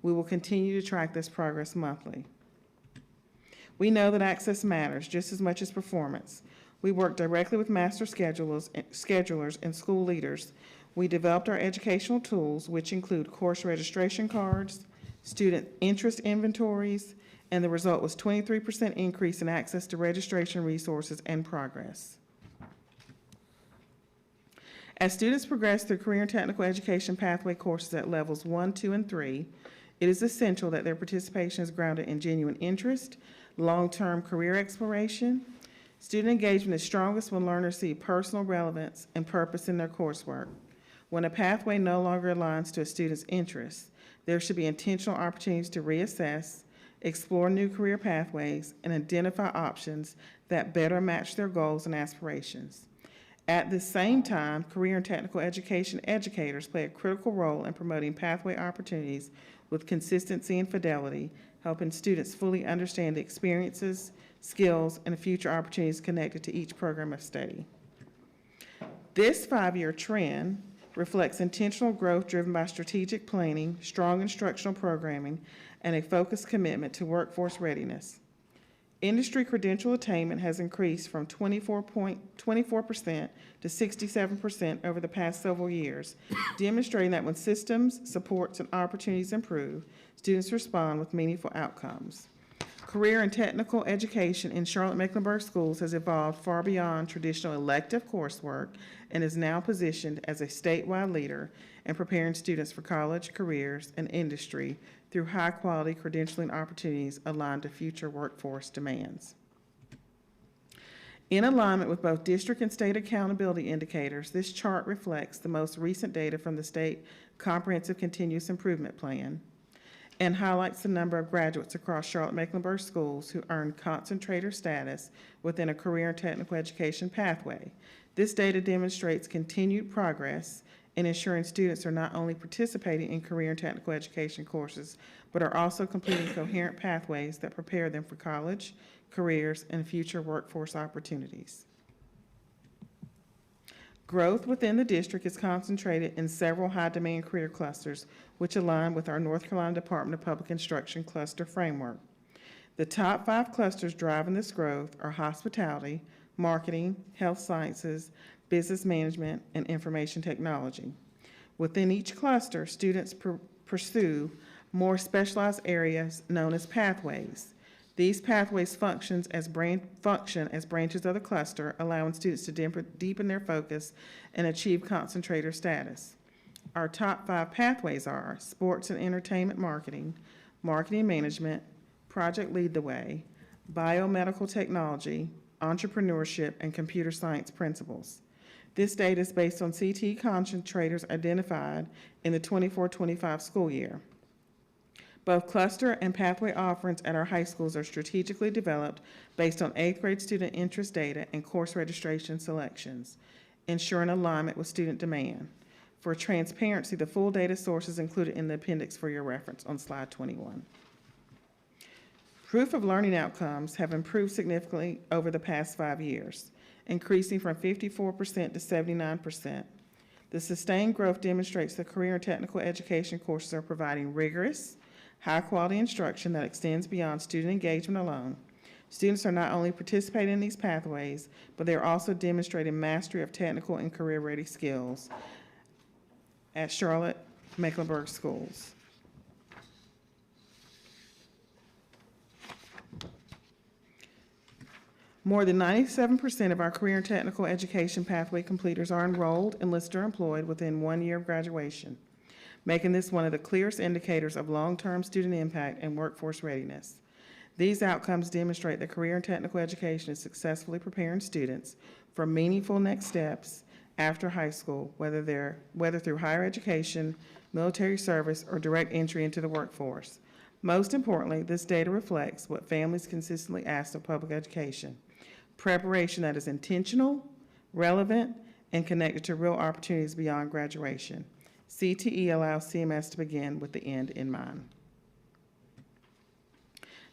We will continue to track this progress monthly. We know that access matters just as much as performance. We work directly with master schedulers and school leaders. We developed our educational tools, which include course registration cards, student interest inventories, and the result was 23% increase in access to registration resources and progress. As students progress through career and technical education pathway courses at levels 1, 2, and 3, it is essential that their participation is grounded in genuine interest, long-term career exploration. Student engagement is strongest when learners see personal relevance and purpose in their coursework. When a pathway no longer aligns to a student's interests, there should be intentional opportunities to reassess, explore new career pathways, and identify options that better match their goals and aspirations. At the same time, career and technical education educators play a critical role in promoting pathway opportunities with consistency and fidelity, helping students fully understand the experiences, skills, and future opportunities connected to each program of study. This 5-year trend reflects intentional growth driven by strategic planning, strong instructional programming, and a focused commitment to workforce readiness. Industry credential attainment has increased from 24% to 67% over the past several years, demonstrating that when systems, supports, and opportunities improve, students respond with meaningful outcomes. Career and technical education in Charlotte-Mecklenburg schools has evolved far beyond traditional elective coursework and is now positioned as a statewide leader in preparing students for college, careers, and industry through high-quality credentialing opportunities aligned to future workforce demands. In alignment with both district and state accountability indicators, this chart reflects the most recent data from the State Comprehensive Continuous Improvement Plan and highlights the number of graduates across Charlotte-Mecklenburg schools who earn concentrator status within a career and technical education pathway. This data demonstrates continued progress in ensuring students are not only participating in career and technical education courses, but are also completing coherent pathways that prepare them for college, careers, and future workforce opportunities. Growth within the district is concentrated in several high-demand career clusters, which align with our North Carolina Department of Public Instruction cluster framework. The top 5 clusters driving this growth are hospitality, marketing, health sciences, business management, and information technology. Within each cluster, students pursue more specialized areas known as pathways. These pathways function as branches of the cluster, allowing students to deepen their focus and achieve concentrator status. Our top 5 pathways are sports and entertainment marketing, marketing management, project lead the way, biomedical technology, entrepreneurship, and computer science principles. This data is based on CTE concentrators identified in the 24-25 school year. Both cluster and pathway offerings at our high schools are strategically developed based on 8th grade student interest data and course registration selections, ensuring alignment with student demand. For transparency, the full data source is included in the appendix for your reference on slide 21. Proof of learning outcomes have improved significantly over the past 5 years, increasing from 54% to 79%. The sustained growth demonstrates that career and technical education courses are providing rigorous, high-quality instruction that extends beyond student engagement alone. Students are not only participating in these pathways, but they are also demonstrating mastery of technical and career-ready skills at Charlotte-Mecklenburg schools. More than 97% of our career and technical education pathway completers are enrolled, enlisted, or employed within 1 year of graduation, making this one of the clearest indicators of long-term student impact and workforce readiness. These outcomes demonstrate that career and technical education is successfully preparing students for meaningful next steps after high school, whether through higher education, military service, or direct entry into the workforce. Most importantly, this data reflects what families consistently ask of public education: preparation that is intentional, relevant, and connected to real opportunities beyond graduation. CTE allows CMS to begin with the end in mind.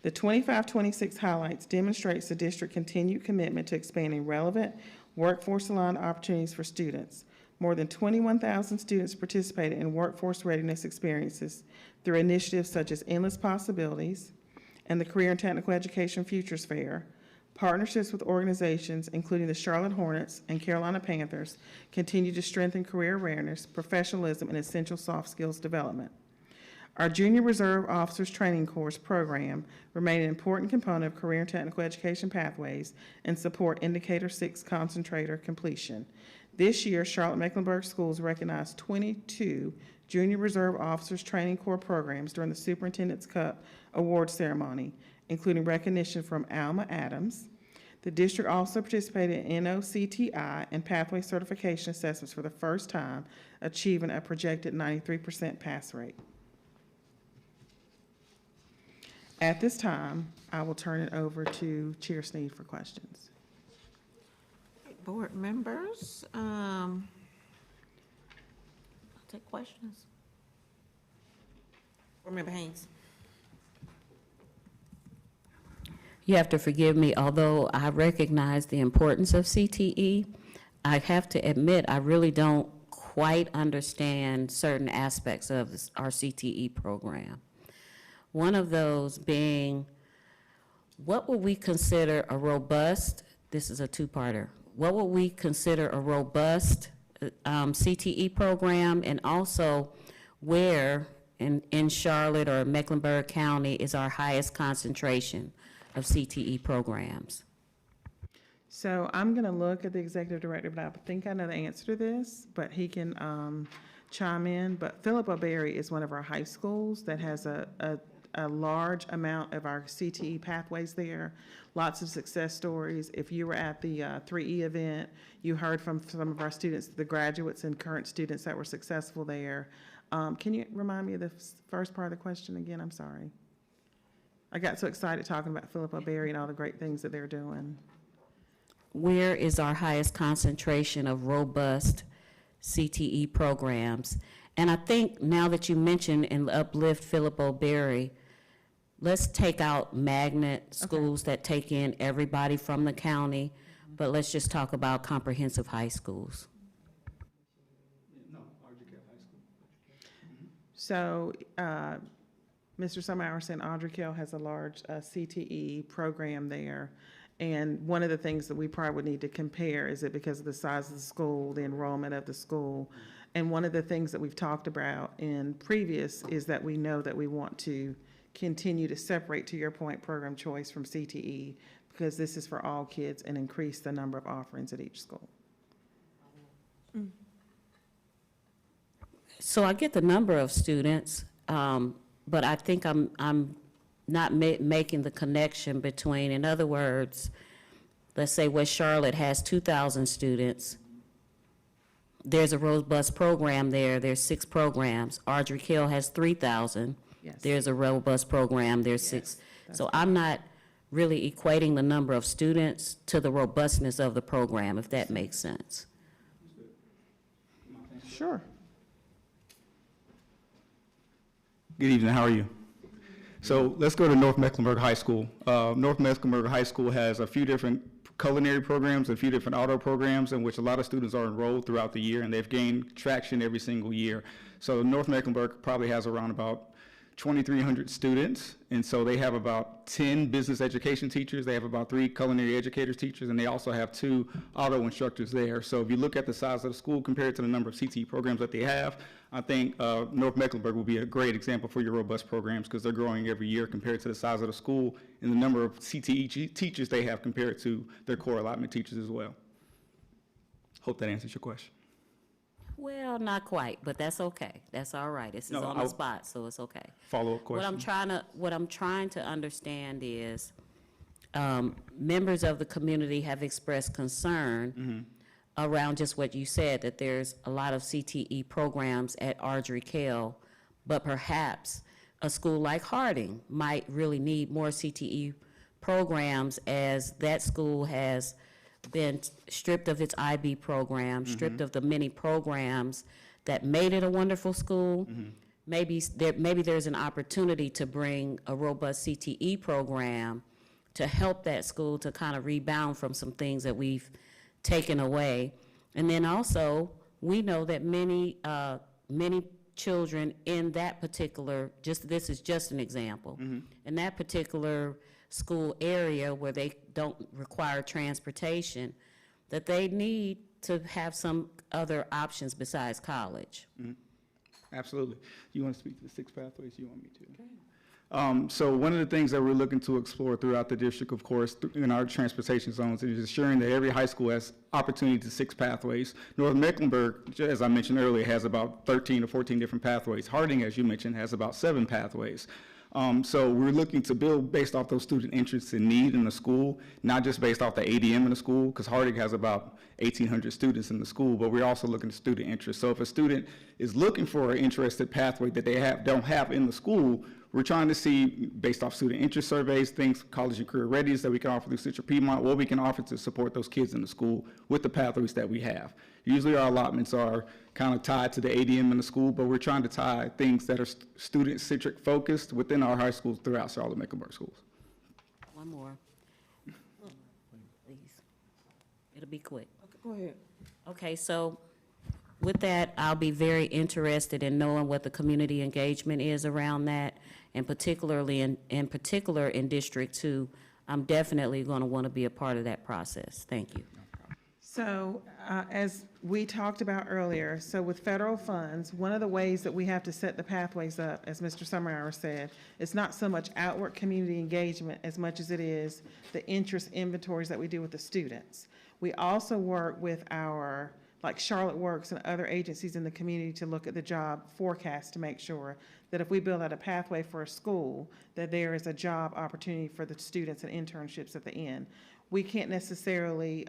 The 25-26 highlights demonstrates the district's continued commitment to expanding relevant, workforce-aligned opportunities for students. More than 21,000 students participated in workforce readiness experiences through initiatives such as Endless Possibilities and the Career and Technical Education Futures Fair. Partnerships with organizations including the Charlotte Hornets and Carolina Panthers continue to strengthen career awareness, professionalism, and essential soft skills development. Our Junior Reserve Officers Training Course program remain an important component of career and technical education pathways and support Indicator 6 concentrator completion. This year, Charlotte-Mecklenburg schools recognized 22 Junior Reserve Officers Training Corps programs during the Superintendent's Cup award ceremony, including recognition from Alma Adams. The district also participated in NOCTI and pathway certification assessments for the first time, achieving a projected 93% pass rate. At this time, I will turn it over to Chair Sneed for questions. Board members, I'll take questions. Board Member Haynes. You have to forgive me, although I recognize the importance of CTE, I have to admit, I really don't quite understand certain aspects of our CTE program. One of those being, what would we consider a robust, this is a two-parter, what would we consider a robust CTE program, and also where in Charlotte or Mecklenburg County is our highest concentration of CTE programs? So I'm going to look at the executive director, but I think I know the answer to this, but he can chime in. But Philip O'Berry is one of our high schools that has a large amount of our CTE pathways there, lots of success stories. If you were at the 3E event, you heard from some of our students, the graduates and current students that were successful there. Can you remind me of the first part of the question again? I'm sorry. I got so excited talking about Philip O'Berry and all the great things that they're doing. Where is our highest concentration of robust CTE programs? And I think now that you mention and uplift Philip O'Berry, let's take out magnet schools that take in everybody from the county, but let's just talk about comprehensive high schools. So, Mr. Summerson, Audrey Kell has a large CTE program there. And one of the things that we probably would need to compare is it because of the size of the school, the enrollment of the school. And one of the things that we've talked about in previous is that we know that we want to continue to separate, to your point, program choice from CTE, because this is for all kids, and increase the number of offerings at each school. So I get the number of students, but I think I'm not making the connection between, in other words, let's say West Charlotte has 2,000 students. There's a robust program there. There's 6 programs. Audrey Kell has 3,000. Yes. There's a robust program. There's 6. So I'm not really equating the number of students to the robustness of the program, if that makes sense. Sure. Good evening, how are you? So let's go to North Mecklenburg High School. North Mecklenburg High School has a few different culinary programs, a few different auto programs in which a lot of students are enrolled throughout the year, and they've gained traction every single year. So North Mecklenburg probably has around about 2,300 students, and so they have about 10 business education teachers, they have about 3 culinary educators teachers, and they also have 2 auto instructors there. So if you look at the size of the school compared to the number of CTE programs that they have, I think North Mecklenburg will be a great example for your robust programs, because they're growing every year compared to the size of the school and the number of CTE teachers they have compared to their core allotment teachers as well. Hope that answers your question. Well, not quite, but that's okay. That's all right. This is No, on the spot, so it's okay. Follow-up question. What I'm trying to understand is, members of the community have expressed concern around just what you said, that there's a lot of CTE programs at Audrey Kell, but perhaps a school like Harding might really need more CTE programs, as that school has been stripped of its IB program, stripped of the many programs that made it a wonderful school. Maybe there's an opportunity to bring a robust CTE program to help that school to kind of rebound from some things that we've taken away. And then also, we know that many children in that particular, this is just an example, in that particular school area where they don't require transportation, that they need to have some other options besides college. Absolutely. You want to speak to the 6 pathways? You want me to? So one of the things that we're looking to explore throughout the district, of course, in our transportation zones, is ensuring that every high school has opportunity to 6 pathways. North Mecklenburg, as I mentioned earlier, has about 13 or 14 different pathways. Harding, as you mentioned, has about 7 pathways. So we're looking to build based off those student interests and need in the school, not just based off the ADM in the school, because Harding has about 1,800 students in the school, but we're also looking at student interest. So if a student is looking for an interested pathway that they don't have in the school, we're trying to see, based off student interest surveys, things, college and career readiness that we can offer through Citrus Piedmont, what we can offer to support those kids in the school with the pathways that we have. Usually our allotments are kind of tied to the ADM in the school, but we're trying to tie things that are student-centric focused within our high schools throughout Charlotte-Mecklenburg schools. One more. Please. It'll be quick. Okay, go ahead. Okay, so with that, I'll be very interested in knowing what the community engagement is around that, and particularly in particular in District 2. I'm definitely going to want to be a part of that process. Thank you. So, as we talked about earlier, so with federal funds, one of the ways that we have to set the pathways up, as Mr. Summerhour said, it's not so much outward community engagement as much as it is the interest inventories that we do with the students. We also work with our, like Charlotte Works and other agencies in the community to look at the job forecast to make sure that if we build out a pathway for a school, that there is a job opportunity for the students and internships at the end. We can't necessarily,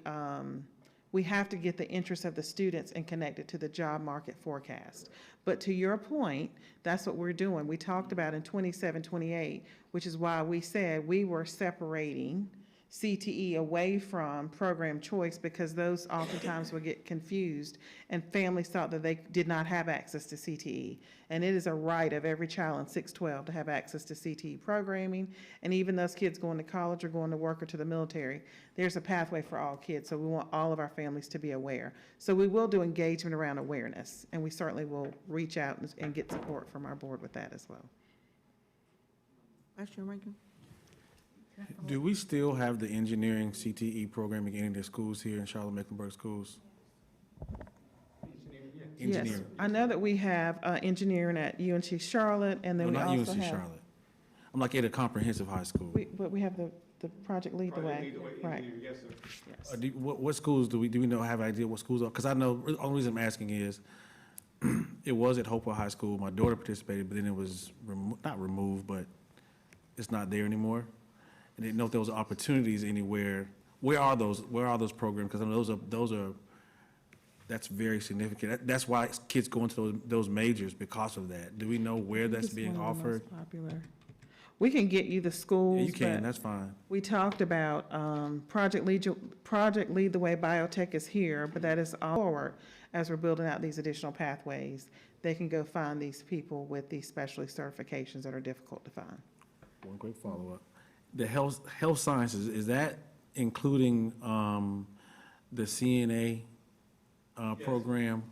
we have to get the interest of the students and connect it to the job market forecast. But to your point, that's what we're doing. We talked about in 27, 28, which is why we said we were separating CTE away from program choice, because those oftentimes would get confused and families thought that they did not have access to CTE. And it is a right of every child in 612 to have access to CTE programming. And even those kids going to college or going to work or to the military, there's a pathway for all kids. So we want all of our families to be aware. So we will do engagement around awareness, and we certainly will reach out and get support from our board with that as well. Vice Chair Rankin? Do we still have the engineering CTE program in any of the schools here in Charlotte-Mecklenburg schools? Yes, Engineering. I know that we have engineering at UNC Charlotte, and then we Well, also not have. UNC Charlotte. I'm like at a comprehensive high school. But we have the Project Lead the Way, right. Yes, sir. Yes. What schools do we know, have an idea what schools are? Because I know, the only reason I'm asking is, it was at Hopewell High School, my daughter participated, but then it was, not removed, but it's not there anymore. I didn't know if there was opportunities anywhere. Where are those programs? Because I know those are, that's very significant. That's why kids go into those majors because of that. Do we know where that's It's being one of the most offered? popular. We can get you the schools. Yeah, you can, but that's fine. We talked about Project Lead the Way Biotech is here, but that is all forward as we're building out these additional pathways. They can go find these people with these specialty certifications that are difficult to find. One quick follow-up. The health sciences, is that including the CNA program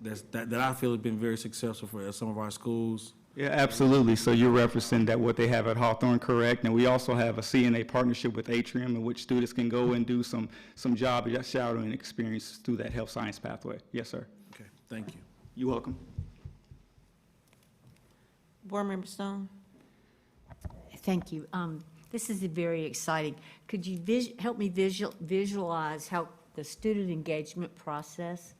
that I feel has been very successful for some of our schools? Yeah, absolutely. So you're referencing that what they have at Hawthorne, correct? And we also have a CNA partnership with Atrium in which students can go and do some job shadowing experience through that health science pathway. Yes, sir. Okay, thank you. You're welcome. Board Member Stone? Thank you. This is very exciting. Could you help me visualize how the student engagement process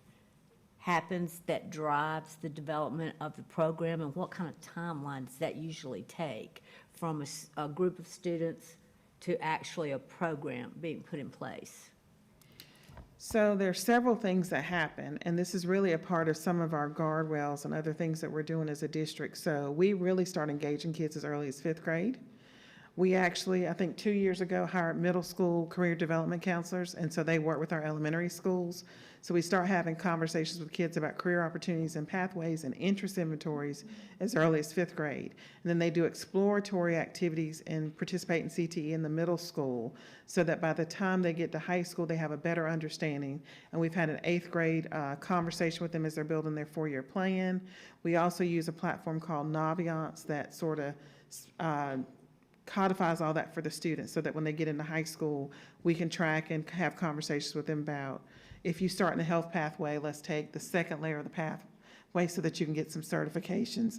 happens that drives the development of the program, and what kind of timeline does that usually take from a group of students to actually a program being put in place? So there are several things that happen, and this is really a part of some of our guardrails and other things that we're doing as a district. So we really start engaging kids as early as 5th grade. We actually, I think 2 years ago, hired middle school career development counselors, and so they work with our elementary schools. So we start having conversations with kids about career opportunities and pathways and interest inventories as early as 5th grade. And then they do exploratory activities and participate in CTE in the middle school, so that by the time they get to high school, they have a better understanding. And we've had an 8th grade conversation with them as they're building their 4-year plan. We also use a platform called Naviance that sort of codifies all that for the students, so that when they get into high school, we can track and have conversations with them about, if you start in a health pathway, let's take the second layer of the pathway so that you can get some certifications,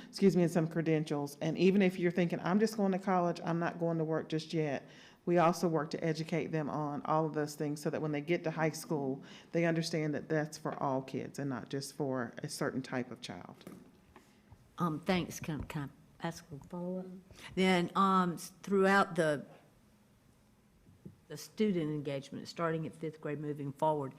excuse me, and some credentials. And even if you're thinking, I'm just going to college, I'm not going to work just yet, we also work to educate them on all of those things so that when they get to high school, they understand that that's for all kids and not just for a certain type of child. Thanks. Can I ask a follow-up? Then throughout the student engagement, starting at 5th grade moving forward,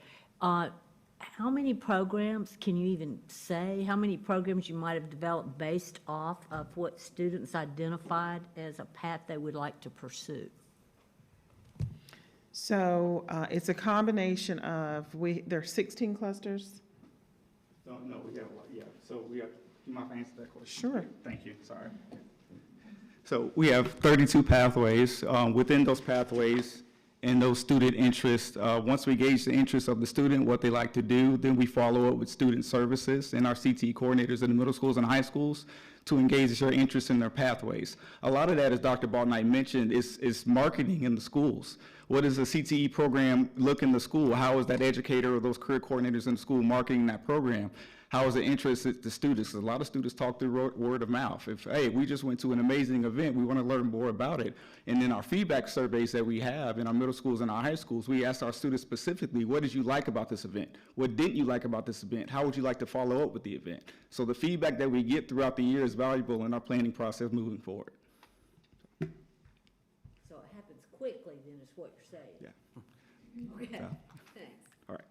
how many programs, can you even say, how many programs you might have developed based off of what students identified as a path they would like to pursue? So it's a combination of, there are 16 clusters? No, we have, yeah, so we have, do you mind if I answer that question? Sure. Thank you, sorry. So we have 32 pathways. Within those pathways and those student interests, once we gauge the interest of the student, what they like to do, then we follow up with student services and our CTE coordinators in the middle schools and high schools to engage their interest in their pathways. A lot of that, as Dr. Baldnight mentioned, is marketing in the schools. What does a CTE program look in the school? How is that educator or those career coordinators in the school marketing that program? How is it interested to students? A lot of students talk through word of mouth. If, hey, we just went to an amazing event, we want to learn more about it. And in our feedback surveys that we have in our middle schools and our high schools, we ask our students specifically, what did you like about this event? What didn't you like about this event? How would you like to follow up with the event? So the feedback that we get throughout the year is valuable in our planning process moving forward. So it happens quickly, then, is what you're saying? Yeah. Okay, Yeah. thanks. All right.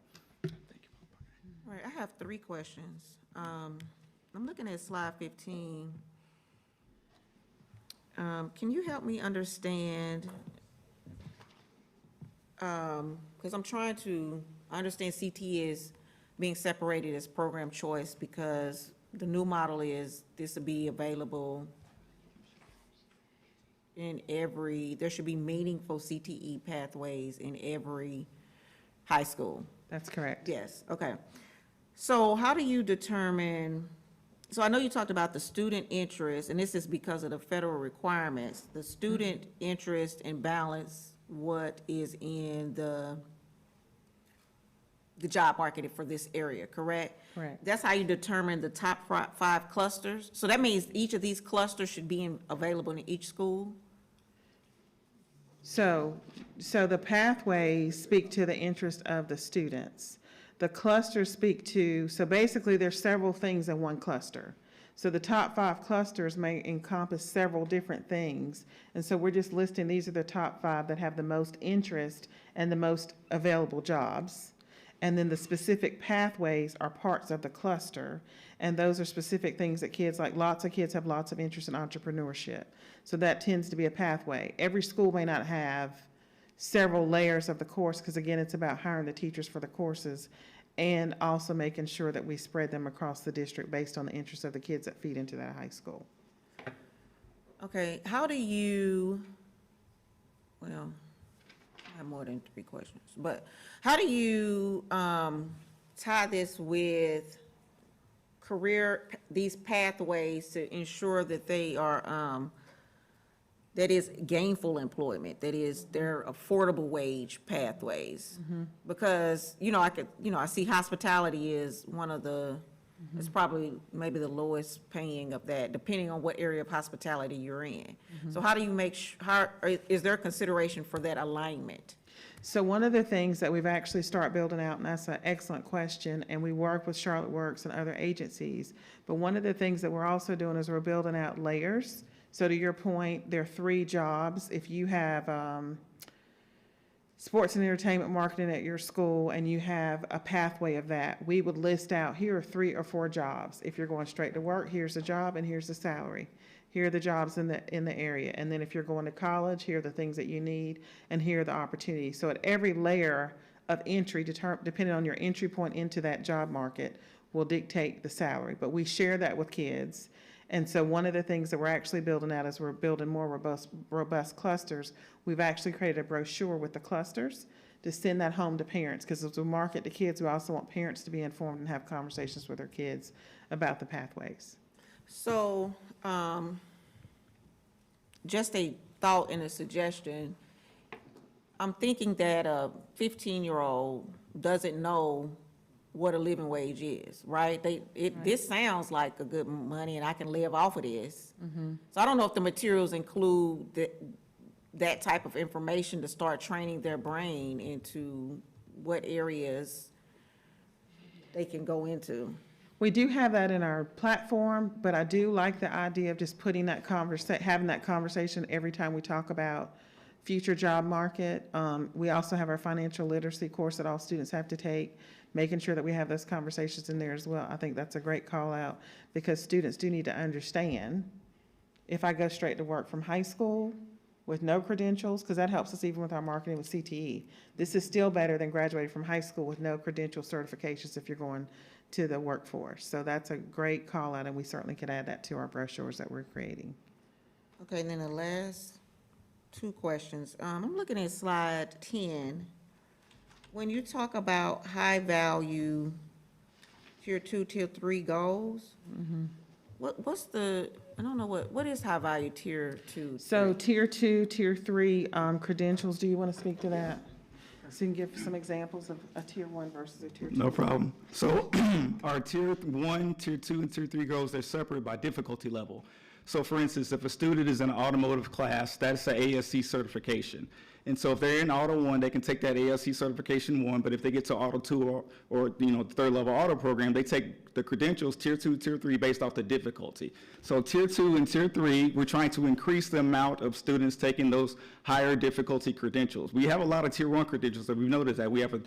All right, I have 3 questions. I'm looking at slide 15. Can you help me understand, because I'm trying to understand CTE is being separated as program choice because the new model is this will be available in there should be meaningful CTE pathways in every high school. That's correct. Yes, okay. So how do you determine, so I know you talked about the student interest, and this is because of the federal requirements, the student interest and balance what is in the job market for this area, correct? Correct. That's how you determine the top 5 clusters? So that means each of these clusters should be available in each school? So the pathways speak to the interest of the students. The clusters speak to, so basically there's several things in one cluster. So the top 5 clusters may encompass several different things. And so we're just listing, these are the top 5 that have the most interest and the most available jobs. And then the specific pathways are parts of the cluster. And those are specific things that kids, like lots of kids have lots of interest in entrepreneurship. So that tends to be a pathway. Every school may not have several layers of the course, because again, it's about hiring the teachers for the courses and also making sure that we spread them across the district based on the interests of the kids that feed into that high school. Okay, how do you, well, I have more than 3 questions, but how do you tie this with these pathways to ensure that they are, that is gainful employment, that is their affordable wage pathways? Because, I see hospitality is one of the, it's probably maybe the lowest paying of that, depending on what area of hospitality you're in. So how do you is there consideration for that alignment? So one of the things that we've actually started building out, and that's an excellent question, and we work with Charlotte Works and other agencies, but one of the things that we're also doing is we're building out layers. So to your point, there are 3 jobs. If you have sports and entertainment marketing at your school and you have a pathway of that, we would list out, here are 3 or 4 jobs. If you're going straight to work, here's the job and here's the salary. Here are the jobs in the area. And then if you're going to college, here are the things that you need and here are the opportunities. So at every layer of entry, depending on your entry point into that job market, will dictate the salary. But we share that with kids. And so one of the things that we're actually building out is we're building more robust clusters. We've actually created a brochure with the clusters to send that home to parents, because as we market to kids, we also want parents to be informed and have conversations with their kids about the pathways. So, just a thought and a suggestion. I'm thinking that a 15-year-old doesn't know what a living wage is, right? This sounds like a good money and I can live off of this. So I don't know if the materials include that type of information to start training their brain into what areas they can go into. We do have that in our platform, but I do like the idea of just putting that having that conversation every time we talk about future job market. We also have our financial literacy course that all students have to take, making sure that we have those conversations in there as well. I think that's a great call out, because students do need to understand, if I go straight to work from high school with no credentials, because that helps us even with our marketing with CTE. This is still better than graduating from high school with no credential certifications if you're going to the workforce. So that's a great call out, and we certainly could add that to our brochures that we're creating. Okay, and then the last two questions. I'm looking at slide 10. When you talk about high-value tier 2, tier 3 goals, what's the, I don't know, what is high-value tier 2? So tier 2, tier 3 credentials, do you want to speak to that? So you can give some examples of a tier 1 versus a tier 2. No problem. So our tier 1, tier 2, and tier 3 goals, they're separated by difficulty level. So for instance, if a student is in an automotive class, that's an ASC certification. And so if they're in Auto 1, they can take that ASC certification 1, but if they get to Auto 2 or the third level auto program, they take the credentials tier 2, tier 3 based off the difficulty. So tier 2 and tier 3, we're trying to increase the amount of students taking those higher difficulty credentials. We have a lot of tier 1 credentials, that we've noticed that we have a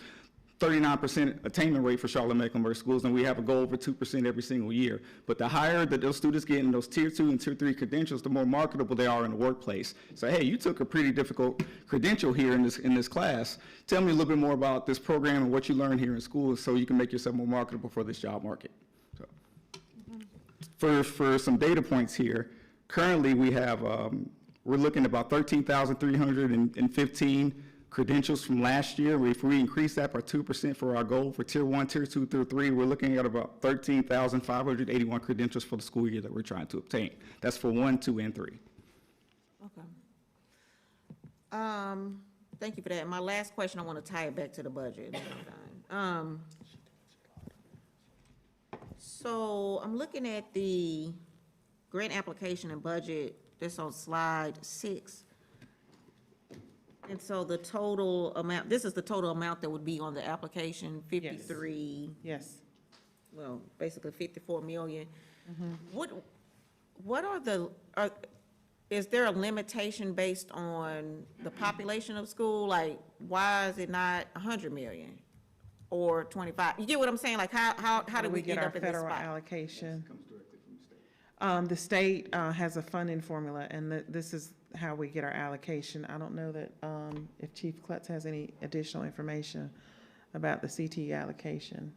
39% attainment rate for Charlotte-Mecklenburg schools, and we have a goal over 2% every single year. But the higher that those students get in those tier 2 and tier 3 credentials, the more marketable they are in the workplace. So, hey, you took a pretty difficult credential here in this class. Tell me a little bit more about this program and what you learned here in school, so you can make yourself more marketable for this job market. So, for some data points here, currently we have, we're looking at about 13,315 credentials from last year. If we increase that by 2% for our goal for tier 1, tier 2, tier 3, we're looking at about 13,581 credentials for the school year that we're trying to obtain. That's for 1, 2, and 3. Okay. Thank you for that. My last question, I want to tie it back to the budget. So I'm looking at the grant application and budget that's on slide 6. And so the total amount, this is the total amount that would be on the application, 53. Yes. Well, basically 54 million. What are is there a limitation based on the population of school? Like, why is it not 100 million or 25? You get what I'm saying? Like, how do we get our up in this federal spot? allocation? The state has a funding formula, and this is how we get our allocation. I don't know that if Chief Klutz has any additional information about the CTE allocation.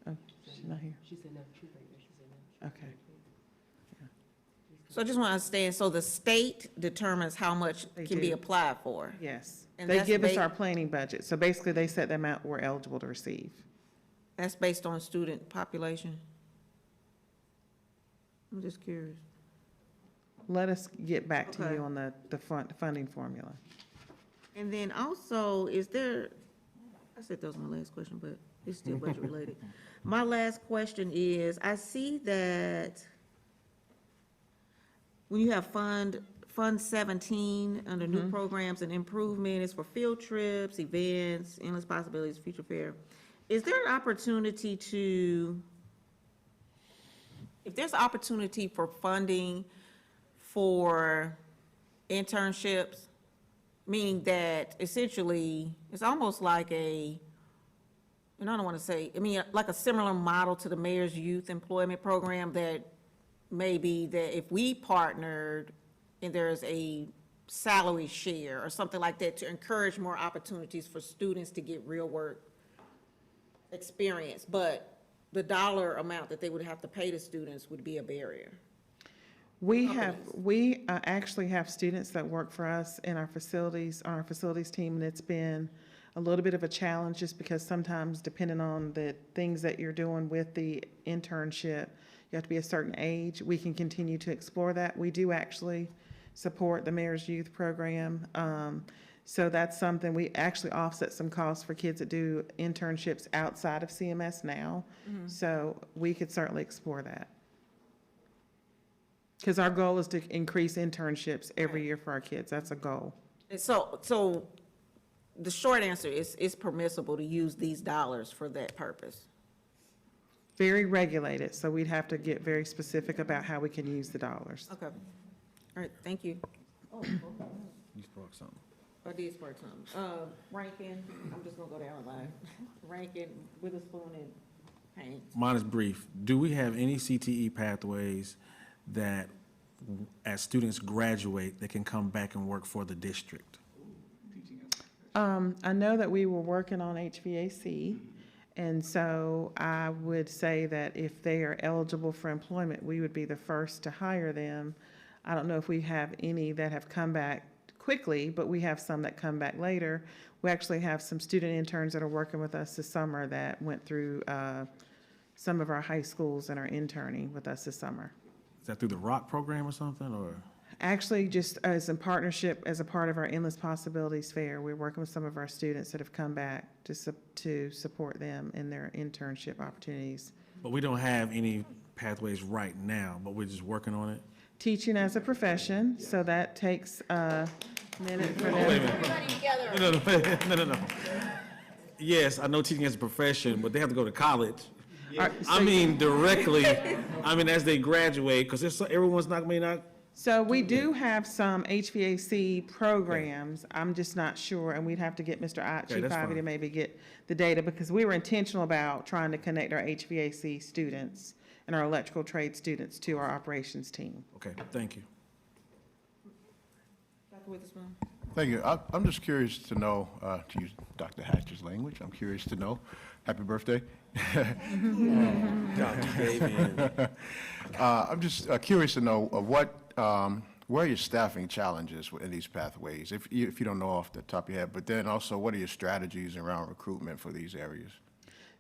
Oh, she's not here. She said no, she's right there, she said no. Okay. So I just want to understand, so the state determines how much They can be do. applied for? Yes. And They that's give us ba- our planning budget. So basically, they set the amount we're eligible to receive. That's based on student population? I'm just curious. Let us get back to Okay. you on the funding formula. And then also, is there, I said that was my last question, but it's still budget related. My last question is, I see that when you have Fund 17, under new programs and improvement, it's for field trips, events, endless possibilities, future fair. Is there an opportunity to, if there's opportunity for funding for internships, meaning that essentially, it's almost like and I don't want to say, like a similar model to the mayor's youth employment program, that maybe that if we partnered and there's a salary share or something like that to encourage more opportunities for students to get real work experience, but the dollar amount that they would have to pay the students would be a barrier. We actually have students that work for us in our facilities, on our facilities team, and it's been a little bit of a challenge just because sometimes depending on the things that you're doing with the internship, you have to be a certain age. We can continue to explore that. We do actually support the Mayor's Youth Program. So that's something, we actually offset some costs for kids that do internships outside of CMS now. So we could certainly explore that. Because our goal is to increase internships every year for our kids. That's a goal. And so the short answer is it's permissible to use these dollars for that purpose. Very regulated, so we'd have to get very specific about how we can use the dollars. Okay. All right, thank you. You spoke something. I did spark some. Rankin, I'm just gonna go down the line. Rankin, Witherspoon, and Haynes. Mine is brief. Do we have any CTE pathways that, as students graduate, they can come back and work for the district? I know that we were working on HVAC, and so I would say that if they are eligible for employment, we would be the first to hire them. I don't know if we have any that have come back quickly, but we have some that come back later. We actually have some student interns that are working with us this summer that went through some of our high schools and are interning with us this summer. Is that through the ROC program or something, or? Actually, just as in partnership, as a part of our Endless Possibilities Fair, we're working with some of our students that have come back to support them in their internship opportunities. But we don't have any pathways right now, but we're just working on it? Teaching as a profession, so that takes a minute for Oh, wait a them. minute. No. Yes, I know teaching as a profession, but they have to go to college. I mean directly, as they graduate, because everyone's may not. So we do have some HVAC programs. I'm just not sure, and we'd have to get Mr. Okay, that's Chief Ivy to fine. maybe get the data, because we were intentional about trying to connect our HVAC students and our electrical trade students to our operations team. Okay, thank you. Dr. Witherspoon? Thank you. I'm just curious to know, to use Dr. Hatcher's language, I'm curious to know, happy birthday. I'm just curious to know where are your staffing challenges in these pathways, if you don't know off the top of your head, but then also what are your strategies around recruitment for these areas?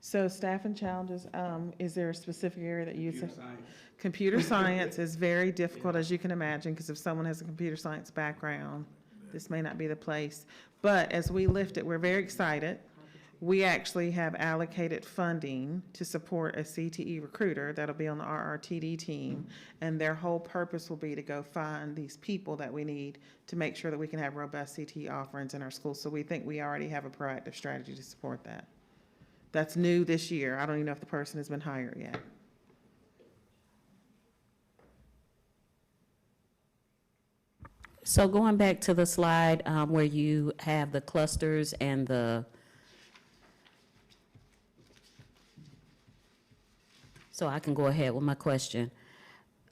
So staffing challenges, is there a specific area that you say? Computer science is very difficult, as you can imagine, because if someone has a computer science background, this may not be the place. But as we lift it, we're very excited. We actually have allocated funding to support a CTE recruiter that'll be on the RRTD team, and their whole purpose will be to go find these people that we need to make sure that we can have robust CTE offerings in our schools. So we think we already have a proactive strategy to support that. That's new this year. I don't even know if the person has been hired yet. So going back to the slide where you have the clusters and so I can go ahead with my question.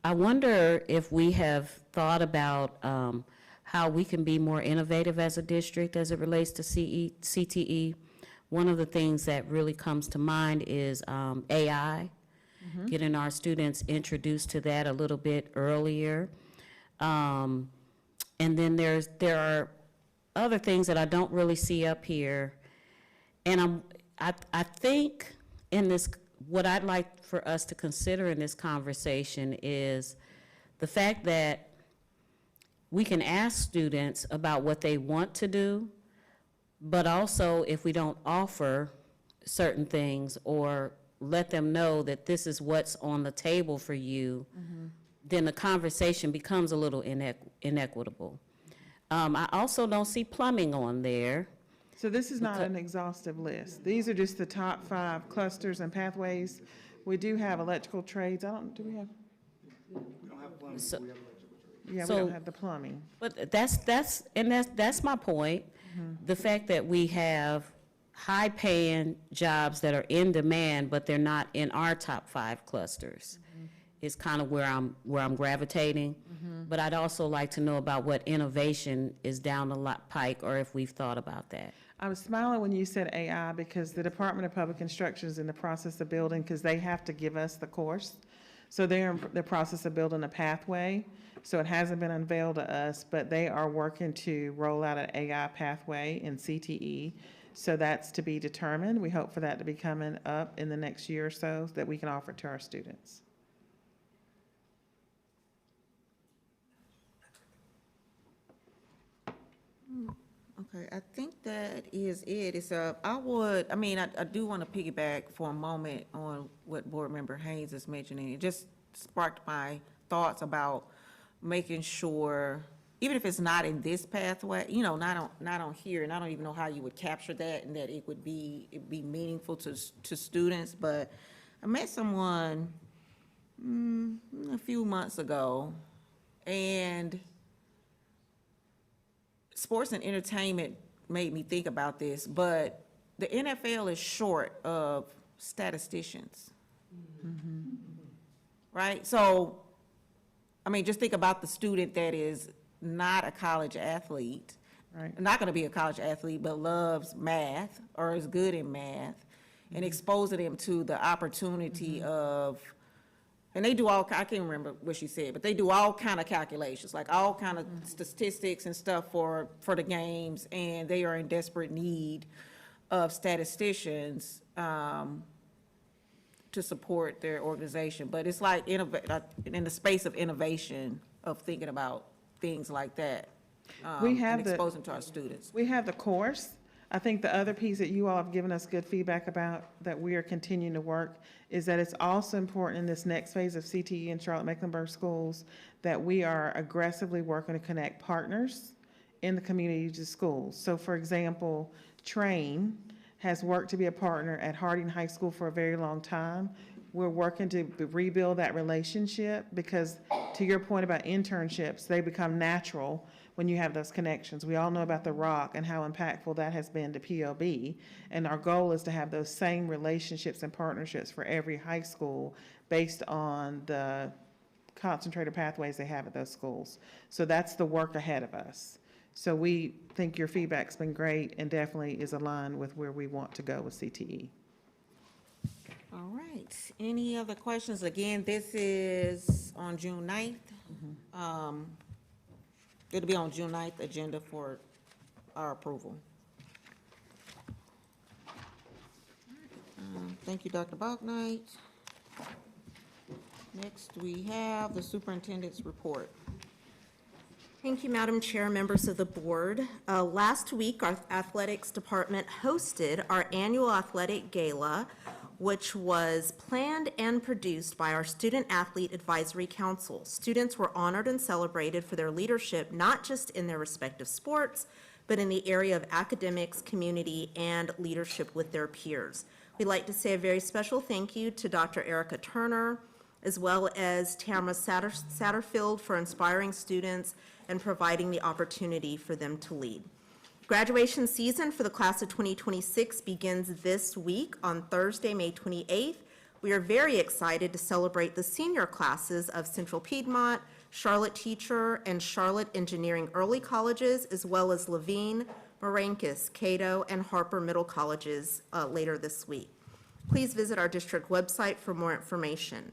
I wonder if we have thought about how we can be more innovative as a district as it relates to CTE. One of the things that really comes to mind is AI, getting our students introduced to that a little bit earlier. And then there are other things that I don't really see up here. And I think in this, what I'd like for us to consider in this conversation is the fact that we can ask students about what they want to do, but also if we don't offer certain things or let them know that this is what's on the table for you, then the conversation becomes a little inequitable. I also don't see plumbing on there. So this is not an exhaustive list. These are just the top 5 clusters and pathways. We do have electrical trades. Do we have? So- Yeah, we So- don't have the plumbing. But that's my point. The fact that we have high-paying jobs that are in demand, but they're not in our top 5 clusters is kind of where I'm gravitating. But I'd also like to know about what innovation is down the pike, or if we've thought about that. I was smiling when you said AI because the Department of Public Instruction is in the process of building, because they have to give us the course. So they're in the process of building a pathway. So it hasn't been unveiled to us, but they are working to roll out an AI pathway in CTE. So that's to be determined. We hope for that to be coming up in the next year or so that we can offer to our students. Okay, I think that is it. It's I do want to piggyback for a moment on what Board Member Haynes is mentioning. It just sparked my thoughts about making sure, even if it's not in this pathway, not on here, and I don't even know how you would capture that and that it'd be meaningful to students, but I met someone a few months ago, and sports and entertainment made me think about this, but the NFL is short of statisticians. Right? So, I mean, just think about the student that is not a college athlete, Right. not going to be a college athlete, but loves math or is good in math, and exposing them to the opportunity of, and they do all, I can't remember what she said, but they do all kind of calculations, like all kind of statistics and stuff for the games, and they are in desperate need of statisticians to support their organization. But it's like in the space of innovation, of thinking about things like that, We have and the- exposing to our students. We have the course. I think the other piece that you all have given us good feedback about, that we are continuing to work, is that it's also important in this next phase of CTE in Charlotte-Mecklenburg schools that we are aggressively working to connect partners in the community to schools. So for example, Train has worked to be a partner at Harding High School for a very long time. We're working to rebuild that relationship because, to your point about internships, they become natural when you have those connections. We all know about the Rock and how impactful that has been to POB. And our goal is to have those same relationships and partnerships for every high school based on the concentrated pathways they have at those schools. So that's the work ahead of us. So we think your feedback's been great and definitely is aligned with where we want to go with CTE. All right. Any other questions? Again, this is on June 9th. It'll be on June 9th agenda for our approval. Thank you, Dr. Bachnight. Next, we have the superintendent's report. Thank you, Madam Chair, members of the board. Last week, our athletics department hosted our annual athletic gala, which was planned and produced by our Student Athlete Advisory Council. Students were honored and celebrated for their leadership, not just in their respective sports, but in the area of academics, community, and leadership with their peers. We'd like to say a very special thank you to Dr. Erica Turner, as well as Tamara Satterfield for inspiring students and providing the opportunity for them to lead. Graduation season for the class of 2026 begins this week on Thursday, May 28th. We are very excited to celebrate the senior classes of Central Piedmont, Charlotte Teacher, and Charlotte Engineering Early Colleges, as well as Levine, Marrankis, Cato, and Harper Middle Colleges later this week. Please visit our district website for more information.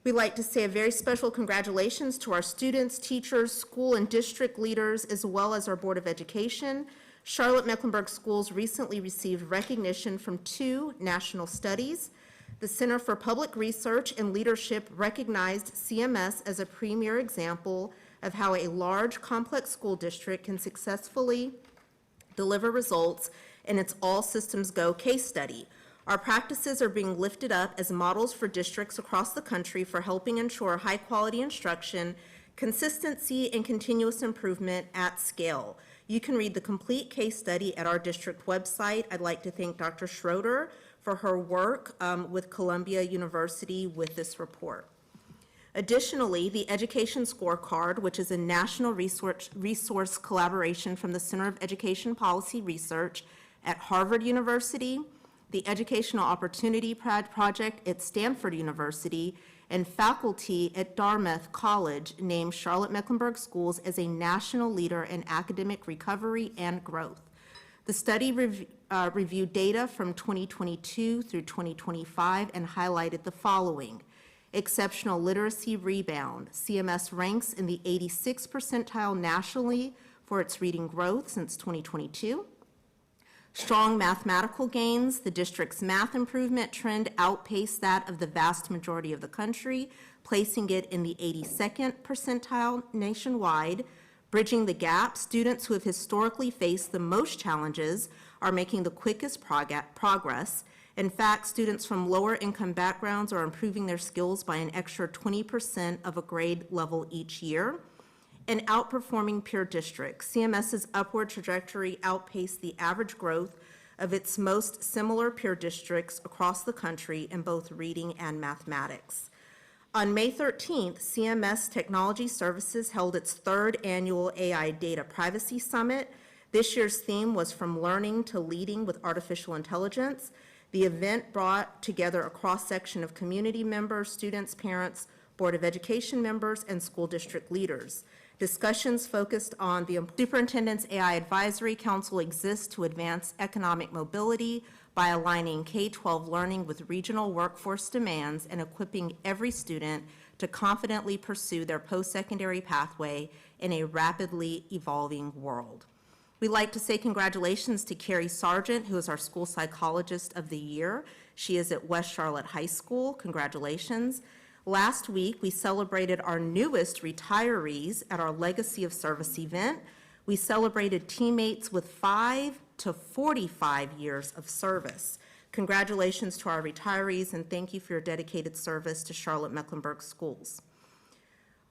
We'd like to say a very special congratulations to our students, teachers, school and district leaders, as well as our Board of Education. Charlotte-Mecklenburg Schools recently received recognition from 2 national studies. The Center for Public Research and Leadership recognized CMS as a premier example of how a large, complex school district can successfully deliver results in its All Systems Go case study. Our practices are being lifted up as models for districts across the country for helping ensure high-quality instruction, consistency, and continuous improvement at scale. You can read the complete case study at our district website. I'd like to thank Dr. Schroeder for her work with Columbia University with this report. Additionally, the Education Scorecard, which is a national resource collaboration from the Center of Education Policy Research at Harvard University, the Educational Opportunity Project at Stanford University, and faculty at Dartmouth College named Charlotte-Mecklenburg Schools as a national leader in academic recovery and growth. The study reviewed data from 2022 through 2025 and highlighted the following: exceptional literacy rebound. CMS ranks in the 86th percentile nationally for its reading growth since 2022. Strong mathematical gains. The district's math improvement trend outpaced that of the vast majority of the country, placing it in the 82nd percentile nationwide. Bridging the gap, students who have historically faced the most challenges are making the quickest progress. In fact, students from lower income backgrounds are improving their skills by an extra 20% of a grade level each year. And outperforming peer districts. CMS's upward trajectory outpaced the average growth of its most similar peer districts across the country in both reading and mathematics. On May 13th, CMS Technology Services held its third annual AI Data Privacy Summit. This year's theme was From Learning to Leading with Artificial Intelligence. The event brought together a cross-section of community members, students, parents, Board of Education members, and school district leaders. Discussions focused on the Superintendent's AI Advisory Council exists to advance economic mobility by aligning K-12 learning with regional workforce demands and equipping every student to confidently pursue their post-secondary pathway in a rapidly evolving world. We'd like to say congratulations to Carrie Sargent, who is our School Psychologist of the Year. She is at West Charlotte High School. Congratulations. Last week, we celebrated our newest retirees at our Legacy of Service event. We celebrated teammates with 5 to 45 years of service. Congratulations to our retirees, and thank you for your dedicated service to Charlotte-Mecklenburg schools.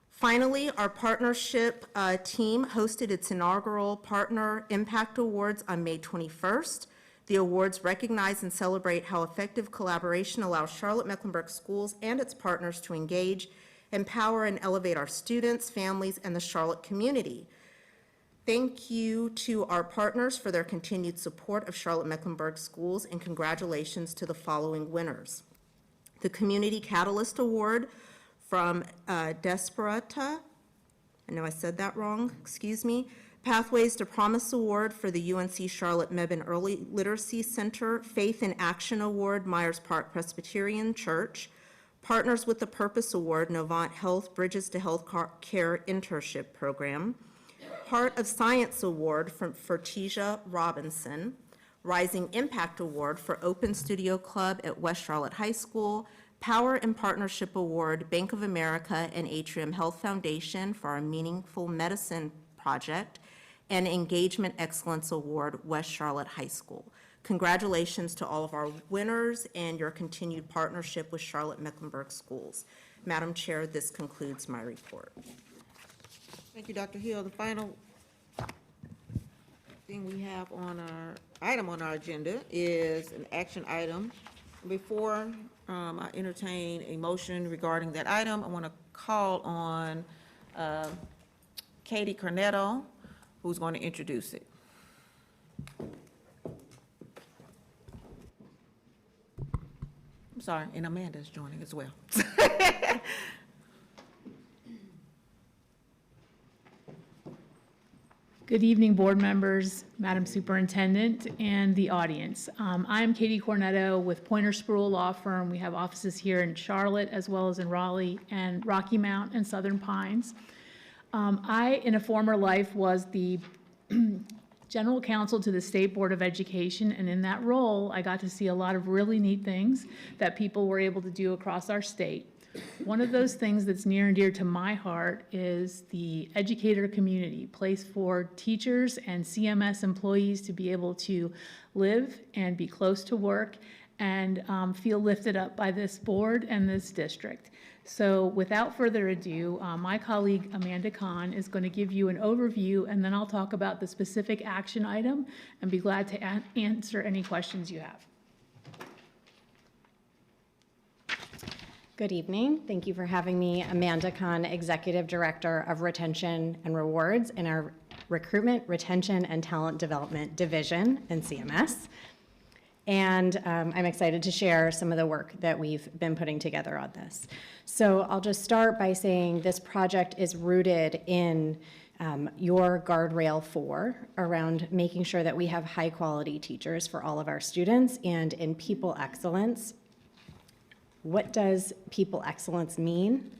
Finally, our partnership team hosted its inaugural Partner Impact Awards on May 21st. The awards recognize and celebrate how effective collaboration allows Charlotte-Mecklenburg schools and its partners to engage, empower, and elevate our students, families, and the Charlotte community. Thank you to our partners for their continued support of Charlotte-Mecklenburg schools, and congratulations to the following winners. The Community Catalyst Award from Desperata, I know I said that wrong, excuse me. Pathways to Promise Award for the UNC Charlotte-Mebane Early Literacy Center. Faith in Action Award, Myers Park Presbyterian Church. Partners with the Purpose Award, Novant Health Bridges to Health Care Internship Program. Heart of Science Award from Fertitia Robinson. Rising Impact Award for Open Studio Club at West Charlotte High School. Power and Partnership Award, Bank of America and Atrium Health Foundation for our Meaningful Medicine project, and Engagement Excellence Award, West Charlotte High School. Congratulations to all of our winners and your continued partnership with Charlotte-Mecklenburg schools. Madam Chair, this concludes my report. Thank you, Dr. Hill. The final thing we have on our item on our agenda is an action item. Before I entertain a motion regarding that item, I want to call on Katie Cornetto, who's going to introduce it. I'm sorry, and Amanda's joining as well. Good evening, board members, Madam Superintendent, and the audience. I'm Katie Cornetto with Pointer Spruill Law Firm. We have offices here in Charlotte as well as in Raleigh and Rocky Mount and Southern Pines. I, in a former life, was the general counsel to the State Board of Education, and in that role, I got to see a lot of really neat things that people were able to do across our state. One of those things that's near and dear to my heart is the educator community, place for teachers and CMS employees to be able to live and be close to work and feel lifted up by this board and this district. So without further ado, my colleague Amanda Kahn is going to give you an overview, and then I'll talk about the specific action item and be glad to answer any questions you have. Good evening. Thank you for having me. Amanda Kahn, Executive Director of Retention and Rewards in our Recruitment, Retention, and Talent Development Division in CMS. And I'm excited to share some of the work that we've been putting together on this. So I'll just start by saying this project is rooted in your guardrail 4 around making sure that we have high-quality teachers for all of our students and in people excellence. What does people excellence mean?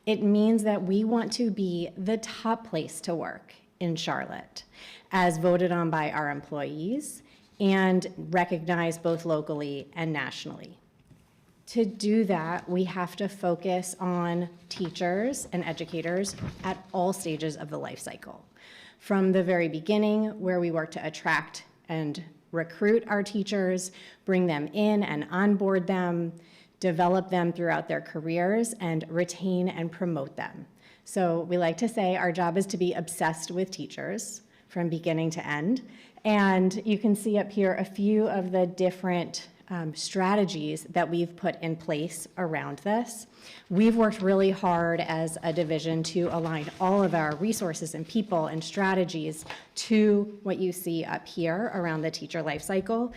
It means that we want to be the top place to work in Charlotte, as voted on by our employees and recognized both locally and nationally. To do that, we have to focus on teachers and educators at all stages of the life cycle. From the very beginning, where we work to attract and recruit our teachers, bring them in and onboard them, develop them throughout their careers, and retain and promote them. So we like to say our job is to be obsessed with teachers from beginning to end. And you can see up here a few of the different strategies that we've put in place around this. We've worked really hard as a division to align all of our resources and people and strategies to what you see up here around the teacher life cycle.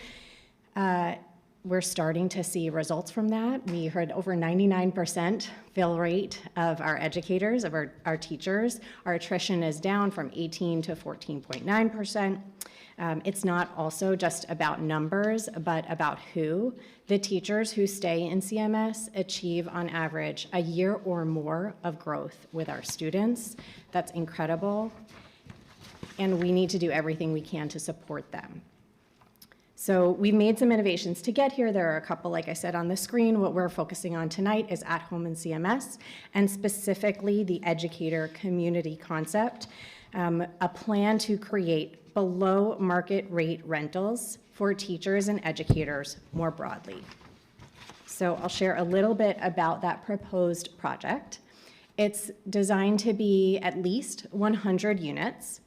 We're starting to see results from that. We heard over 99% fill rate of our educators, of our teachers. Our attrition is down from 18 to 14.9%. It's not also just about numbers, but about who. The teachers who stay in CMS achieve on average a year or more of growth with our students. That's incredible. And we need to do everything we can to support them. So we've made some innovations to get here. There are a couple, like I said, on the screen. What we're focusing on tonight is at home in CMS, and specifically the educator community concept, a plan to create below market rate rentals for teachers and educators more broadly. So I'll share a little bit about that proposed project. It's designed to be at least 100 units.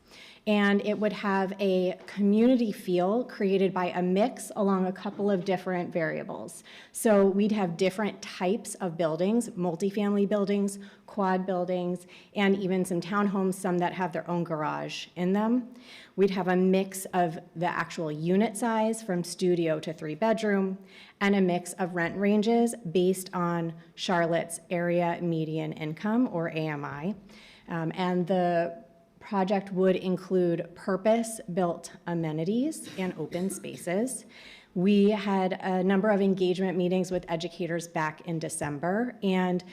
And it would have a community feel created by a mix along a couple of different variables. So we'd have different types of buildings, multifamily buildings, quad buildings, and even some townhomes, some that have their own garage in them. We'd have a mix of the actual unit size from studio to 3-bedroom, and a mix of rent ranges based on Charlotte's area median income, or AMI. And the project would include purpose-built amenities and open spaces. We had a number of engagement meetings with educators back in December, and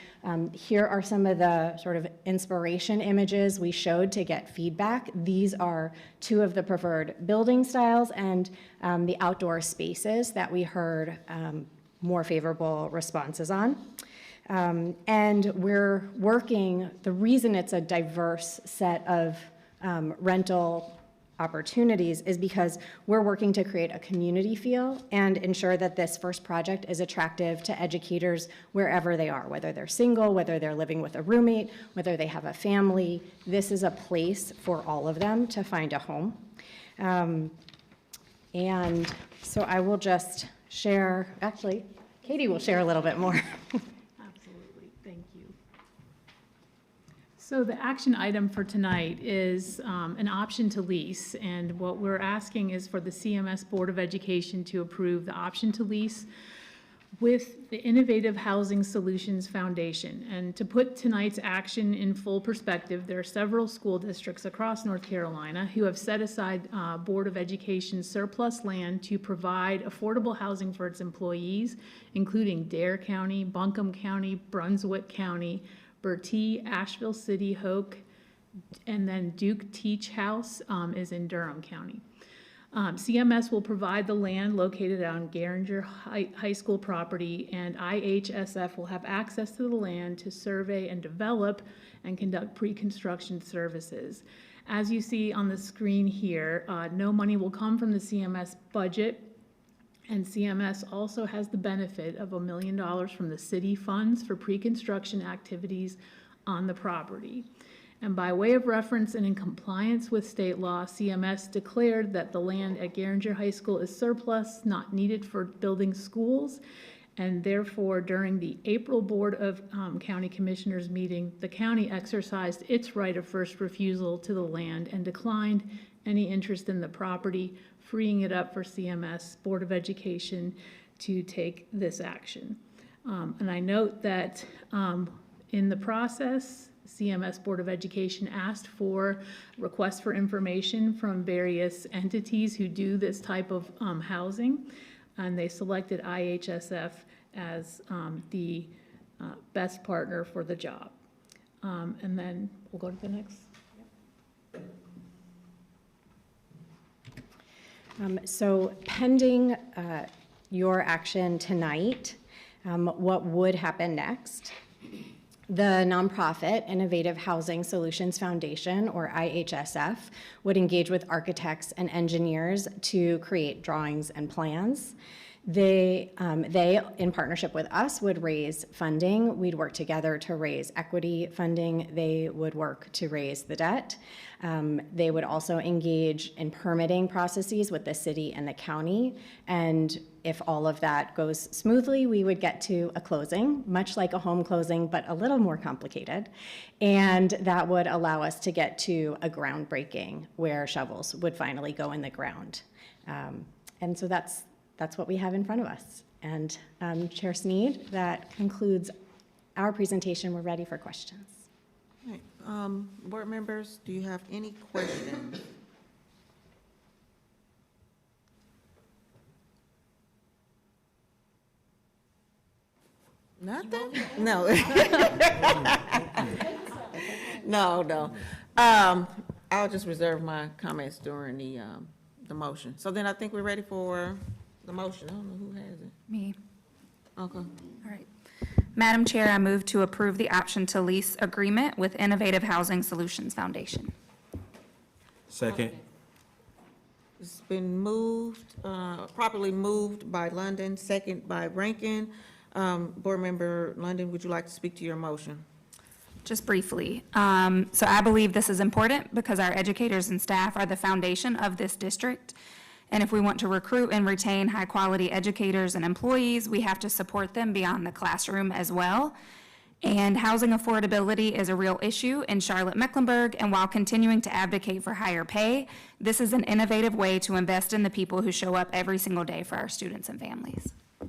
here are some of the sort of inspiration images we showed to get feedback. These are two of the preferred building styles and the outdoor spaces that we heard more favorable responses on. And we're working, the reason it's a diverse set of rental opportunities is because we're working to create a community feel and ensure that this first project is attractive to educators wherever they are, whether they're single, whether they're living with a roommate, whether they have a family. This is a place for all of them to find a home. And so I will just share, actually, Katie will share a little bit more. Thank you. So the action item for tonight is an option to lease, and what we're asking is for the CMS Board of Education to approve the option to lease with the Innovative Housing Solutions Foundation. And to put tonight's action in full perspective, there are several school districts across North Carolina who have set aside Board of Education surplus land to provide affordable housing for its employees, including Dare County, Buncombe County, Brunswick County, Bertie, Asheville City, Hoke, and then Duke Teach House is in Durham County. CMS will provide the land located on Garinger High School property, and IHSF will have access to the land to survey and develop and conduct pre-construction services. As you see on the screen here, no money will come from the CMS budget, and CMS also has the benefit of $1 million from the city funds for pre-construction activities on the property. And by way of reference and in compliance with state law, CMS declared that the land at Garinger High School is surplus, not needed for building schools, and therefore during the April Board of County Commissioners meeting, the county exercised its right of first refusal to the land and declined any interest in the property, freeing it up for CMS Board of Education to take this action. And I note that in the process, CMS Board of Education asked for requests for information from various entities who do this type of housing, and they selected IHSF as the best partner for the job. And then we'll go to the next. So pending your action tonight, what would happen next? The nonprofit Innovative Housing Solutions Foundation, or IHSF, would engage with architects and engineers to create drawings and plans. They, in partnership with us, would raise funding. We'd work together to raise equity funding. They would work to raise the debt. They would also engage in permitting processes with the city and the county. And if all of that goes smoothly, we would get to a closing, much like a home closing, but a little more complicated. And that would allow us to get to a groundbreaking where shovels would finally go in the ground. And so that's what we have in front of us. And Chair Sneed, that concludes our presentation. We're ready for questions. All right. Board members, do you have any questions? Nothing? No. No. I'll just reserve my comments during the motion. So then I think we're ready for the motion. I don't know who has it. Me. Okay. All right. Madam Chair, I move to approve the option to lease agreement with Innovative Housing Solutions Foundation. Second. It's been moved, properly moved by London, second by Rankin. Board Member London, would you like to speak to your motion? Just briefly. So I believe this is important because our educators and staff are the foundation of this district. And if we want to recruit and retain high-quality educators and employees, we have to support them beyond the classroom as well. And housing affordability is a real issue in Charlotte-Mecklenburg, and while continuing to advocate for higher pay, this is an innovative way to invest in the people who show up every single day for our students and families. All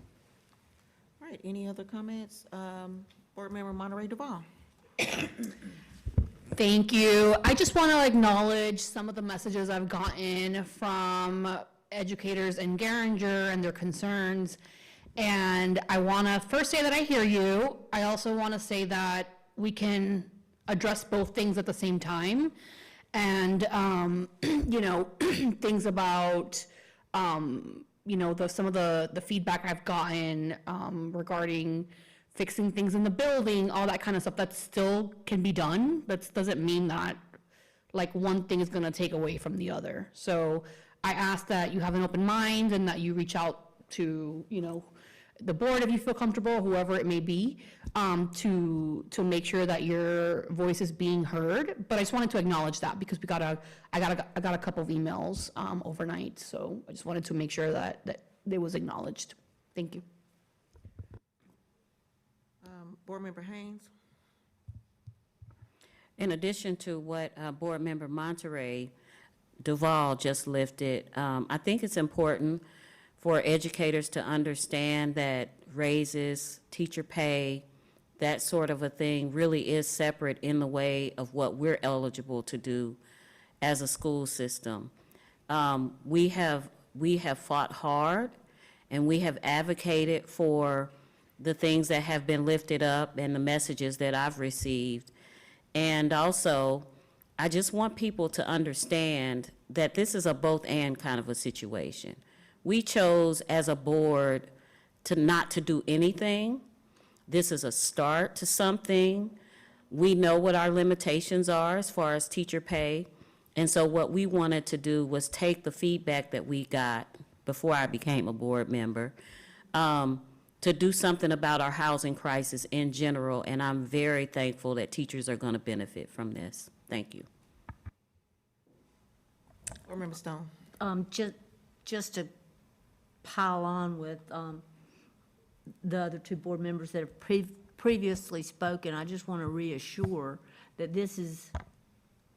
right, any other comments? Board Member Monterey Duval. Thank you. I just want to acknowledge some of the messages I've gotten from educators in Garinger and their concerns. And I want to first say that I hear you. I also want to say that we can address both things at the same time. And, things about, some of the feedback I've gotten regarding fixing things in the building, all that kind of stuff, that still can be done. That doesn't mean that one thing is going to take away from the other. So I ask that you have an open mind and that you reach out to, the board if you feel comfortable, whoever it may be, to make sure that your voice is being heard. But I just wanted to acknowledge that because I got a couple of emails overnight, so I just wanted to make sure that it was acknowledged. Thank you. Board Member Haynes. In addition to what Board Member Monterey Duval just lifted, I think it's important for educators to understand that raises, teacher pay, that sort of a thing really is separate in the way of what we're eligible to do as a school system. We have fought hard and we have advocated for the things that have been lifted up and the messages that I've received. And also, I just want people to understand that this is a both and kind of a situation. We chose as a board to not to do anything. This is a start to something. We know what our limitations are as far as teacher pay. And so what we wanted to do was take the feedback that we got before I became a board member, to do something about our housing crisis in general, and I'm very thankful that teachers are going to benefit from this. Thank you. Board Member Stone. Just to pile on with the other two board members that have previously spoken, I just want to reassure that this is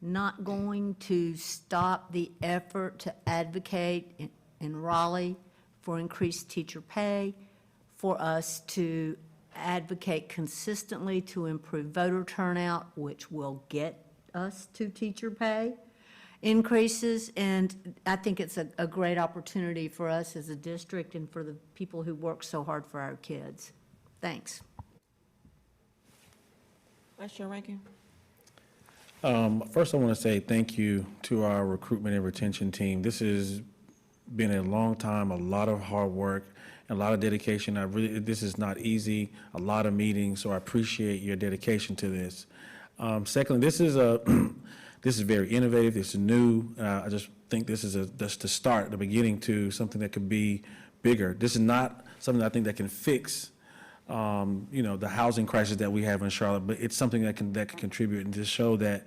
not going to stop the effort to advocate in Raleigh for increased teacher pay, for us to advocate consistently to improve voter turnout, which will get us to teacher pay increases. And I think it's a great opportunity for us as a district and for the people who work so hard for our kids. Thanks. Vice Chair Rankin. First, I want to say thank you to our recruitment and retention team. This has been a long time, a lot of hard work, and a lot of dedication. This is not easy, a lot of meetings, so I appreciate your dedication to this. Secondly, this is very innovative, this is new. I just think this is just the start, the beginning to something that could be bigger. This is not something I think that can fix, the housing crisis that we have in Charlotte, but it's something that can contribute and just show that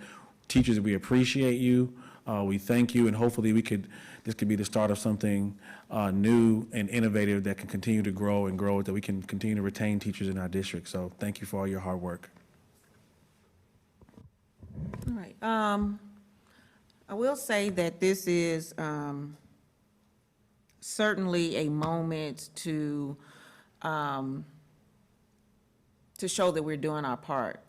teachers, we appreciate you, we thank you, and hopefully this could be the start of something new and innovative that can continue to grow and grow, that we can continue to retain teachers in our district. So thank you for all your hard work. All right. I will say that this is certainly a moment to show that we're doing our part.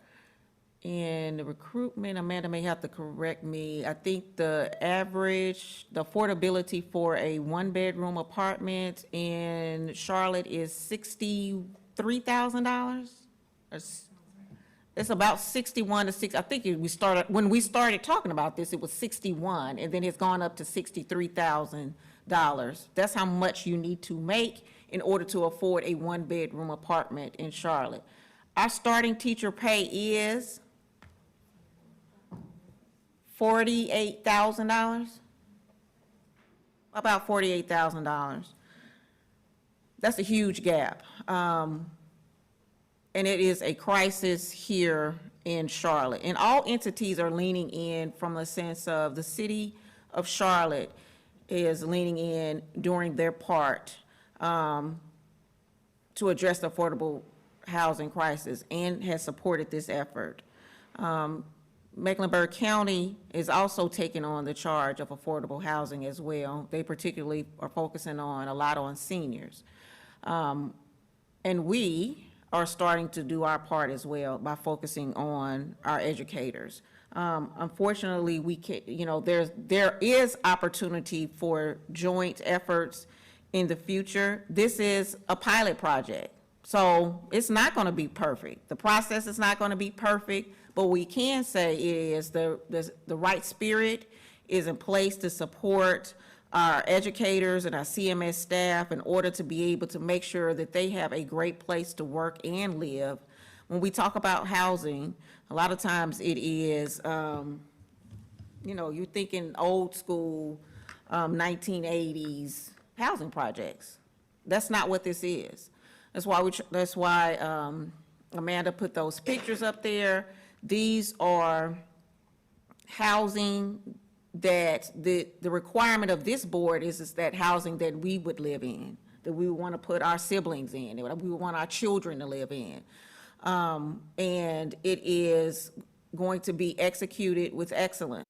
In the recruitment, Amanda may have to correct me, I think the affordability for a one-bedroom apartment in Charlotte is $63,000? It's about 61 to 6, I think when we started talking about this, it was 61, and then it's gone up to $63,000. That's how much you need to make in order to afford a one-bedroom apartment in Charlotte. Our starting teacher pay is $48,000, about $48,000. That's a huge gap. And it is a crisis here in Charlotte. And all entities are leaning in from the sense of the city of Charlotte is leaning in doing their part to address the affordable housing crisis and has supported this effort. Mecklenburg County is also taking on the charge of affordable housing as well. They particularly are focusing a lot on seniors. And we are starting to do our part as well by focusing on our educators. Unfortunately, we can't, there is opportunity for joint efforts in the future. This is a pilot project, so it's not going to be perfect. The process is not going to be perfect, but what we can say is the right spirit is in place to support our educators and our CMS staff in order to be able to make sure that they have a great place to work and live. When we talk about housing, a lot of times it is, you're thinking old school 1980s housing projects. That's not what this is. That's why Amanda put those pictures up there. These are housing that the requirement of this board is that housing that we would live in, that we would want to put our siblings in, that we would want our children to live in. And it is going to be executed with excellence.